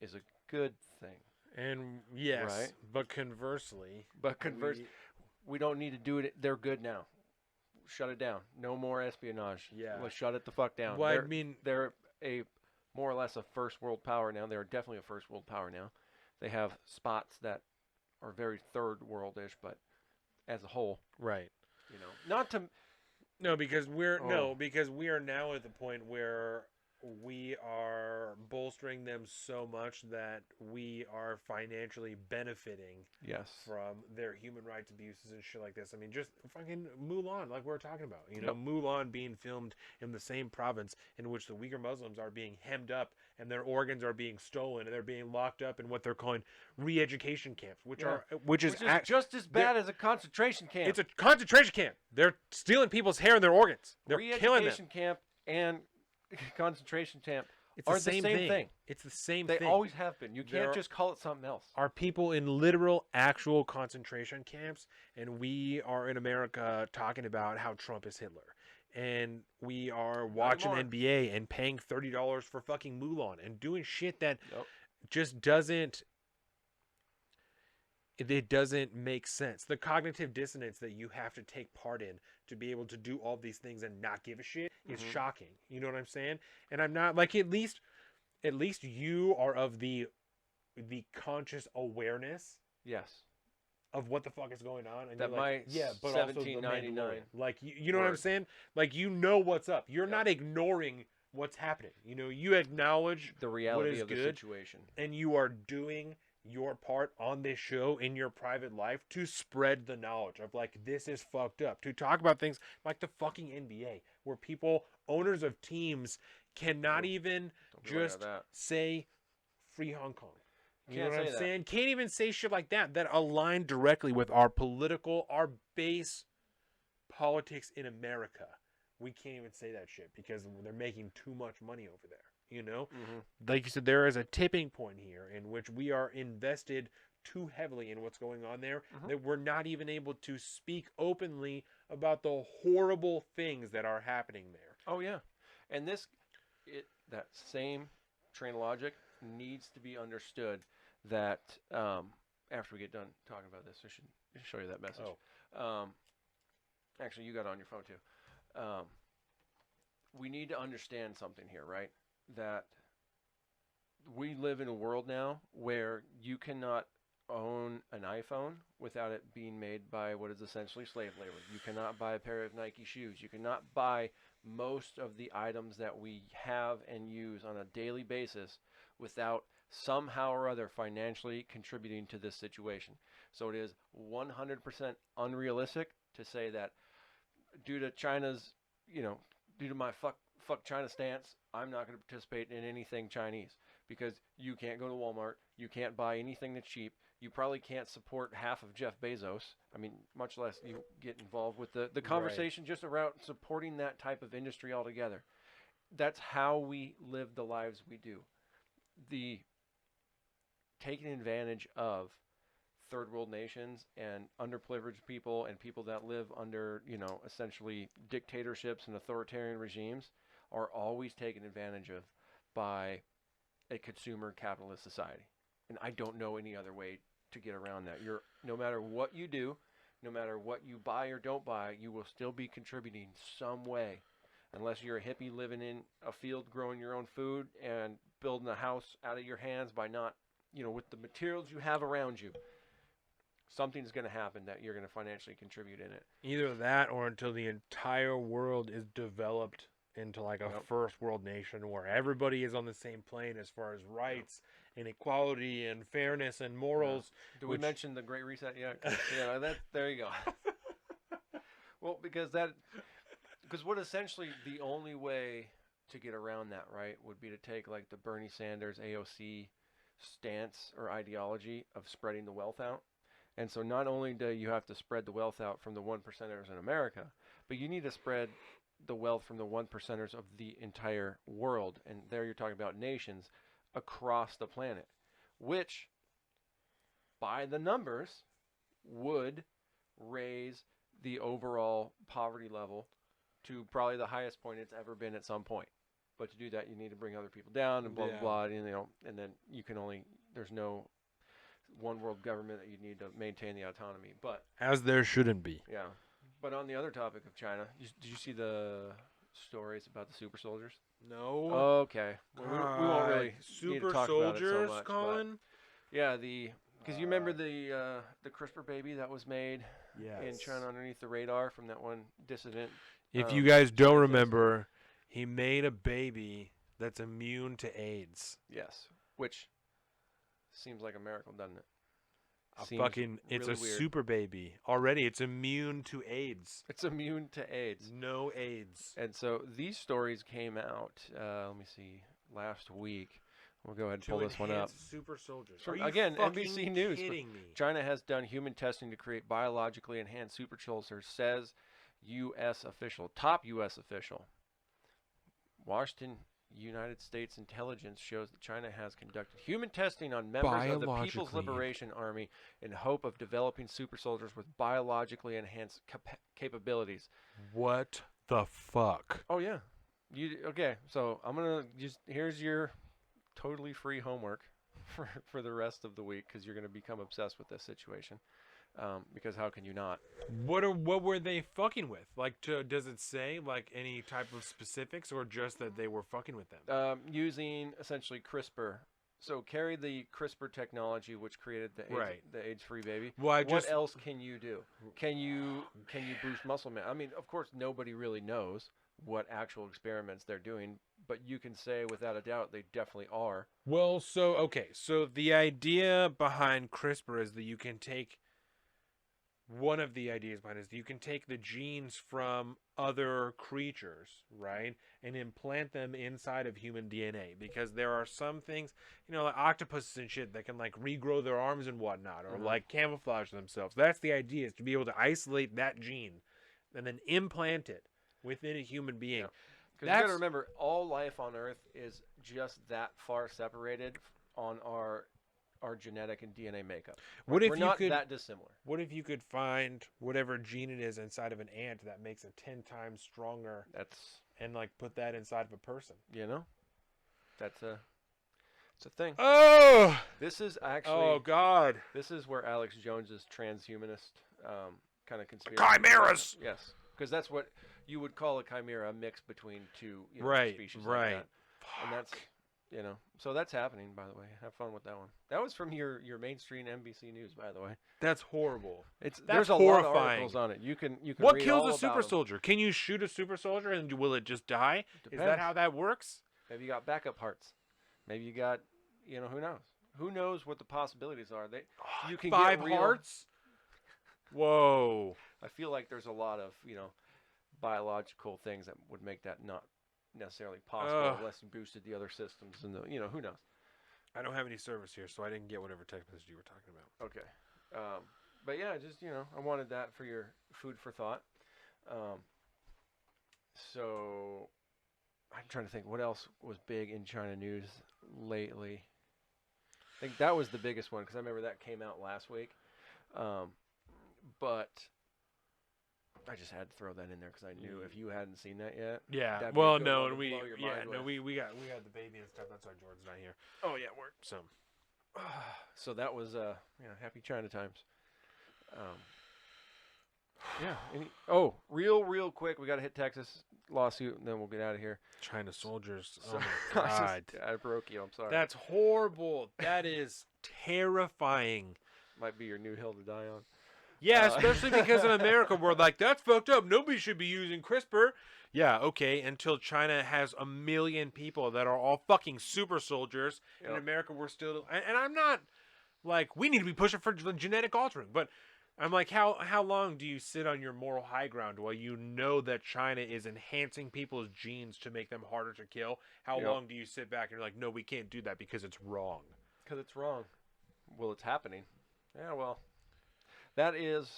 is a good thing.
And yes,
Right.
but conversely,
But we don't need to do it. They're good now. Shut it down. No more espionage.
Yeah.
Let's shut it the fuck down.
Well, I
they're,
mean-
they're a more or less a first world power now. They're definitely a first world power now. They have spots that are very third worldish, but as a whole,
right.
you know, not to
No, because
Oh.
because we are now at the point where we are bolstering them so much that we are financially benefiting
yes.
from their human rights abuses and shit like this. I mean, just fucking Mulan, like we we're talking about. You know, Mulan being filmed in the same province in which the Uyghur Muslims are being hemmed up and their organs are being stolen and they're being locked up in what they're calling re-education camps, which is
just as bad as a concentration camp.
it's a concentration camp. They're stealing people's hair and their organs. They're killing them.
Re-education camp and concentration camp
It's
are
the same thing. It's the same
They
thing.
always have been. You can't
There
just call it something else.
are people in literal, actual concentration camps, and we are in America talking about how Trump is Hitler. And we are watching
anymore.
NBA and paying $30 for fucking Mulan and doing shit that
Yep.
just doesn't. It doesn't make sense. The cognitive dissonance that you have to take part in to be able to do all these things and not give a shit is
Mhm.
shocking. You know what I'm saying? And I'm not like at least you are of the conscious awareness
Yes.
of what the fuck is going on, and
That
you're like,
my
yeah, but also the
1799
Mandalorian. Like you know what I'm
word.
saying? Like you know what's up. You're
Yep.
not ignoring what's happening. You know, you acknowledge
The reality
is
of the
good.
situation.
and you are doing your part on this show in your private life to spread the knowledge of like this is fucked up, to talk about things like the fucking NBA where people, owners of teams, cannot even
Don't be looking at
just
that.
say free Hong Kong. You
Can't
know what I'm
say that.
saying? Can't even say shit like that align directly with our base politics in America. We can't even say that shit because they're making too much money over there. You know, like you said, there is a tipping point here in which we are invested too heavily in what's going on there that we're not even able to speak openly about the horrible things that are happening there.
Oh yeah, and that same train of logic needs to be understood. That after we get done talking about this, I should show you that message. Actually, you got it on your phone too. We need to understand something here, right? That we live in a world now where you cannot own an iPhone without it being made by what is essentially slave labor. You cannot buy a pair of Nike shoes. You cannot buy most of the items that we have and use on a daily basis without somehow or other financially contributing to this situation. So it is 100% unrealistic to say that due to China's, due to my fuck China stance, I'm not going to participate in anything Chinese because you can't go to Walmart. You can't buy anything that's cheap. You probably can't support half of Jeff Bezos. I mean, much less you get involved with the conversation just around supporting that type of industry altogether. That's how we live the lives we do. The taking advantage of third world nations and underprivileged people and people that live under, essentially dictatorships and authoritarian regimes are always taken advantage of by a consumer capitalist society. And I don't know any other way to get around that. No matter what you do, no matter what you buy or don't buy, you will still be contributing some way. Unless you're a hippie living in a field growing your own food and building a house out of your hands by not, with the materials you have around you. Something's going to happen that you're going to financially contribute in it.
Either that or until the entire world is developed into like a first world nation where everybody is on the same plane as far as rights and equality and fairness and morals.
Did we mention the Great Reset yet? Yeah, there you go. Well, because what essentially the only way to get around that, right, would be to take like the Bernie Sanders AOC stance or ideology of spreading the wealth out. And so not only do you have to spread the wealth out from the 1%ers in America, but you need to spread the wealth from the 1%ers of the entire world. And there you're talking about nations across the planet, which by the numbers would raise the overall poverty level to probably the highest point it's ever been at some point. But to do that, you need to bring other people down and blah, blah, blah. And then there's no one world government that you need to maintain the autonomy. But
as there shouldn't be.
Yeah. But on the other topic of China, did you see the stories about the super soldiers?
No.
Okay. Well, we won't really need to talk about it so much,
Colin?
Yeah, because you remember the CRISPR baby that was made in China underneath the radar from that one dissident.
If you guys don't remember, he made a baby that's immune to AIDS.
Yes, which seems like a miracle, doesn't it?
It's a super baby. Already, it's immune to AIDS.
It's immune to AIDS.
No AIDS.
And so these stories came out, let me see, last week. We'll go ahead and pull this one up.
Super soldiers.
Again, NBC News. China has done human testing to create biologically enhanced super soldiers, says U.S. official. Top U.S. official. Washington, United States intelligence shows that China has conducted human testing on members of the People's Liberation Army in hope of developing super soldiers with biologically enhanced capabilities.
What the fuck?
Oh, yeah. Okay, so I'm going to here's your totally free homework for the rest of the week because you're going to become obsessed with this situation. Because how can you not?
What were they fucking with? Like, does it say like any type of specifics, or just that they were fucking with them?
Using essentially CRISPR. So carry the CRISPR technology, which created the AIDS-free baby. What else can you do? Can you boost muscle mass? I mean, of course, nobody really knows what actual experiments they're doing, but you can say without a doubt they definitely are.
Well, so the idea behind CRISPR is that you can take one of the ideas behind it is that you can take the genes from other creatures, right, and implant them inside of human DNA, because there are some things, like octopuses and shit that can like regrow their arms and whatnot, or like camouflage themselves. That's the idea, is to be able to isolate that gene and then implant it within a human being.
Yeah. Because you got to remember, all life on Earth is just that far separated on our genetic and DNA makeup.
What if
We're
you
not
could
that dissimilar.
What if you could find whatever gene it is inside of an ant that makes it 10 times stronger, and like put that inside of a person?
That's it's a thing.
Oh,
This is actually.
Oh God.
This is where Alex Jones's transhumanist kind of conspiracy.
Chimeras.
Yes, because that's what you would call a chimera, a mix between two species.
Right.
Like that. And that's. So that's happening, by the way. Have fun with that one. That was from your mainstream NBC News, by the way.
That's horrible.
There's a lot of articles on it. You can
What
read
kills
all
a super
about
soldier? Can you shoot a super soldier and will it just die?
Depends.
Is that how that works?
Maybe you got backup hearts. Maybe you got, who knows? Who knows what the possibilities are? You can
5
get real,
hearts. Whoa.
I feel like there's a lot of biological things that would make that not necessarily possible unless you boosted the other systems and who knows.
I don't have any service here, so I didn't get whatever text message you were talking about.
Okay. But yeah, just I wanted that for your food for thought. So I'm trying to think what else was big in China news lately. I think that was the biggest one, because I remember that came out last week. But I just had to throw that in there because I knew if you hadn't seen that yet.
Yeah.
that'd be
Well,
a good
no,
one
and
to blow your mind with.
we got the baby and stuff. That's why Jordan's not here.
Oh yeah, work.
So
So that was happy China times. Yeah. Real quick, we got to hit Texas lawsuit and then we'll get out of here.
China soldiers.
So,
Oh my God.
I broke you. I'm sorry.
That's horrible. That is terrifying.
Might be your new hill to die on.
Yeah, especially because in America we're like, that's fucked up. Nobody should be using CRISPR. Yeah, okay, until China has 1 million people that are all fucking super soldiers.
Yep.
In America we're still, and I'm not like, we need to be pushing for genetic altering, but I'm like, how long do you sit on your moral high ground while you know that China is enhancing people's genes to make them harder to kill? How long do you sit back and you're like, no, we can't do that because it's wrong?
Because it's wrong. Well, it's happening. Yeah, well, that is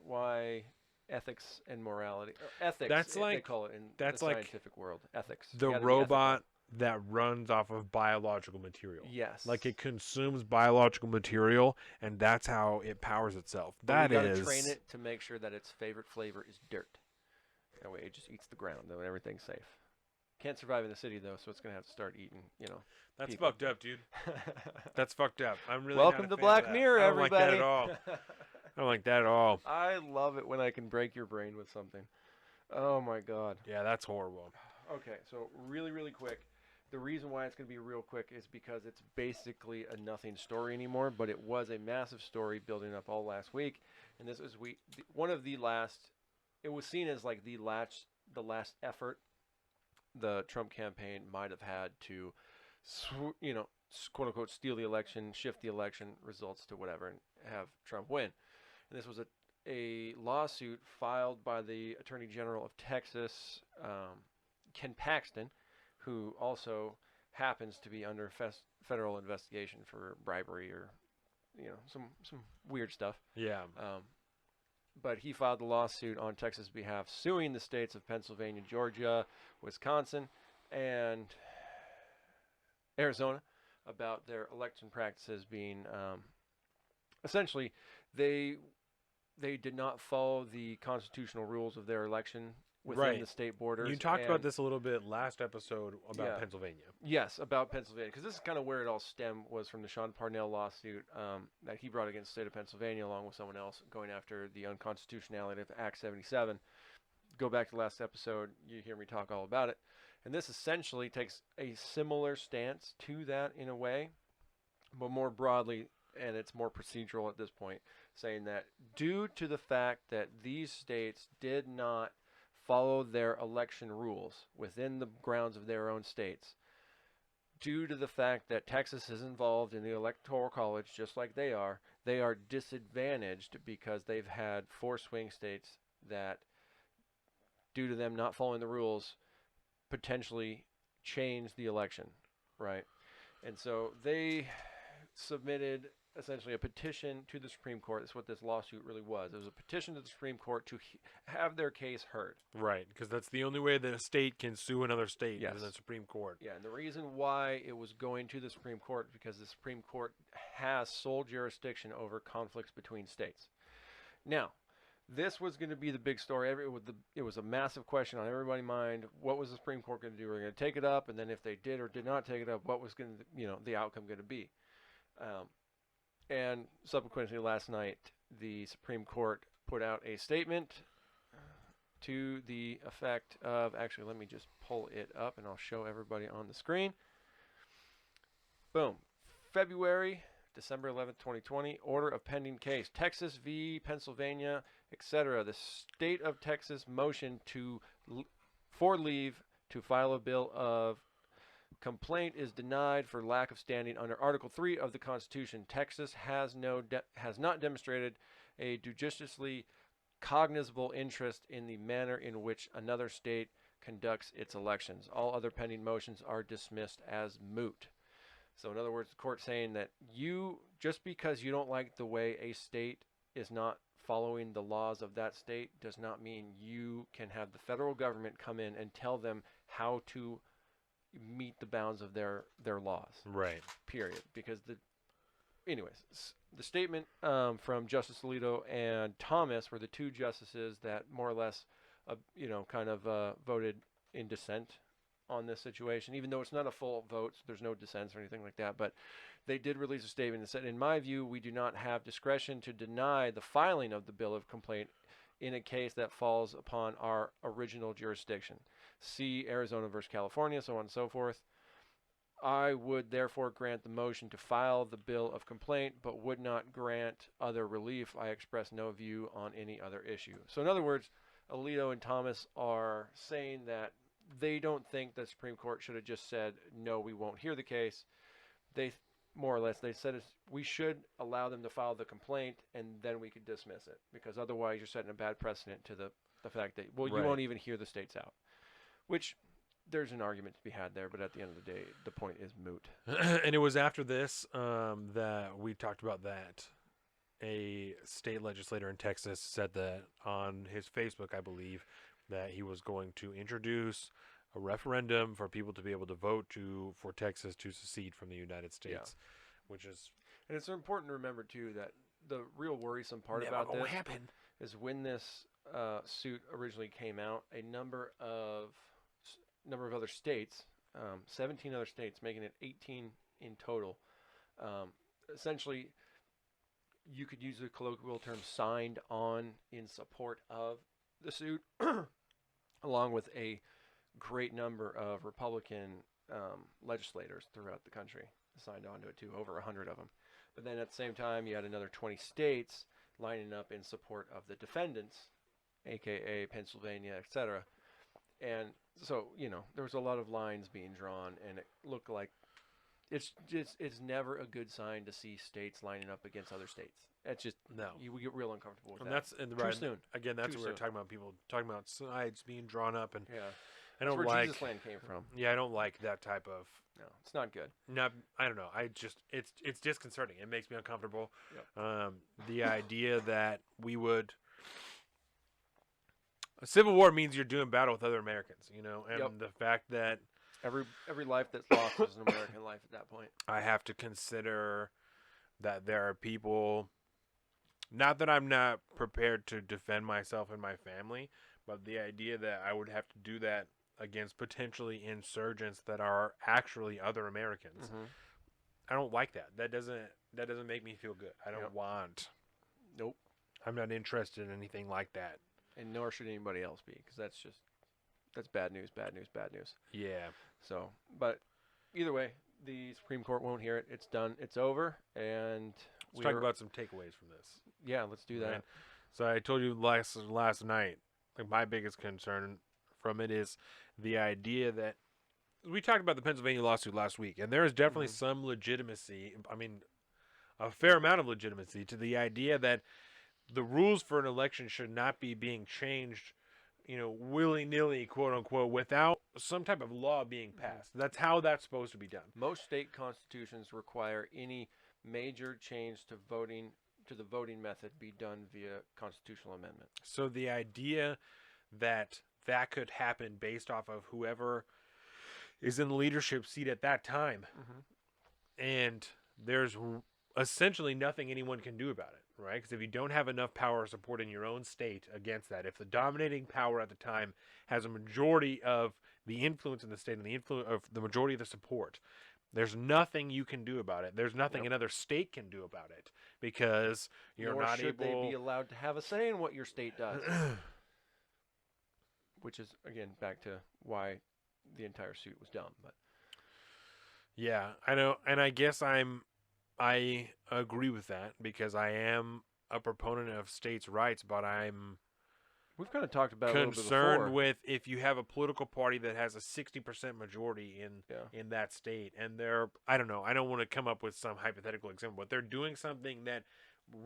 why ethics and morality, ethics,
that's like,
they call it in
that's
the
like
scientific world, ethics.
The robot that runs off of biological material.
Yes.
Like it consumes biological material, and that's how it powers itself.
But you gotta train it to make sure that its favorite flavor is dirt. That way it just eats the ground, though, and everything's safe. Can't survive in the city, though, so it's going to have to start eating,
That's
people.
fucked up, dude. That's fucked up. I'm really
Welcome
not a
to
fan
Black
of that.
Mirror,
I don't like that
everybody.
at all. I don't like that at all.
I love it when I can break your brain with something. Oh, my God.
Yeah, that's horrible.
Okay, so really, really quick. The reason why it's going to be real quick is because it's basically a nothing story anymore, but it was a massive story building up all last week. And this was one of the last, it was seen as like the last effort the Trump campaign might have had to, quote unquote, steal the election, shift the election results to whatever, and have Trump win. And this was a lawsuit filed by the Attorney General of Texas, Ken Paxton, who also happens to be under federal investigation for bribery or, some weird stuff.
Yeah.
But he filed the lawsuit on Texas' behalf, suing the states of Pennsylvania, Georgia, Wisconsin, and Arizona about their election practices being, essentially, they did not follow the constitutional rules of their election within the state borders.
You talked about this a little bit last episode about Pennsylvania.
Yes, about Pennsylvania, because this is kind of where it all stemmed, was from the Sean Parnell lawsuit that he brought against the state of Pennsylvania along with someone else, going after the unconstitutionality of Act 77. Go back to last episode, you hear me talk all about it. And this essentially takes a similar stance to that in a way, but more broadly, and it's more procedural at this point, saying that due to the fact that these states did not follow their election rules within the grounds of their own states, due to the fact that Texas is involved in the Electoral College just like they are disadvantaged because they've had 4 swing states that, due to them not following the rules, potentially change the election, right? And so they submitted essentially a petition to the Supreme Court. That's what this lawsuit really was. It was a petition to the Supreme Court to have their case heard.
Right, because that's the only way that a state can sue another state is in the Supreme Court.
Yeah, and the reason why it was going to the Supreme Court is because the Supreme Court has sole jurisdiction over conflicts between states. Now, this was going to be the big story. It was a massive question on everybody's mind. What was the Supreme Court going to do? Were they going to take it up? And then if they did or did not take it up, what was going to, the outcome going to be? And subsequently last night, the Supreme Court put out a statement to the effect of, actually, let me just pull it up and I'll show everybody on the screen. Boom. December 11th, 2020, order of pending case. Texas v. Pennsylvania, etc. The state of Texas motion for leave to file a bill of complaint is denied for lack of standing under Article 3 of the Constitution. Texas has not demonstrated a judiciously cognizable interest in the manner in which another state conducts its elections. All other pending motions are dismissed as moot. So in other words, the court saying that just because you don't like the way a state is not following the laws of that state does not mean you can have the federal government come in and tell them how to meet the bounds of their laws.
Right.
Period. Because the statement from Justice Alito and Thomas were the 2 justices that more or less, voted in dissent on this situation, even though it's not a full vote, so there's no dissents or anything like that. But they did release a statement that said, in my view, we do not have discretion to deny the filing of the bill of complaint in a case that falls upon our original jurisdiction. See Arizona versus California, so on and so forth. I would therefore grant the motion to file the bill of complaint, but would not grant other relief. I express no view on any other issue. So in other words, Alito and Thomas are saying that they don't think the Supreme Court should have just said, no, we won't hear the case. They said we should allow them to file the complaint and then we could dismiss it, because otherwise you're setting a bad precedent to the fact that, you won't even hear the states out, which there's an argument to be had there, but at the end of the day, the point is moot.
And it was after this that we talked about that. A state legislator in Texas said that on his Facebook, I believe, that he was going to introduce a referendum for people to be able to vote for Texas to secede from the United States, which is...
And it's important to remember, too, that the real worrisome part about this is when this suit originally came out, a number of other states, 17 other states, making it 18 in total, essentially, you could use the colloquial term signed on in support of the suit, along with a great number of Republican legislators throughout the country signed on to it too, over 100 of them. But then at the same time, you had another 20 states lining up in support of the defendants, aka Pennsylvania, etc. And so, there was a lot of lines being drawn, and it looked like it's never a good sign to see states lining up against other states. It's just we get real uncomfortable with that.
Too soon. Again, that's what we're talking about. People talking about sides being drawn up, and I don't
that's
like
where Jesus Land came from.
Yeah, I don't like that type of.
No, it's not good.
No, I don't know. It's disconcerting. It makes me uncomfortable.
Yep.
The idea that we would. A civil war means you're doing battle with other Americans, and the fact that
every life that's lost is an American life at that point.
I have to consider that there are people. Not that I'm not prepared to defend myself and my family, but the idea that I would have to do that against potentially insurgents that are actually other Americans, I don't like that. That doesn't make me feel good. I don't want.
Nope.
I'm not interested in anything like that.
And nor should anybody else be, because that's bad news, bad news, bad news.
Yeah.
So, but either way, the Supreme Court won't hear it. It's done. It's over, and
let's talk about some takeaways from this.
Yeah, let's do that.
Right. So I told you last night like my biggest concern from it is the idea that we talked about the Pennsylvania lawsuit last week, and there is definitely some legitimacy. I mean, a fair amount of legitimacy to the idea that the rules for an election should not be being changed, willy-nilly, quote unquote, without some type of law being passed. That's how that's supposed to be done.
Most state constitutions require any major change to the voting method be done via constitutional amendment.
So the idea that could happen based off of whoever is in the leadership seat at that time, and there's essentially nothing anyone can do about it, right? Because if you don't have enough power support in your own state against that, if the dominating power at the time has a majority of the influence in the state and the influence of the majority of the support, there's nothing you can do about it. There's nothing another state can do about it because you're not
should
able.
They be allowed to have a say in what your state does? Which is again back to why the entire suit was dumb. But
yeah, I know, and I guess I agree with that because I am a proponent of states' rights, but
we've kind of talked about
concerned with if you have a political party that has a 60% majority in that state, and I don't know, I don't want to come up with some hypothetical example, but they're doing something that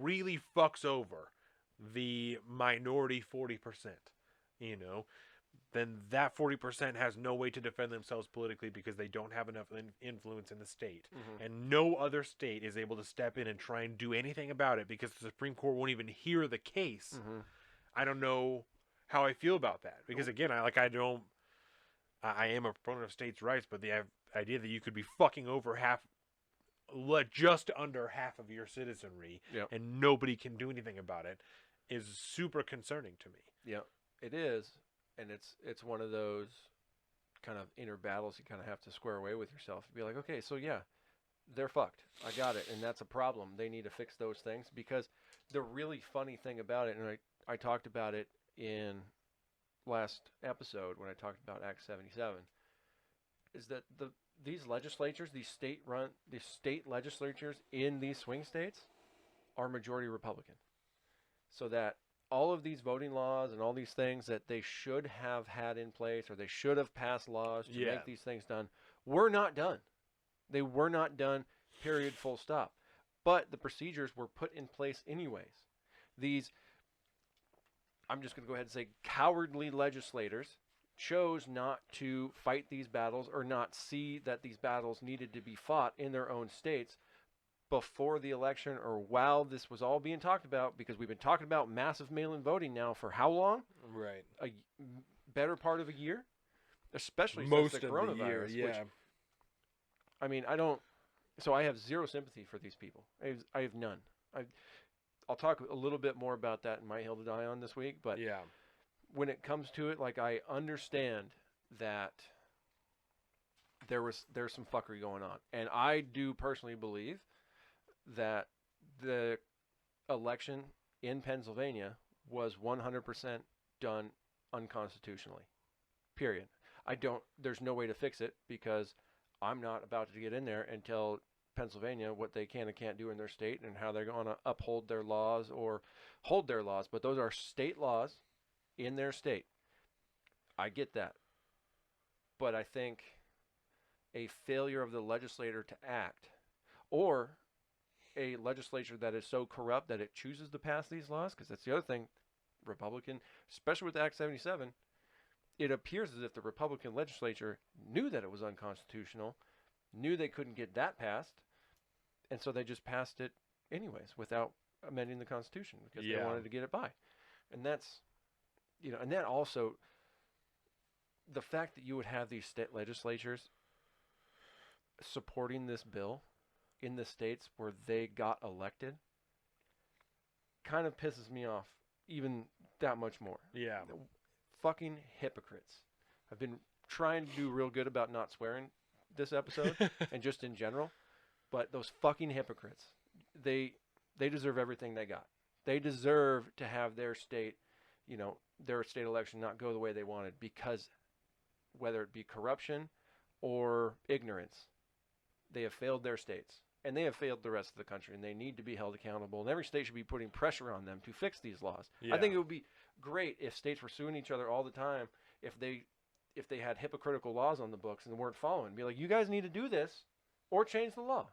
really fucks over the minority 40%, then that 40% has no way to defend themselves politically because they don't have enough influence in the state. And no other state is able to step in and try and do anything about it because the Supreme Court won't even hear the case. I don't know how I feel about that because, again, I am a proponent of states' rights, but the idea that you could be fucking over just under half of your citizenry and nobody can do anything about it is super concerning to me.
Yeah, it is. And it's one of those kind of inner battles you kind of have to square away with yourself. Be like, okay, so yeah, they're fucked. I got it, and that's a problem. They need to fix those things because the really funny thing about it, and I talked about it in last episode when I talked about Act 77, is that these legislatures, these state legislatures in these swing states are majority Republican. So that all of these voting laws and all these things that they should have had in place or they should have passed laws to make these things done were not done. They were not done, period, full stop. But the procedures were put in place anyways. These, I'm just going to go ahead and say, cowardly legislators chose not to fight these battles or not see that these battles needed to be fought in their own states before the election or while this was all being talked about, because we've been talking about massive mail-in voting now for how long?
Right.
A better part of a year? Especially
most
since the
of
coronavirus.
the year, yeah.
Which, I mean, so I have zero sympathy for these people. I have none. I'll talk a little bit more about that in My Hill to Die On this week, but when it comes to it, like, I understand that there's some fuckery going on. And I do personally believe that the election in Pennsylvania was 100% done unconstitutionally. Period. There's no way to fix it because I'm not about to get in there and tell Pennsylvania what they can and can't do in their state and how they're going to uphold their laws or hold their laws. But those are state laws in their state. I get that. But I think a failure of the legislator to act, or a legislature that is so corrupt that it chooses to pass these laws, because that's the other thing, Republican, especially with Act 77, it appears as if the Republican legislature knew that it was unconstitutional, knew they couldn't get that passed, and so they just passed it anyways without amending the Constitution because they wanted to get it by. And that's, and that also, the fact that you would have these state legislatures supporting this bill in the states where they got elected kind of pisses me off even that much more.
Yeah.
Fucking hypocrites. I've been trying to do real good about not swearing this episode and just in general, but those fucking hypocrites, they deserve everything they got. They deserve to have their state, their state election not go the way they wanted because whether it be corruption or ignorance, they have failed their states. And they have failed the rest of the country, and they need to be held accountable. And every state should be putting pressure on them to fix these laws. Yeah. I think it would be great if states were suing each other all the time if they had hypocritical laws on the books and weren't following. Be like, you guys need to do this or change the law.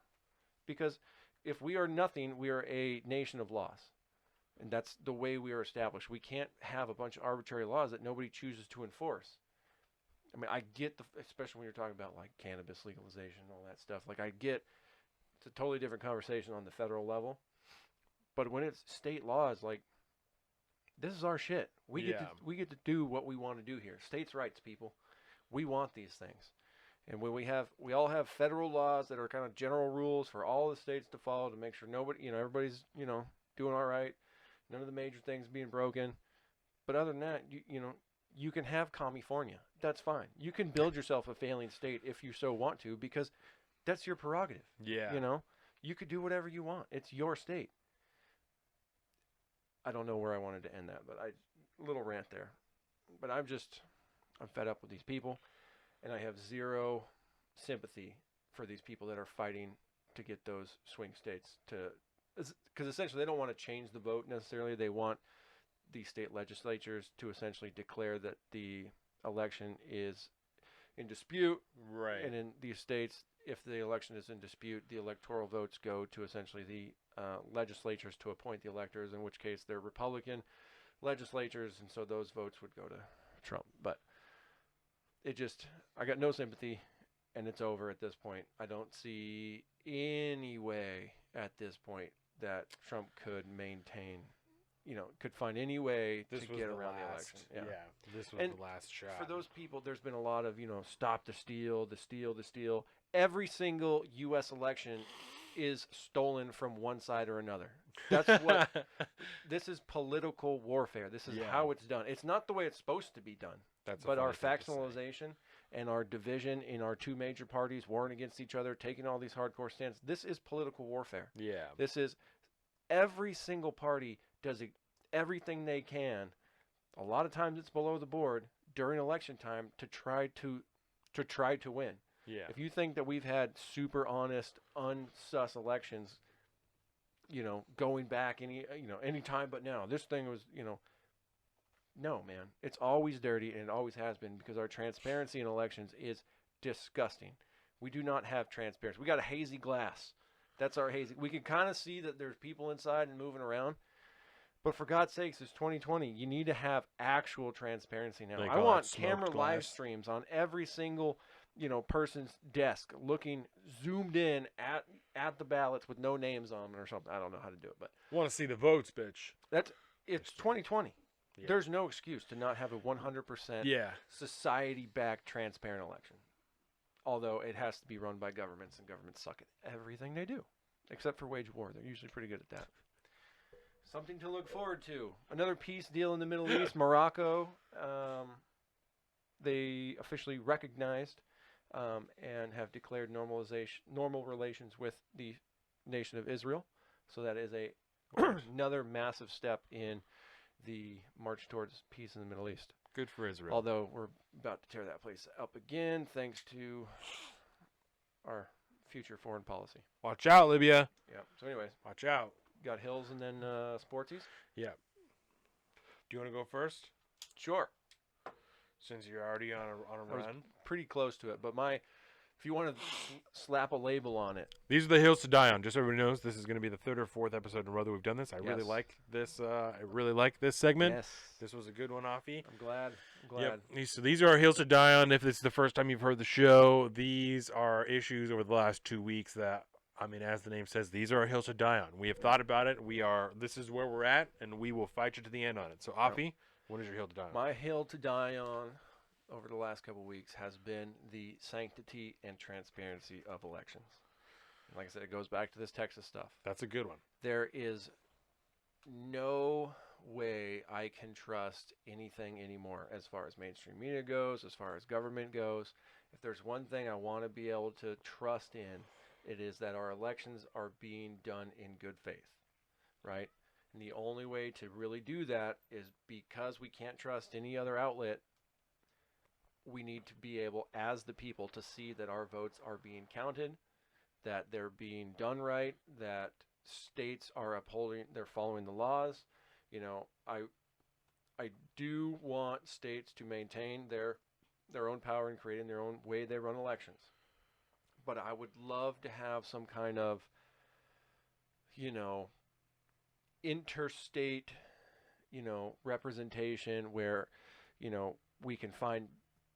Because if we are nothing, we are a nation of laws. And that's the way we are established. We can't have a bunch of arbitrary laws that nobody chooses to enforce. I mean, I get especially when you're talking about like cannabis legalization and all that stuff. Like I get it's a totally different conversation on the federal level. But when it's state laws, like this is our shit. We get to do what we want to do here. States' rights, people. We want these things. And when we all have federal laws that are kind of general rules for all the states to follow to make sure nobody, everybody's, doing all right. None of the major things being broken. But other than that, you can have California. That's fine. You can build yourself a failing state if you so want to, because that's your prerogative.
Yeah.
You could do whatever you want. It's your state. I don't know where I wanted to end that, but little rant there. But I'm fed up with these people, and I have zero sympathy for these people that are fighting to get those swing states to, because essentially they don't want to change the vote necessarily. They want the state legislatures to essentially declare that the election is in dispute.
Right.
And in these states, if the election is in dispute, the electoral votes go to essentially the legislatures to appoint the electors, in which case they're Republican legislatures, and so those votes would go to Trump. But I got no sympathy, and it's over at this point. I don't see any way at this point that Trump could maintain, could find any way to get around the election.
Yeah, this was the last shot.
For those people, there's been a lot of, stop the steal, the steal. Every single U.S. election is stolen from one side or another. That's what this is political warfare. This is how it's done. It's not the way it's supposed to be done. But our factionalization and our division in our two major parties warring against each other, taking all these hardcore stands, this is political warfare.
Yeah.
This is every single party does everything they can. A lot of times it's below the board during election time to try to win.
Yeah.
If you think that we've had super honest, unsus elections, going back any time but now, this thing was, no, man. It's always dirty, and it always has been, because our transparency in elections is disgusting. We do not have transparency. We got a hazy glass. That's our hazy. We can kind of see that there's people inside and moving around. But for God's sakes, it's 2020. You need to have actual transparency now. I want camera live streams on every single person's desk, looking zoomed in at the ballots with no names on them or something. I don't know how to do it, but
want to see the votes, bitch.
It's 2020. Yeah. There's no excuse to not have a 100% society-backed transparent election. Although it has to be run by governments, and governments suck at everything they do, except for wage war. They're usually pretty good at that. Something to look forward to. Another peace deal in the Middle East. Morocco, they officially recognized and have declared normal relations with the nation of Israel. So that is another massive step in the march towards peace in the Middle East.
Good for Israel.
Although we're about to tear that place up again thanks to our future foreign policy.
Watch out, Libya.
Yeah. So anyways.
Watch out.
Got Hills and then Sportsies?
Yeah. Do you want to go first?
Sure.
Since you're already on a run.
Pretty close to it, but if you want to slap a label on it.
These are the hills to die on. Just so everybody knows, this is going to be the third or fourth episode in a row that we've done this. I really like this. I really like this segment.
Yes.
This was a good one, Offie.
I'm glad.
Yep. So these are our hills to die on. If it's the first time you've heard the show, these are issues over the last 2 weeks that, as the name says, these are our hills to die on. We have thought about it. This is where we're at, and we will fight you to the end on it. So, Offie, what is your hill to die on?
My hill to die on over the last couple of weeks has been the sanctity and transparency of elections. Like I said, it goes back to this Texas stuff.
That's a good one.
There is no way I can trust anything anymore as far as mainstream media goes, as far as government goes. If there's one thing I want to be able to trust in, it is that our elections are being done in good faith, right? And the only way to really do that is because we can't trust any other outlet. We need to be able, as the people, to see that our votes are being counted, that they're being done right, that states are they're following the laws. I do want states to maintain their own power in creating their own way they run elections. But I would love to have some kind of, you know, interstate, representation where, we can find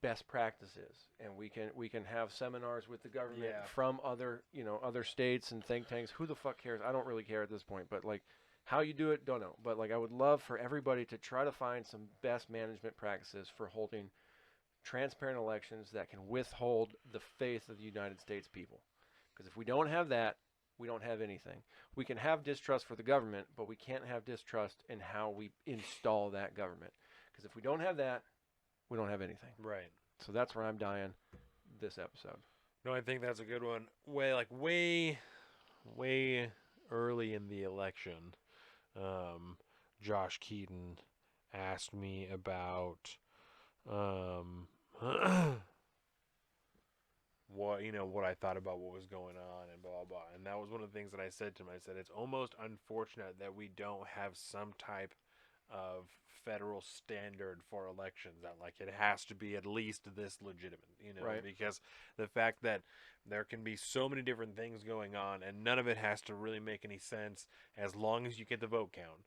best practices and we can have seminars with the government from other states and think tanks. Who the fuck cares? I don't really care at this point, but like how you do it, don't know. But like I would love for everybody to try to find some best management practices for holding transparent elections that can withhold the faith of the United States people. Because if we don't have that, we don't have anything. We can have distrust for the government, but we can't have distrust in how we install that government. Because if we don't have that, we don't have anything.
Right.
So that's where I'm dying this episode.
No, I think that's a good one. Way early in the election, Josh Keaton asked me about what I thought about what was going on and blah, blah, blah. And that was one of the things that I said to him. I said, it's almost unfortunate that we don't have some type of federal standard for elections, that like it has to be at least this legitimate,
Right.
Because the fact that there can be so many different things going on and none of it has to really make any sense as long as you get the vote count.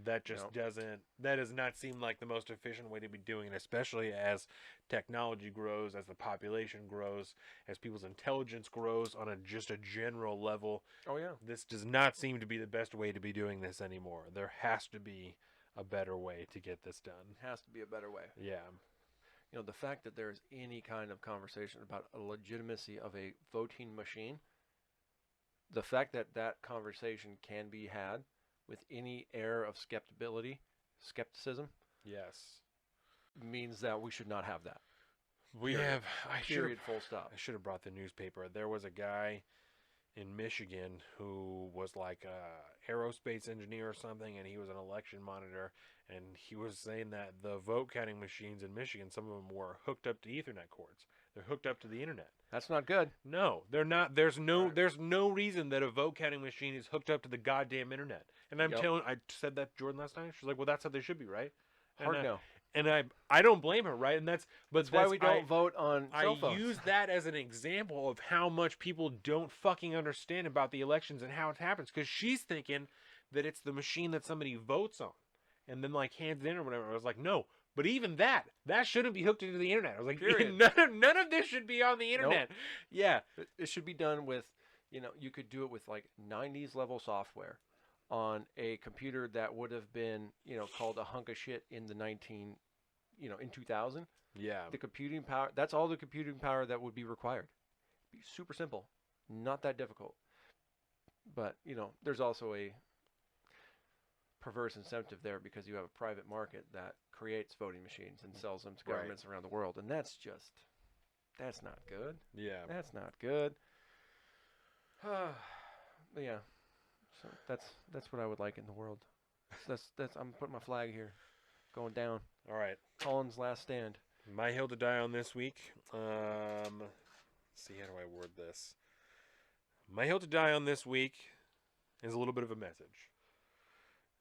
That just that does not seem like the most efficient way to be doing it, especially as technology grows, as the population grows, as people's intelligence grows on just a general level.
Oh, yeah.
This does not seem to be the best way to be doing this anymore. There has to be a better way to get this done.
It has to be a better way.
Yeah.
The fact that there's any kind of conversation about a legitimacy of a voting machine, the fact that that conversation can be had with any air of skepticism,
Yes,
means that we should not have that.
We
Period.
have.
Period. Full stop.
I should have brought the newspaper. There was a guy in Michigan who was like a aerospace engineer or something, and he was an election monitor, and he was saying that the vote counting machines in Michigan, some of them were hooked up to Ethernet cords. They're hooked up to the internet.
That's not good.
No, they're not. There's no reason that a vote counting machine is hooked up to the goddamn internet. And I said that to Jordan last night. She's like, "Well, that's how they should be, right?"
Hard no.
And I don't blame her, right? And that's
why we don't vote on cell phones.
I use that as an example of how much people don't fucking understand about the elections and how it happens. Because she's thinking that it's the machine that somebody votes on and then like hands it in or whatever. I was like, no. But even that shouldn't be hooked into the internet. I was like, none of this should be on the internet.
Nope.
Yeah.
It should be done with, you could do it with like 90s level software on a computer that would have been, called a hunk of shit in the in 2000.
Yeah.
The computing power, that's all the computing power that would be required. It'd be super simple, not that difficult. But, there's also a perverse incentive there because you have a private market that creates voting machines and sells them to governments around the world. And that's not good.
Yeah.
That's not good. Yeah. So that's what I would like in the world. That's I'm putting my flag here. Going down.
All right.
Colin's last stand.
My hill to die on this week. Let's see, how do I word this? My hill to die on this week is a little bit of a message.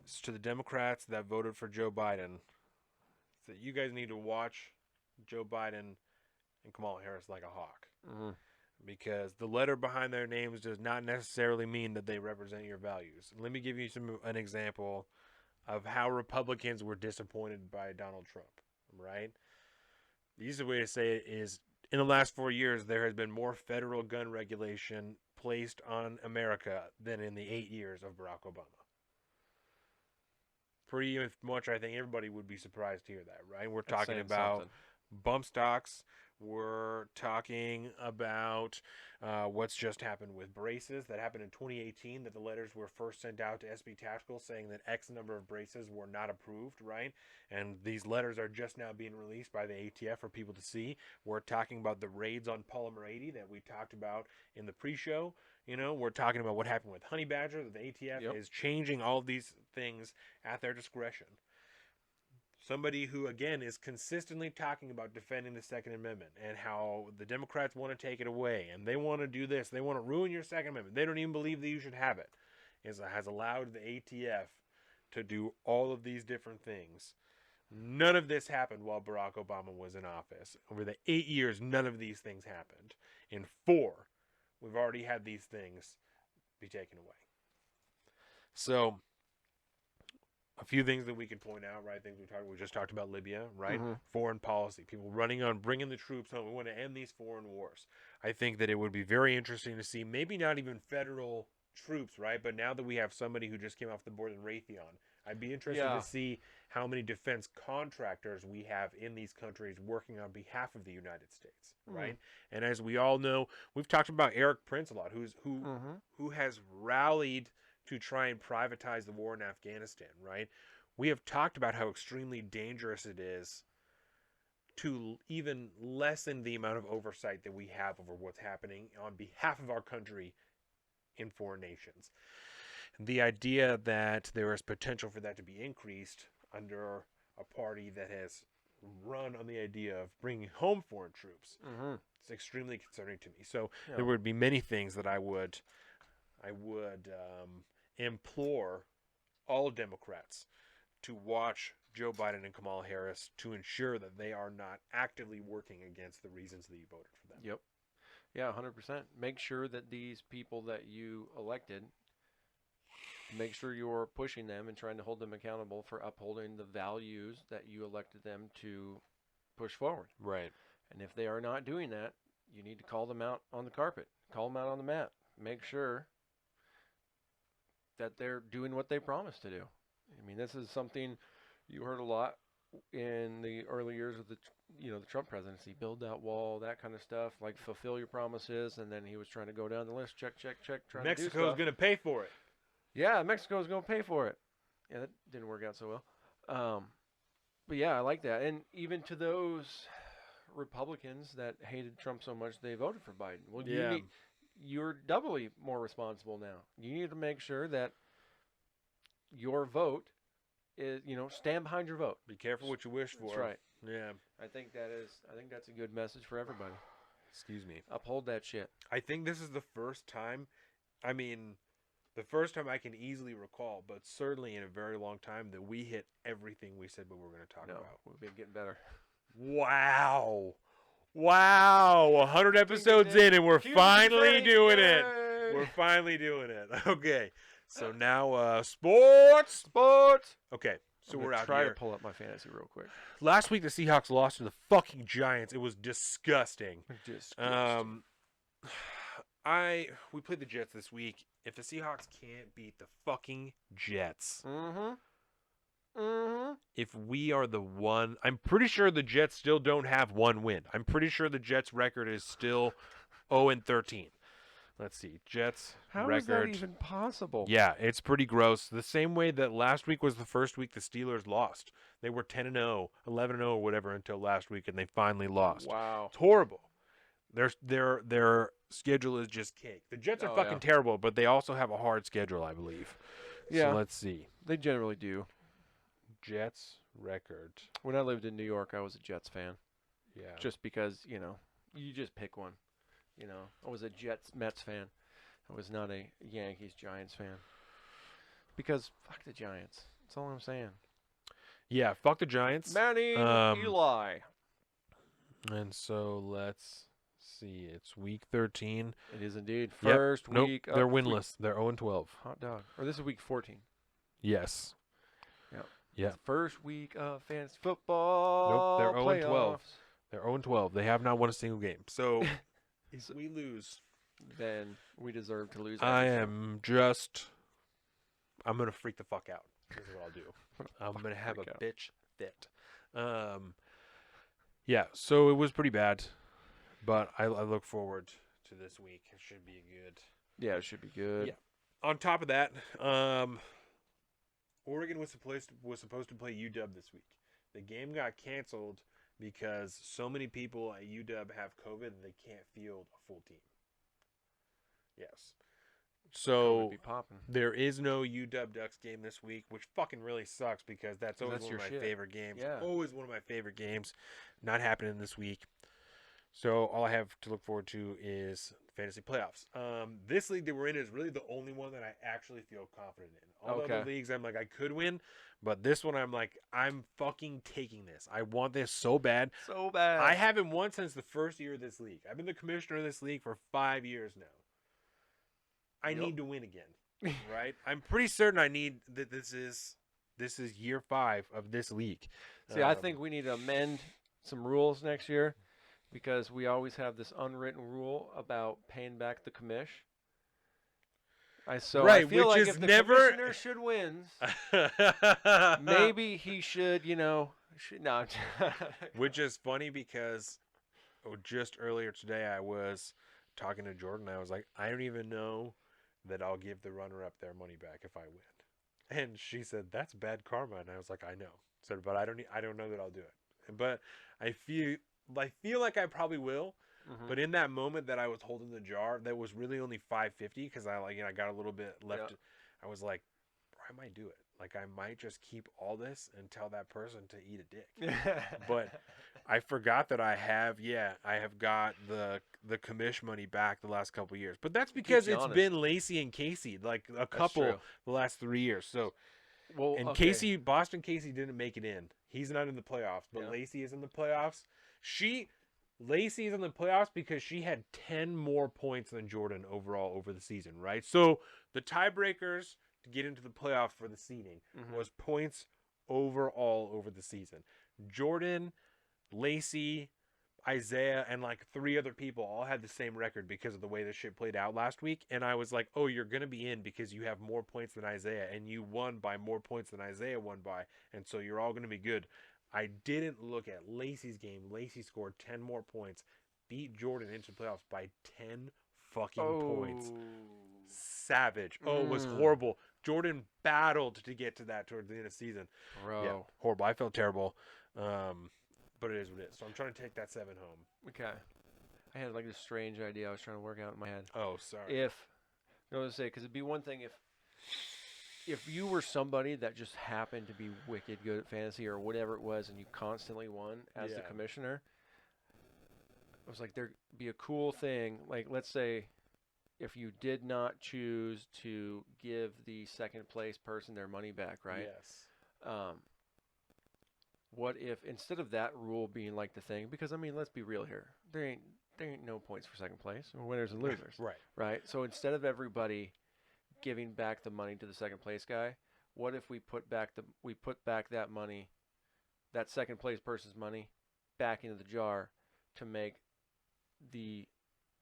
It's to the Democrats that voted for Joe Biden. It's that you guys need to watch Joe Biden and Kamala Harris like a hawk.
Mm-hmm.
Because the letter behind their names does not necessarily mean that they represent your values. Let me give you an example of how Republicans were disappointed by Donald Trump, right? The easiest way to say it is, in the last 4 years, there has been more federal gun regulation placed on America than in the 8 years of Barack Obama. Pretty much, I think everybody would be surprised to hear that, right? We're talking about bump stocks. We're talking about what's just happened with braces. That happened in 2018, that the letters were first sent out to SB Tactical saying that X number of braces were not approved, right? And these letters are just now being released by the ATF for people to see. We're talking about the raids on Polymer 80 that we talked about in the pre-show. We're talking about what happened with Honey Badger, that the ATF is changing all of these things at their discretion. Somebody who, again, is consistently talking about defending the Second Amendment and how the Democrats want to take it away and they want to do this. They want to ruin your Second Amendment. They don't even believe that you should have it. Has allowed the ATF to do all of these different things. None of this happened while Barack Obama was in office. Over the 8 years, none of these things happened. In 4, we've already had these things be taken away. So, a few things that we could point out, right? Things we just talked about Libya, right?
Mm-hmm.
Foreign policy, people running on bringing the troops home. We want to end these foreign wars. I think that it would be very interesting to see, maybe not even federal troops, right? But now that we have somebody who just came off the board in Raytheon, I'd be interested
Yeah.
to see how many defense contractors we have in these countries working on behalf of the United States, right? And as we all know, we've talked about Eric Prince a lot, who has rallied to try and privatize the war in Afghanistan, right? We have talked about how extremely dangerous it is to even lessen the amount of oversight that we have over what's happening on behalf of our country in foreign nations. The idea that there is potential for that to be increased under a party that has run on the idea of bringing home foreign troops, it's extremely concerning to me. So there would be many things that I would implore all Democrats to watch Joe Biden and Kamala Harris to ensure that they are not actively working against the reasons that you voted for them.
Yep. Yeah, 100%. Make sure that these people that you elected, make sure you're pushing them and trying to hold them accountable for upholding the values that you elected them to push forward.
Right.
And if they are not doing that, you need to call them out on the carpet. Call them out on the mat. Make sure that they're doing what they promised to do. I mean, this is something you heard a lot in the early years of the Trump presidency. Build that wall, that kind of stuff, like fulfill your promises. And then he was trying to go down the list, check, trying to do stuff.
Mexico's going to pay for it.
Yeah, Mexico's going to pay for it. Yeah, that didn't work out so well. But yeah, I like that. And even to those Republicans that hated Trump so much they voted for Biden. Well, you're doubly more responsible now. You need to make sure that your vote is, stand behind your vote.
Be careful what you wish for.
That's right.
Yeah.
I think that's a good message for everybody.
Excuse me.
Uphold that shit.
I think this is the first time, the first time I can easily recall, but certainly in a very long time, that we hit everything we said we were going to talk about.
We've been getting better.
Wow. 100 episodes in, and we're finally doing it. We're finally doing it. Okay. So now, sports. Okay. So we're out
try
here.
to pull up my fantasy real quick.
Last week, the Seahawks lost to the fucking Giants. It was disgusting. We played the Jets this week. If the Seahawks can't beat the fucking Jets, if we are the one, I'm pretty sure the Jets still don't have one win. I'm pretty sure the Jets' record is still 0-13. Let's see, Jets
How
record.
is that even possible?
Yeah, it's pretty gross. The same way that last week was the first week the Steelers lost. They were 10-0, 11-0, or whatever until last week, and they finally lost.
Wow,
it's horrible. Their schedule is just cake. The Jets are fucking terrible, but they also have a hard schedule, I believe.
Yeah.
So let's see.
They generally do.
Jets record.
When I lived in New York, I was a Jets fan.
Yeah.
Just because, you just pick one. I was a Mets fan. I was not a Yankees-Giants fan. Because fuck the Giants. That's all I'm saying.
Yeah, fuck the Giants.
Manning, Eli.
And so let's see. It's week 13.
It is indeed. First week.
They're winless. They're 0-12.
Hot dog. Or this is week 14.
Yes.
Yep.
Yeah.
First week of fantasy football.
Nope, they're 0-12.
Playoffs.
They're 0-12. They have not won a single game. So if we lose,
then we deserve to lose.
I'm going to freak the fuck out. This is what I'll do. I'm going to have a bitch fit. Yeah, so it was pretty bad, but I look forward to this week. It should be good.
Yeah, it should be good.
Yeah. On top of that, Oregon was supposed to play UW this week. The game got canceled because so many people at UW have COVID that they can't field a full team. Yes. So there is no UW Ducks game this week, which fucking really sucks because that's always one of my favorite games.
Yeah.
Always one of my favorite games. Not happening this week. So all I have to look forward to is fantasy playoffs. This league that we're in is really the only one that I actually feel confident in. All the other
Okay.
leagues, I'm like, I could win, but this one, I'm like, I'm fucking taking this. I want this so bad.
So bad.
I haven't won since the first year of this league. I've been the commissioner of this league for 5 years now. I
Yep.
need to win again, right? I'm pretty certain I need that. This is year 5 of this league.
See, I think we need to amend some rules next year because we always have this unwritten rule about paying back the commish. I feel
Right,
like
which is
if the
never-
commissioner should wins, maybe he should, no.
Which is funny because just earlier today I was talking to Jordan. I was like, I don't even know that I'll give the runner-up their money back if I win. And she said, that's bad karma. And I was like, I know. Said, but I don't know that I'll do it. But I feel like I probably will.
Mhm.
But in that moment that I was holding the jar, that was really only $5.50 because I got a little bit left.
Yeah.
I was like, I might do it. Like I might just keep all this and tell that person to eat a dick. But I forgot that I have got the commish money back the last couple of years. But that's because
you
it's
honest.
been Lacey and Casey, like a couple
true.
the last 3 years. So
Well,
and
okay.
Boston Casey didn't make it in. He's not in the playoffs, but
Yeah.
Lacey is in the playoffs. Lacey is in the playoffs because she had 10 more points than Jordan overall over the season, right? So the tiebreakers to get into the playoffs for the seeding
Mhm.
was points overall over the season. Jordan, Lacey, Isaiah, and like 3 other people all had the same record because of the way this shit played out last week. And I was like, oh, you're going to be in because you have more points than Isaiah, and you won by more points than Isaiah won by. And so you're all going to be good. I didn't look at Lacey's game. Lacey scored 10 more points, beat Jordan into the playoffs by 10 fucking points. Savage. Oh, it was horrible. Jordan battled to get to that towards the end of the season.
Bro.
Yeah, horrible. I felt terrible. But it is what it is. So I'm trying to take that 7 home.
Okay. I had like this strange idea I was trying to work out in my head.
Oh, sorry.
I was going to say, because it'd be one thing if you were somebody that just happened to be wicked good at fantasy or whatever it was and you constantly won as the
Yeah.
commissioner, I was like, there'd be a cool thing. Like, let's say if you did not choose to give the second place person their money back, right?
Yes.
What if instead of that rule being like the thing, because I mean, let's be real here. There ain't no points for second place or winners and losers.
Right.
Right? So instead of everybody giving back the money to the second place guy, what if we put back that money, that second place person's money, back into the jar to make you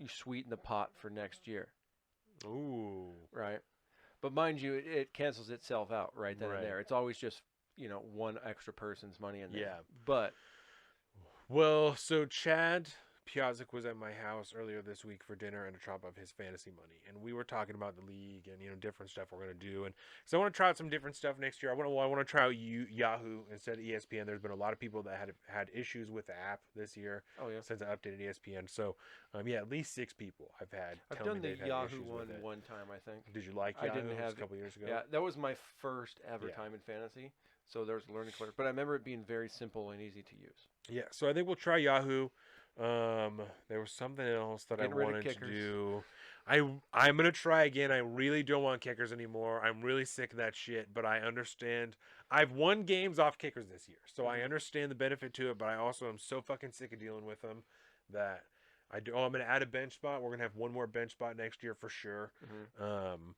sweeten the pot for next year.
Ooh.
Right? But mind you, it cancels itself out right then
Right.
and there. It's always just, one extra person's money in there.
Yeah.
But
Well, so Chad Piazzik was at my house earlier this week for dinner and to chop up his fantasy money, and we were talking about the league and different stuff we're gonna do. And so I want to try out some different stuff next year. I want to try out Yahoo instead of ESPN. There's been a lot of people that had issues with the app this year since I updated ESPN. So at least 6 people I've
I've
tell
done
me
the
they've had
Yahoo
issues with it.
one time, I think.
Did you like
I
Yahoo?
didn't
It was
have
a couple years ago.
Yeah, that was my first ever
Yeah.
time in fantasy, so there was a learning curve. But I remember it being very simple and easy to use.
Yeah, so I think we'll try Yahoo. There was something else that
Getting
I
rid of
wanted to
kickers.
do. I'm gonna try again. I really don't want kickers anymore. I'm really sick of that shit. But I understand. I've won games off kickers this year, so I understand the benefit to it. But I also am so fucking sick of dealing with them that I do. Oh, I'm gonna add a bench spot. We're gonna have one more bench spot next year for sure.
Mhm.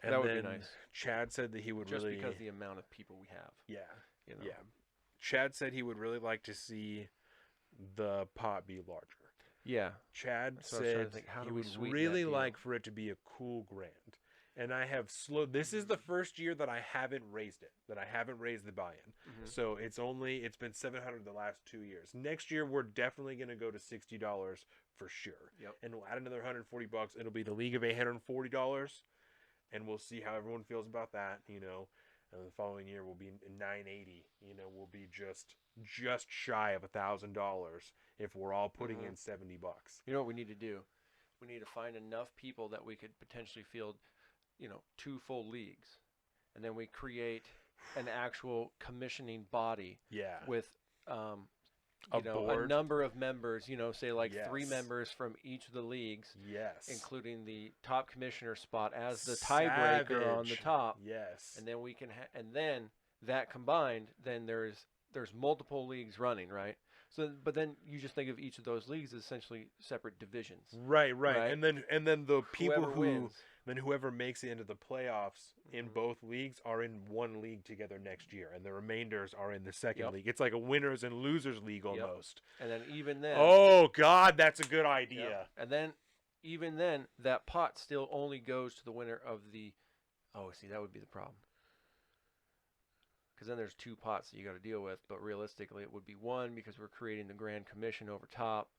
And
That would be
then
nice.
Chad said that he would
Just
really
because the amount of people we have.
yeah.
Yeah.
Chad said he would really like to see the pot be larger.
Yeah.
Chad
So I was trying to
said
think, how do
he
we
would
sweeten
really
that deal?
like for it to be a cool grand. And I have this is the first year that I haven't raised it, that I haven't raised the buy-in.
Mhm.
So it's been $700 the last 2 years. Next year we're definitely going to go to $60 for sure.
Yep.
And we'll add another $140. It'll be the league of $840, and we'll see how everyone feels about that, And the following year will be $980. We'll be just shy of $1,000 if we're all putting in $70.
You know what we need to do? We need to find enough people that we could potentially field, 2 full leagues, and then we create an actual commissioning body
Yeah.
with
A
you know, a
board.
number of members, you know, say like 3
Yes.
members from each of the leagues,
Yes.
including the top commissioner spot as the tiebreaker on the
Savage.
top.
Yes.
And then we can and then that combined, then there's multiple leagues running, right? So but then you just think of each of those leagues as essentially separate divisions.
Right.
Right.
And then the people
Whoever
who
wins.
then whoever makes it into the playoffs in
Mhm.
both leagues are in one league together next year, and the remainders are in the second
Yep.
league. It's like a winners and losers league
Yep.
almost.
And then even then
Oh God, that's a good
Yep.
idea.
And then even then that pot still only goes to the winner of the Oh, see, that would be the problem. Because then there's 2 pots that you got to deal with, but realistically it would be 1 because we're creating the Grand Commission over top.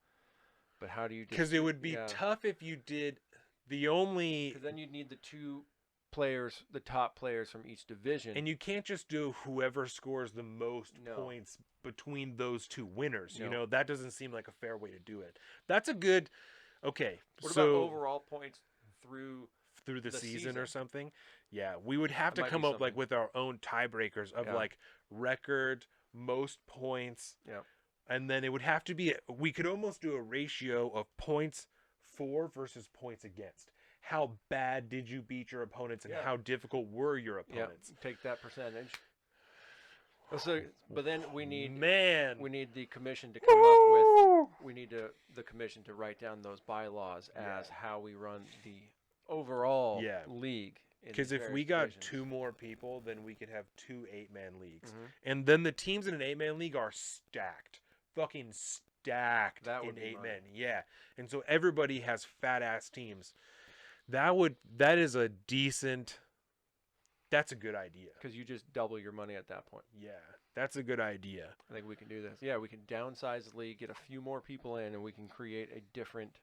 But how do you?
Because it would be tough if you did the only.
Because then you'd need the 2 players, the top players from each division.
And you can't just do whoever scores the most
No.
points between those 2 winners.
No.
You know, that doesn't seem like a fair way to do it. That's a good. Okay,
What
so
about overall points through
the season or
season?
something? Yeah, we would have
That
to
might
come
be
up like
something.
with our own tiebreakers of
Yeah.
like record, most points.
Yep.
And then it would have to be, we could almost do a ratio of points for versus points against. How bad did you beat your opponents, and
Yeah.
how difficult were your
Yeah,
opponents?
take that percentage. So, but then we need the commission to come up with. We need the commission to write down those bylaws as
Yeah.
how we run the overall
Yeah.
league. in
Because
these
if we
various
got
divisions.
2 more people, then we could have 2 8-man leagues.
Mhm.
And then the teams in an 8-man league are stacked. Fucking stacked
That would
in
be
8
money.
men. Yeah. And so everybody has fat ass teams. That is a decent that's a good idea.
Because you just double your money at that point.
Yeah. That's a good idea.
I think we can do this. Yeah, we can downsize the league, get a few more people in, and we can create a different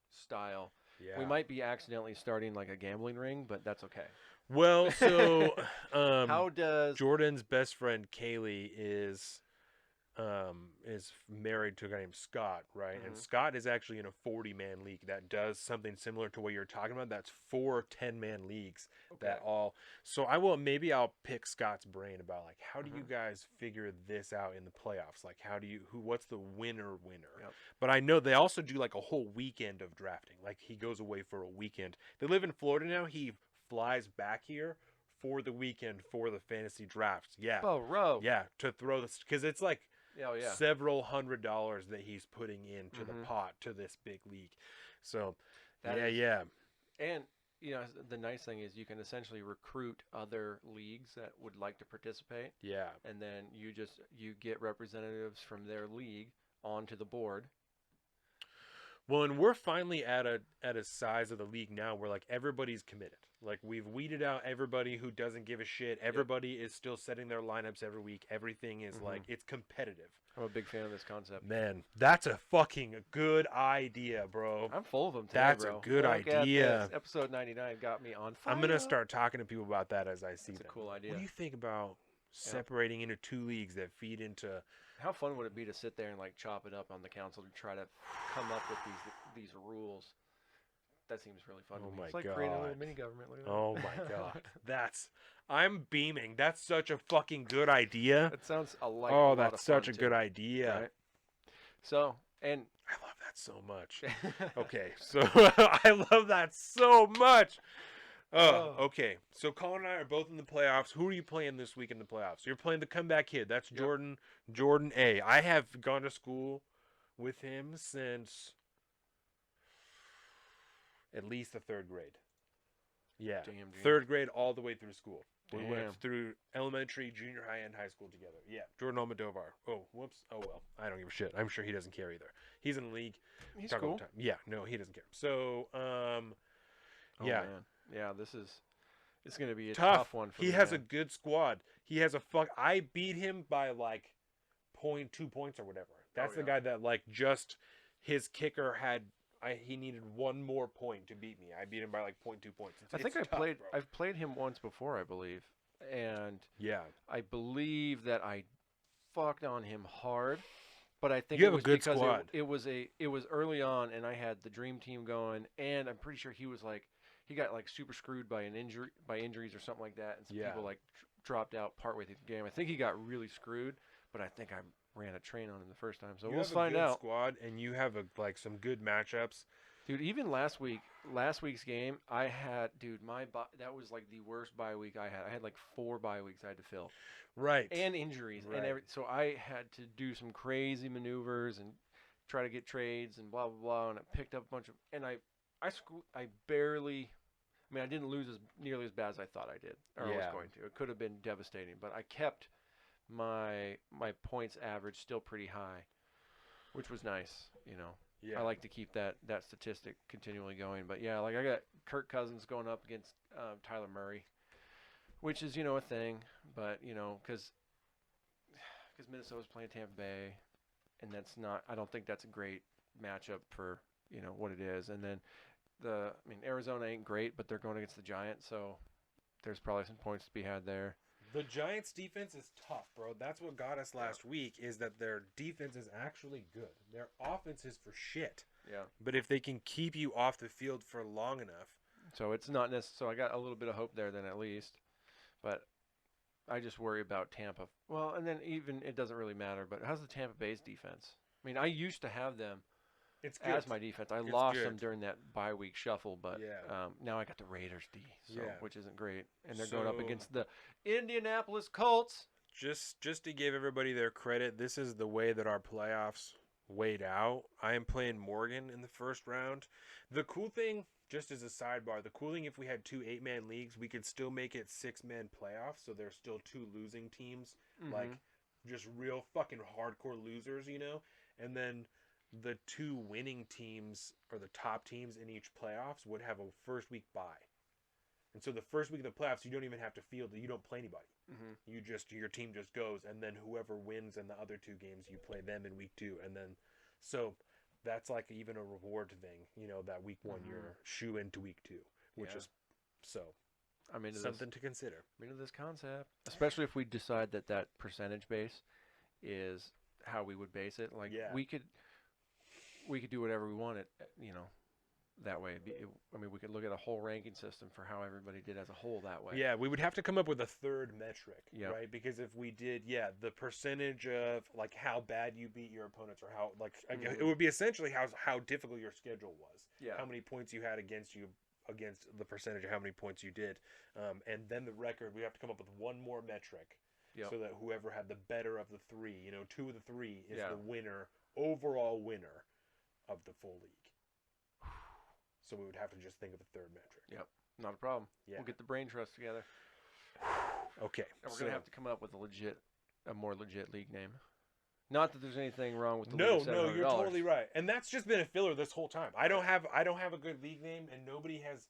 style.
Yeah.
We might be accidentally starting like a gambling ring, but that's okay.
Well, so
How does
Jordan's best friend Kaylee is married to a guy named Scott, right? And
Mhm.
Scott is actually in a 40-man league that does something similar to what you're talking about. That's 4 10-man leagues that all. So maybe I'll pick Scott's brain about like how do you guys figure this out in the playoffs? Like what's the winner?
Yep.
But I know they also do like a whole weekend of drafting. Like he goes away for a weekend. They live in Florida now. He flies back here for the weekend for the fantasy drafts. Yeah.
Oh, row.
Yeah, to throw this because it's like
Oh, yeah.
several $100s that he's putting into the
Mhm.
pot to this big league. So,
That
yeah,
is-
yeah.
And you know the nice thing is you can essentially recruit other leagues that would like to participate,
Yeah.
and then you get representatives from their league onto the board.
Well, and we're finally at a size of the league now where like everybody's committed. Like we've weeded out everybody who doesn't give a shit. Everybody is still setting their lineups every week. Everything is like it's competitive.
I'm a big fan of this concept.
Man, that's a fucking good idea, bro.
I'm full of them today,
That's
bro.
a good
Look at
idea.
this. Episode 99 got me on fire.
I'm gonna start talking to people about that as I see
That's a
them.
cool idea.
What do you think about separating into 2 leagues that feed into?
How fun would it be to sit there and like chop it up on the council to try to come up with these rules? That seems really fun.
Oh
to me.
my
It's like creating a little
God.
mini government. Look at that.
Oh my God, I'm beaming. That's such a fucking good idea.
That sounds like
Oh,
a lot
that's
of
such
fun,
a good
too,
idea.
right? So, and
I love that so much. Okay, so I love that so much.
Oh.
Okay. So Colin and I are both in the playoffs. Who are you playing this week in the playoffs? You're playing the comeback kid. That's
Yep.
Jordan A. I have gone to school with him since at least the 3rd grade. Yeah.
Damn, dude.
3rd grade all the way through school. We
Damn.
went through elementary, junior high, and high school together. Yeah. Jordan Almodovar. Oh, whoops. Oh, well. I don't give a shit. I'm sure he doesn't care either. He's in the league.
He's
Talk all
cool.
the time. Yeah. No, he doesn't care. So,
Oh,
yeah.
man. Yeah, it's going to be a
Tough.
tough one for
He
me,
has a
man.
good squad. He has I beat him by like 0.2 points or whatever. That's the
yeah.
guy that like just his kicker had he needed 1 more point to beat me. I beat him by like 0.2 points.
I think I've played him once before, I believe. And
Yeah.
I believe that I fucked on him hard, but I think
You
it
have a
was
good
because
squad.
it was early on, and I had the dream team going, and I'm pretty sure he got like super screwed by injuries or something like that, and some
Yeah.
people like dropped out partway through the game. I think he got really screwed, but I think I ran a train on him the first time. So
You
we'll
have a
find
good
out.
squad, and you have some good matchups.
Dude, even last week's game, I had, that was like the worst bye week I had. I had like 4 bye weeks I had to fill.
Right.
And injuries
Right.
so I had to do some crazy maneuvers and try to get trades and blah blah blah, and I picked up a bunch of, and I barely, I mean, I didn't lose as nearly as bad as I thought I did or I was
Yeah.
going to. It could have been devastating, but I kept my points average still pretty high, which was nice,
Yeah.
I like to keep that statistic continually going. But yeah, like I got Kirk Cousins going up against Tyler Murray, which is a thing. But because Minnesota's playing Tampa Bay, and I don't think that's a great matchup for what it is. And then Arizona ain't great, but they're going against the Giants, so there's probably some points to be had there.
The Giants' defense is tough, bro. That's what got us last week, is that their defense is actually good. Their offense is for shit.
Yeah.
But if they can keep you off the field for long enough.
So it's not necessarily, so I got a little bit of hope there then at least. But I just worry about Tampa. Well, and then even it doesn't really matter, but how's the Tampa Bay's defense? I mean, I used to have them
It's good.
as my defense. I
It's
lost
good.
them during that bye week shuffle, but
Yeah.
now I got the Raiders D,
Yeah.
which isn't great. And they're going up
So-
against the Indianapolis Colts.
Just to give everybody their credit, this is the way that our playoffs weighed out. I am playing Morgan in the first round. The cool thing, just as a sidebar, if we had 2 8-man leagues, we could still make it 6-man playoffs, so there's still 2 losing teams, like just real fucking hardcore losers, and then the 2 winning teams, or the top teams in each playoffs, would have a first week bye. And so the first week of the playoffs, you don't even have to field. You don't play anybody. Your team just goes, and then whoever wins in the other 2 games, you play them in week 2, and then so that's like even a reward thing. That week 1 you're shoe into week 2, which is
I'm into
something to consider.
I'm into this concept, especially if we decide that percentage base is how we would base it. Like we could do whatever we wanted, that way. We could look at a whole ranking system for how everybody did as a whole that way.
Yeah, we would have to come up with a third metric, right? Because if we did, the percentage of like how bad you beat your opponents, or how it would be essentially how difficult your schedule was.
Yeah.
How many points you had against the percentage of how many points you did, and then the record. We have to come up with one more metric, so that whoever had the better of the 3, 2 of the 3 is the winner, overall winner of the full league. So we would have to just think of a third metric.
Yep, not a problem.
Yeah.
We'll get the brain trust together.
Okay.
And we're gonna have to come up with a more legit league name. Not that there's anything wrong with the
No,
league of $700.
you're totally right, and that's just been a filler this whole time. I don't have a good league name, and nobody has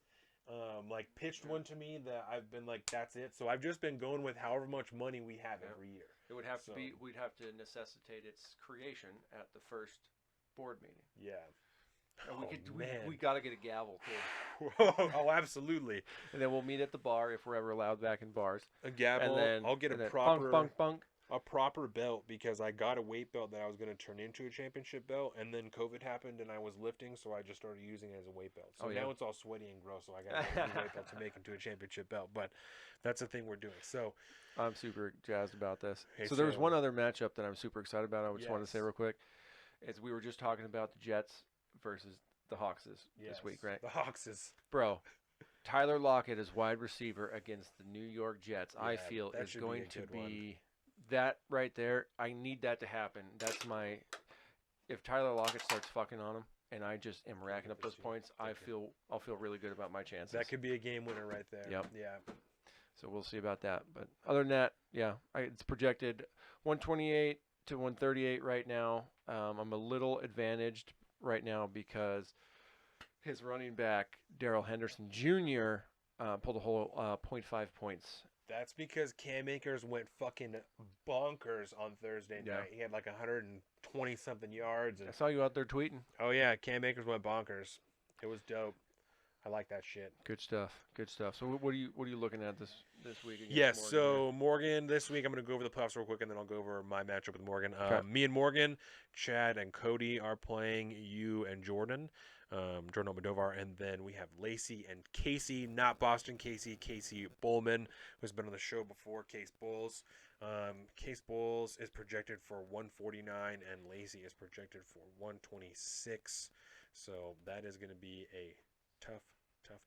pitched one to me that I've been like, that's it. So I've just been going with however much money we have every year.
It would have to be. We'd have to necessitate its creation at the first board meeting.
Yeah.
And we got to get a gavel too.
Oh, absolutely.
And then we'll meet at the bar if we're ever allowed back in bars.
A gavel.
And then
I'll get
a
proper
bunk.
A proper belt, because I got a weight belt that I was going to turn into a championship belt, and then COVID happened and I was lifting, so I just started using it as a weight belt. So now it's all sweaty and gross, so I got a weight belt to make into a championship belt. But that's the thing we're doing. So
I'm super jazzed about this.
Hey,
so there was one other matchup that I'm super excited about. I just wanted to say real quick. Is we were just talking about the Jets versus the Hawkses this week, right?
The Hawkses.
Bro, Tyler Lockett as wide receiver against the New York Jets, I feel is going to be that right there. I need that to happen. That's my – if Tyler Lockett starts fucking on him and I just am racking up those points, I'll feel really good about my chances.
That could be a game winner right there.
Yep.
Yeah.
So we'll see about that. But other than that, it's projected 128 to 138 right now. I'm a little advantaged right now because his running back, Darrell Henderson Jr., pulled a whole 0.5 points.
That's because Cam Akers went fucking bonkers on Thursday night. He had like 120-something yards.
I saw you out there tweeting.
Oh, yeah. Cam Akers went bonkers. It was dope. I like that shit.
Good stuff. So what are you looking at this week?
Yes, so Morgan this week, I'm going to go over the playoffs real quick, and then I'll go over my matchup with Morgan. Me and Morgan, Chad and Cody are playing you and Jordan Almodovar, and then we have Lacey and Casey, not Boston Casey Bowman, who's been on the show before, Case Bulls. Case Bowles is projected for 149, and Lacey is projected for 126. So that is going to be a tough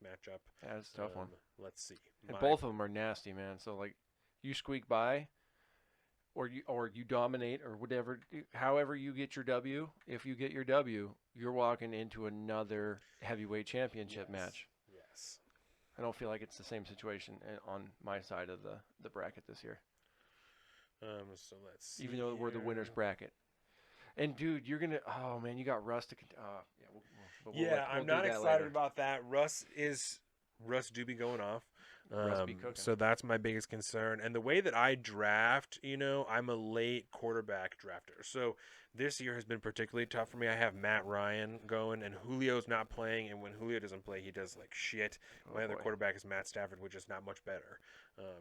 matchup.
That's a tough one.
Let's see.
And both of them are nasty, man. So like, you squeak by, or you dominate, or whatever. However you get your W, if you get your W, you're walking into another heavyweight championship match.
Yes.
I don't feel like it's the same situation on my side of the bracket this year.
So let's see.
Even though we're the winner's bracket. And dude, you're gonna. Oh man, you got Russ to.
I'm not excited about that. Russ do be going off. So that's my biggest concern. And the way that I draft, I'm a late quarterback drafter. So this year has been particularly tough for me. I have Matt Ryan going, and Julio's not playing. And when Julio doesn't play, he does like shit. My other quarterback is Matt Stafford, which is not much better.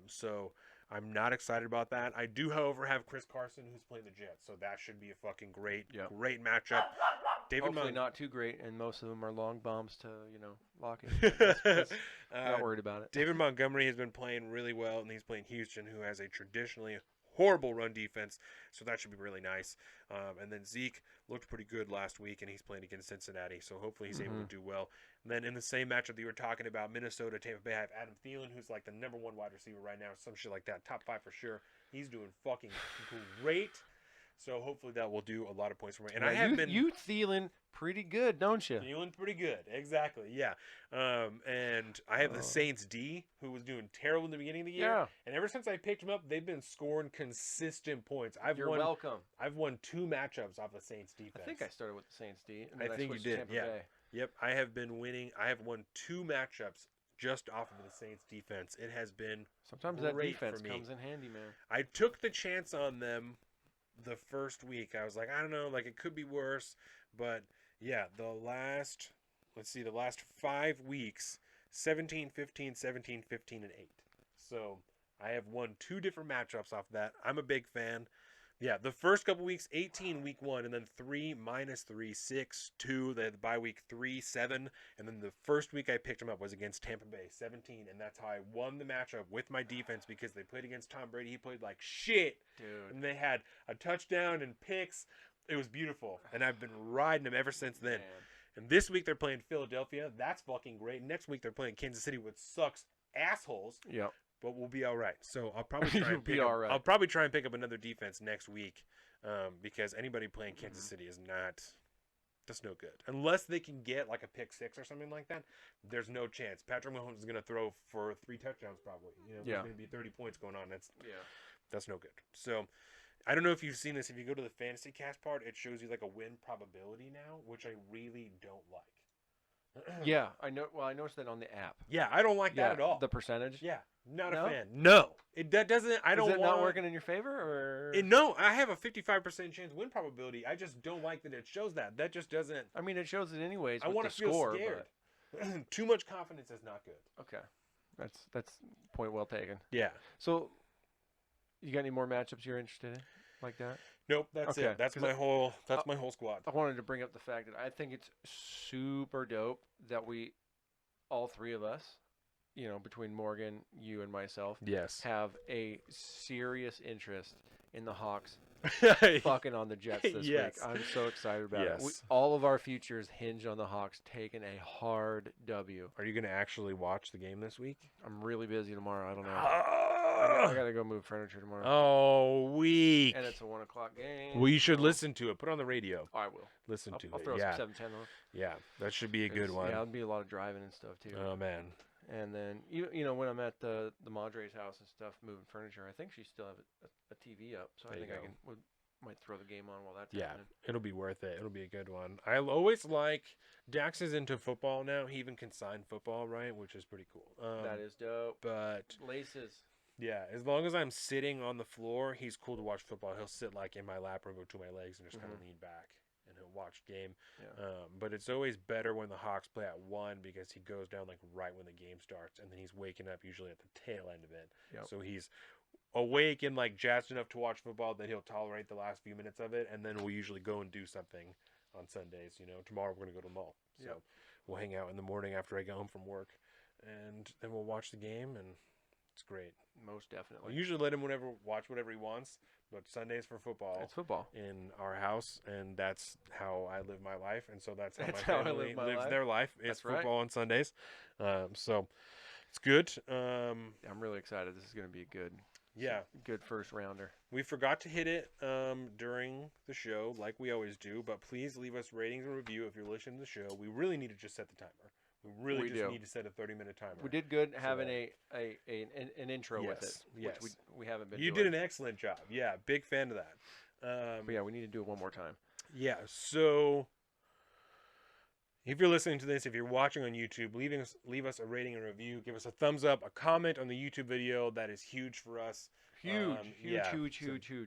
So I'm not excited about that. I do, however, have Chris Carson, who's playing the Jets. So that should be a fucking great matchup.
Hopefully not too great, and most of them are long bombs to, locking. Not worried about it.
David Montgomery has been playing really well, and he's playing Houston, who has a traditionally horrible run defense, so that should be really nice. And then Zeke looked pretty good last week, and he's playing against Cincinnati, so hopefully he's able to do well. And then in the same matchup that you were talking about, Minnesota, Tampa Bay, I have Adam Thielen, who's like the number one wide receiver right now, some shit like that, top 5 for sure. He's doing fucking great. So hopefully that will do a lot of points for me. And I have been
Thielen pretty good, don't you?
Thielen pretty good, exactly. Yeah. And I have the Saints D, who was doing terrible in the beginning of the year.
Yeah.
And ever since I picked him up, they've been scoring consistent points.
You're welcome.
I've won 2 matchups off the Saints defense.
I think I started with the Saints D. And
I
then
think you did. Yeah. Yep. I have been winning. I have won 2 matchups just off of the Saints defense. It has been
sometimes
great
that defense
for me.
comes in handy, man.
I took the chance on them the first week. I was like, I don't know, like it could be worse, but yeah, the last 5 weeks, 17, 15, 17, 15, and 8. So I have won 2 different matchups off that. I'm a big fan. Yeah, the first couple weeks, 18 week 1, and then 3, -3, 6, 2, the bye week 3, 7, and then the first week I picked him up was against Tampa Bay, 17, and that's how I won the matchup with my defense because they played against Tom Brady. He played like shit,
dude,
and they had a touchdown and picks. It was beautiful, and I've been riding them ever since then.
Man.
And this week they're playing Philadelphia. That's fucking great. Next week they're playing Kansas City, which sucks assholes.
Yep.
But we'll be all right. So I'll probably try and
right.
I'll probably try and pick up another defense next week, because anybody playing Kansas City is that's no good unless they can get like a pick 6 or something like that. There's no chance. Patrick Mahomes is going to throw for 3 touchdowns probably. There's going to be 30 points going on. That's no good. So I don't know if you've seen this. If you go to the fantasy cast part, it shows you like a win probability now, which I really don't like.
Yeah, I know. Well, I noticed that on the app.
Yeah, I don't like that at all.
The percentage.
Yeah, not a fan. No, that doesn't. I don't.
Is it not working in your favor, or
no? I have a 55% chance win probability. I just don't like that it shows that. That just doesn't.
I mean, it shows it anyways.
I want to feel scared. But... Too much confidence is not good.
Okay, that's point well taken.
Yeah.
So, you got any more matchups you're interested in, like that?
Nope, that's it. That's my whole squad.
I wanted to bring up the fact that I think it's super dope that we, all 3 of us, between Morgan, you, and myself,
yes,
have a serious interest in the Hawks fucking on the Jets this week. I'm so excited about it. All of our futures hinge on the Hawks taking a hard W.
Are you going to actually watch the game this week?
I'm really busy tomorrow. I don't know. I gotta go move furniture tomorrow.
Oh, week.
And it's a 1 o'clock game.
Well, you should listen to it. Put it on the radio.
I will.
Listen to
I'll
it.
throw some 710 on.
Yeah, that should be a good one.
Yeah, there'll be a lot of driving and stuff too.
Oh man.
And then when I'm at the Madre's house and stuff, moving furniture, I think she still have a TV up, so I think I might throw the game on while that's happening.
It'll be worth it. It'll be a good one. I always like Dax is into football now. He even can sign football, right? Which is pretty cool.
That is dope.
But
laces.
Yeah, as long as I'm sitting on the floor, he's cool to watch football. He'll sit like in my lap or go to my legs and just kind of lean back, and he'll watch game.
Yeah.
But it's always better when the Hawks play at 1 because he goes down like right when the game starts, and then he's waking up usually at the tail end of it.
Yep.
So he's awake and like jazzed enough to watch football that he'll tolerate the last few minutes of it, and then we'll usually go and do something on Sundays. Tomorrow we're gonna go to the mall, so we'll hang out in the morning after I get home from work, and then we'll watch the game and It's great.
Most
I
definitely.
usually let him watch whatever he wants, but Sundays for football.
It's football.
In our house, and that's how I live my life, and so that's how
That's
my
how I
family
live my
lives
life.
their life. It's
That's right.
football on Sundays, so it's good.
I'm really excited. This is going to be a good first rounder.
We forgot to hit it during the show, like we always do, but please leave us ratings and review if you're listening to the show. We really need to just set the timer. We really need to set a 30-minute timer.
We did good having an intro with it, which we haven't been
You
doing.
did an excellent job. Yeah, big fan of that.
But yeah, we need to do it one more time.
Yeah, so if you're listening to this, if you're watching on YouTube, leave us a rating and review. Give us a thumbs up, a comment on the YouTube video. That is huge for us.
Huge.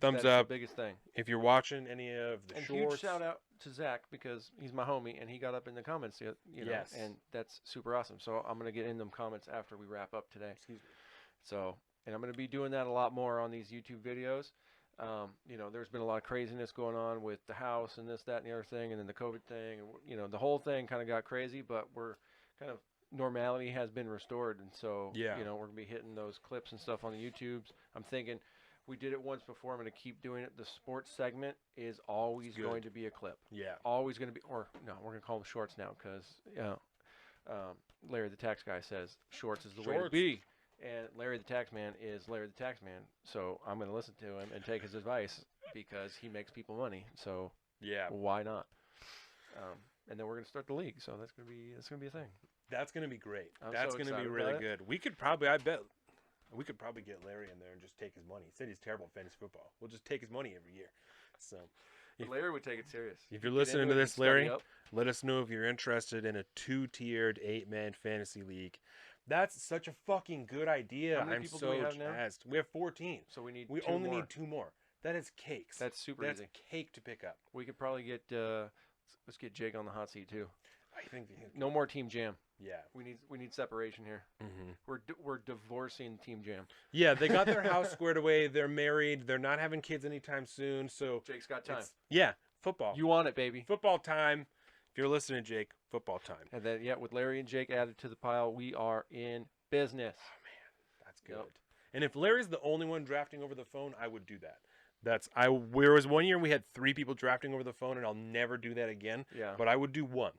Thumbs
That's
up.
the biggest thing.
If you're watching any of the
and
shorts.
Huge shout out to Zach because he's my homie and he got up in the comments,
Yes.
and that's super awesome. So I'm going to get in them comments after we wrap up today.
Excuse me.
So, and I'm going to be doing that a lot more on these YouTube videos. There's been a lot of craziness going on with the house and this, that, and the other thing, and then the COVID thing, and the whole thing kind of got crazy, but we're kind of normality has been restored, and so we're gonna be hitting those clips and stuff on the YouTubes. I'm thinking we did it once before. I'm gonna keep doing it. The sports segment is always going to be a clip.
Yeah.
Always going to be, or no, we're gonna call them shorts now because Larry the Tax Guy says shorts is the way to be. And Larry the Tax Man is Larry the Tax Man, so I'm going to listen to him and take his advice because he makes people money. So why not? And then we're going to start the league, so that's going to be a thing.
That's going to be great.
I'm
That's
so
going to be
excited
really
about it.
good. We could probably get Larry in there and just take his money. He said he's terrible at fantasy football. We'll just take his money every year. So
Larry would take it serious.
If you're listening to this, Larry, let us know if you're interested in a 2-tiered 8-man fantasy league. That's such a fucking good idea.
How many
I'm
people
so
do we have now?
jazzed. We have 14.
So we
only
more.
need 2 more. That is cakes.
That's super easy.
That's cake to pick up.
We could probably get let's get Jake on the hot seat too.
I think
no more Team Jam.
Yeah.
We need separation here.
Mm-hmm.
We're divorcing Team Jam.
Yeah, they got their house squared away. They're married. They're not having kids anytime soon. So
Jake's got time.
Football.
You want it, baby.
Football time. If you're listening, Jake, football time.
And then with Larry and Jake added to the pile, we are in business.
Oh man, that's good. Yep. And if Larry's the only one drafting over the phone, I would do that. There was one year we had 3 people drafting over the phone, and I'll never do that again.
Yeah.
But I would do one.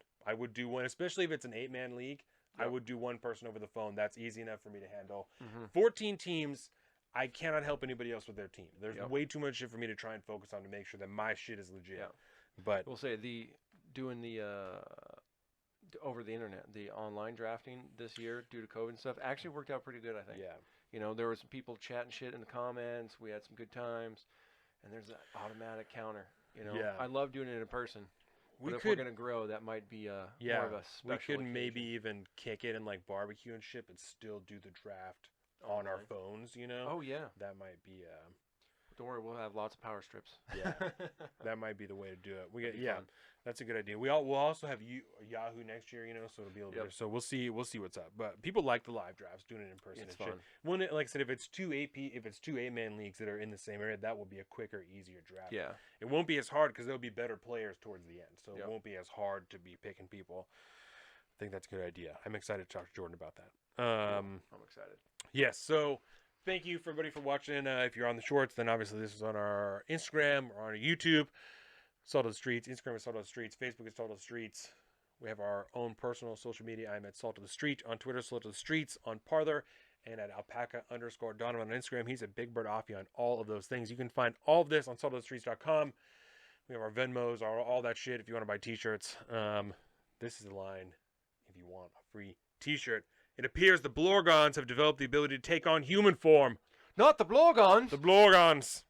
Especially if it's an 8-man league. Yep. I would do one person over the phone. That's easy enough for me to handle. 14 teams. I cannot help anybody else with their team. There's way too much shit for me to try and focus on to make sure that my shit is legit. Yeah. But
we'll say doing the over the internet, the online drafting this year due to COVID and stuff actually worked out pretty good, I think. Yeah. There were some people chatting shit in the comments. We had some good times, and there's that automatic counter. I love doing it in person. If we're gonna grow, that might be more of a special
We could
occasion.
maybe even kick it and like barbecue and shit, but still do the draft on our phones.
Oh yeah.
That might be.
Don't worry, we'll have lots of power strips.
Yeah, that might be the way to do it. That's a good idea. We'll also have Yahoo next year, so it'll be a little bit. So we'll see what's up. But people like the live drafts, doing it in person.
It's
and
fun.
Shit. Like I said, if it's two 8-man leagues that are in the same area, that will be a quicker, easier draft.
Yeah,
it won't be as hard because there'll be better players towards the end, so it won't be as hard to be picking people. I think that's a good idea. I'm excited to talk to Jordan about that.
I'm excited.
Yes. So. Thank you for everybody for watching. If you're on the shorts, then obviously this is on our Instagram or on our YouTube. Salt of the Streets. Instagram is Salt of the Streets. Facebook is Salt of the Streets. We have our own personal social media. I'm at Salt of the Street on Twitter, Salt of the Streets on Parler, and at alpaca_Donovan on Instagram. He's at Big Bird Offie on all of those things. You can find all of this on saltofthestreets.com. We have our Venmos, all that shit if you want to buy t-shirts. This is the line if you want a free t-shirt. It appears the Blorgons have developed the ability to take on human form.
Not the Blorgons!
The Blorgons!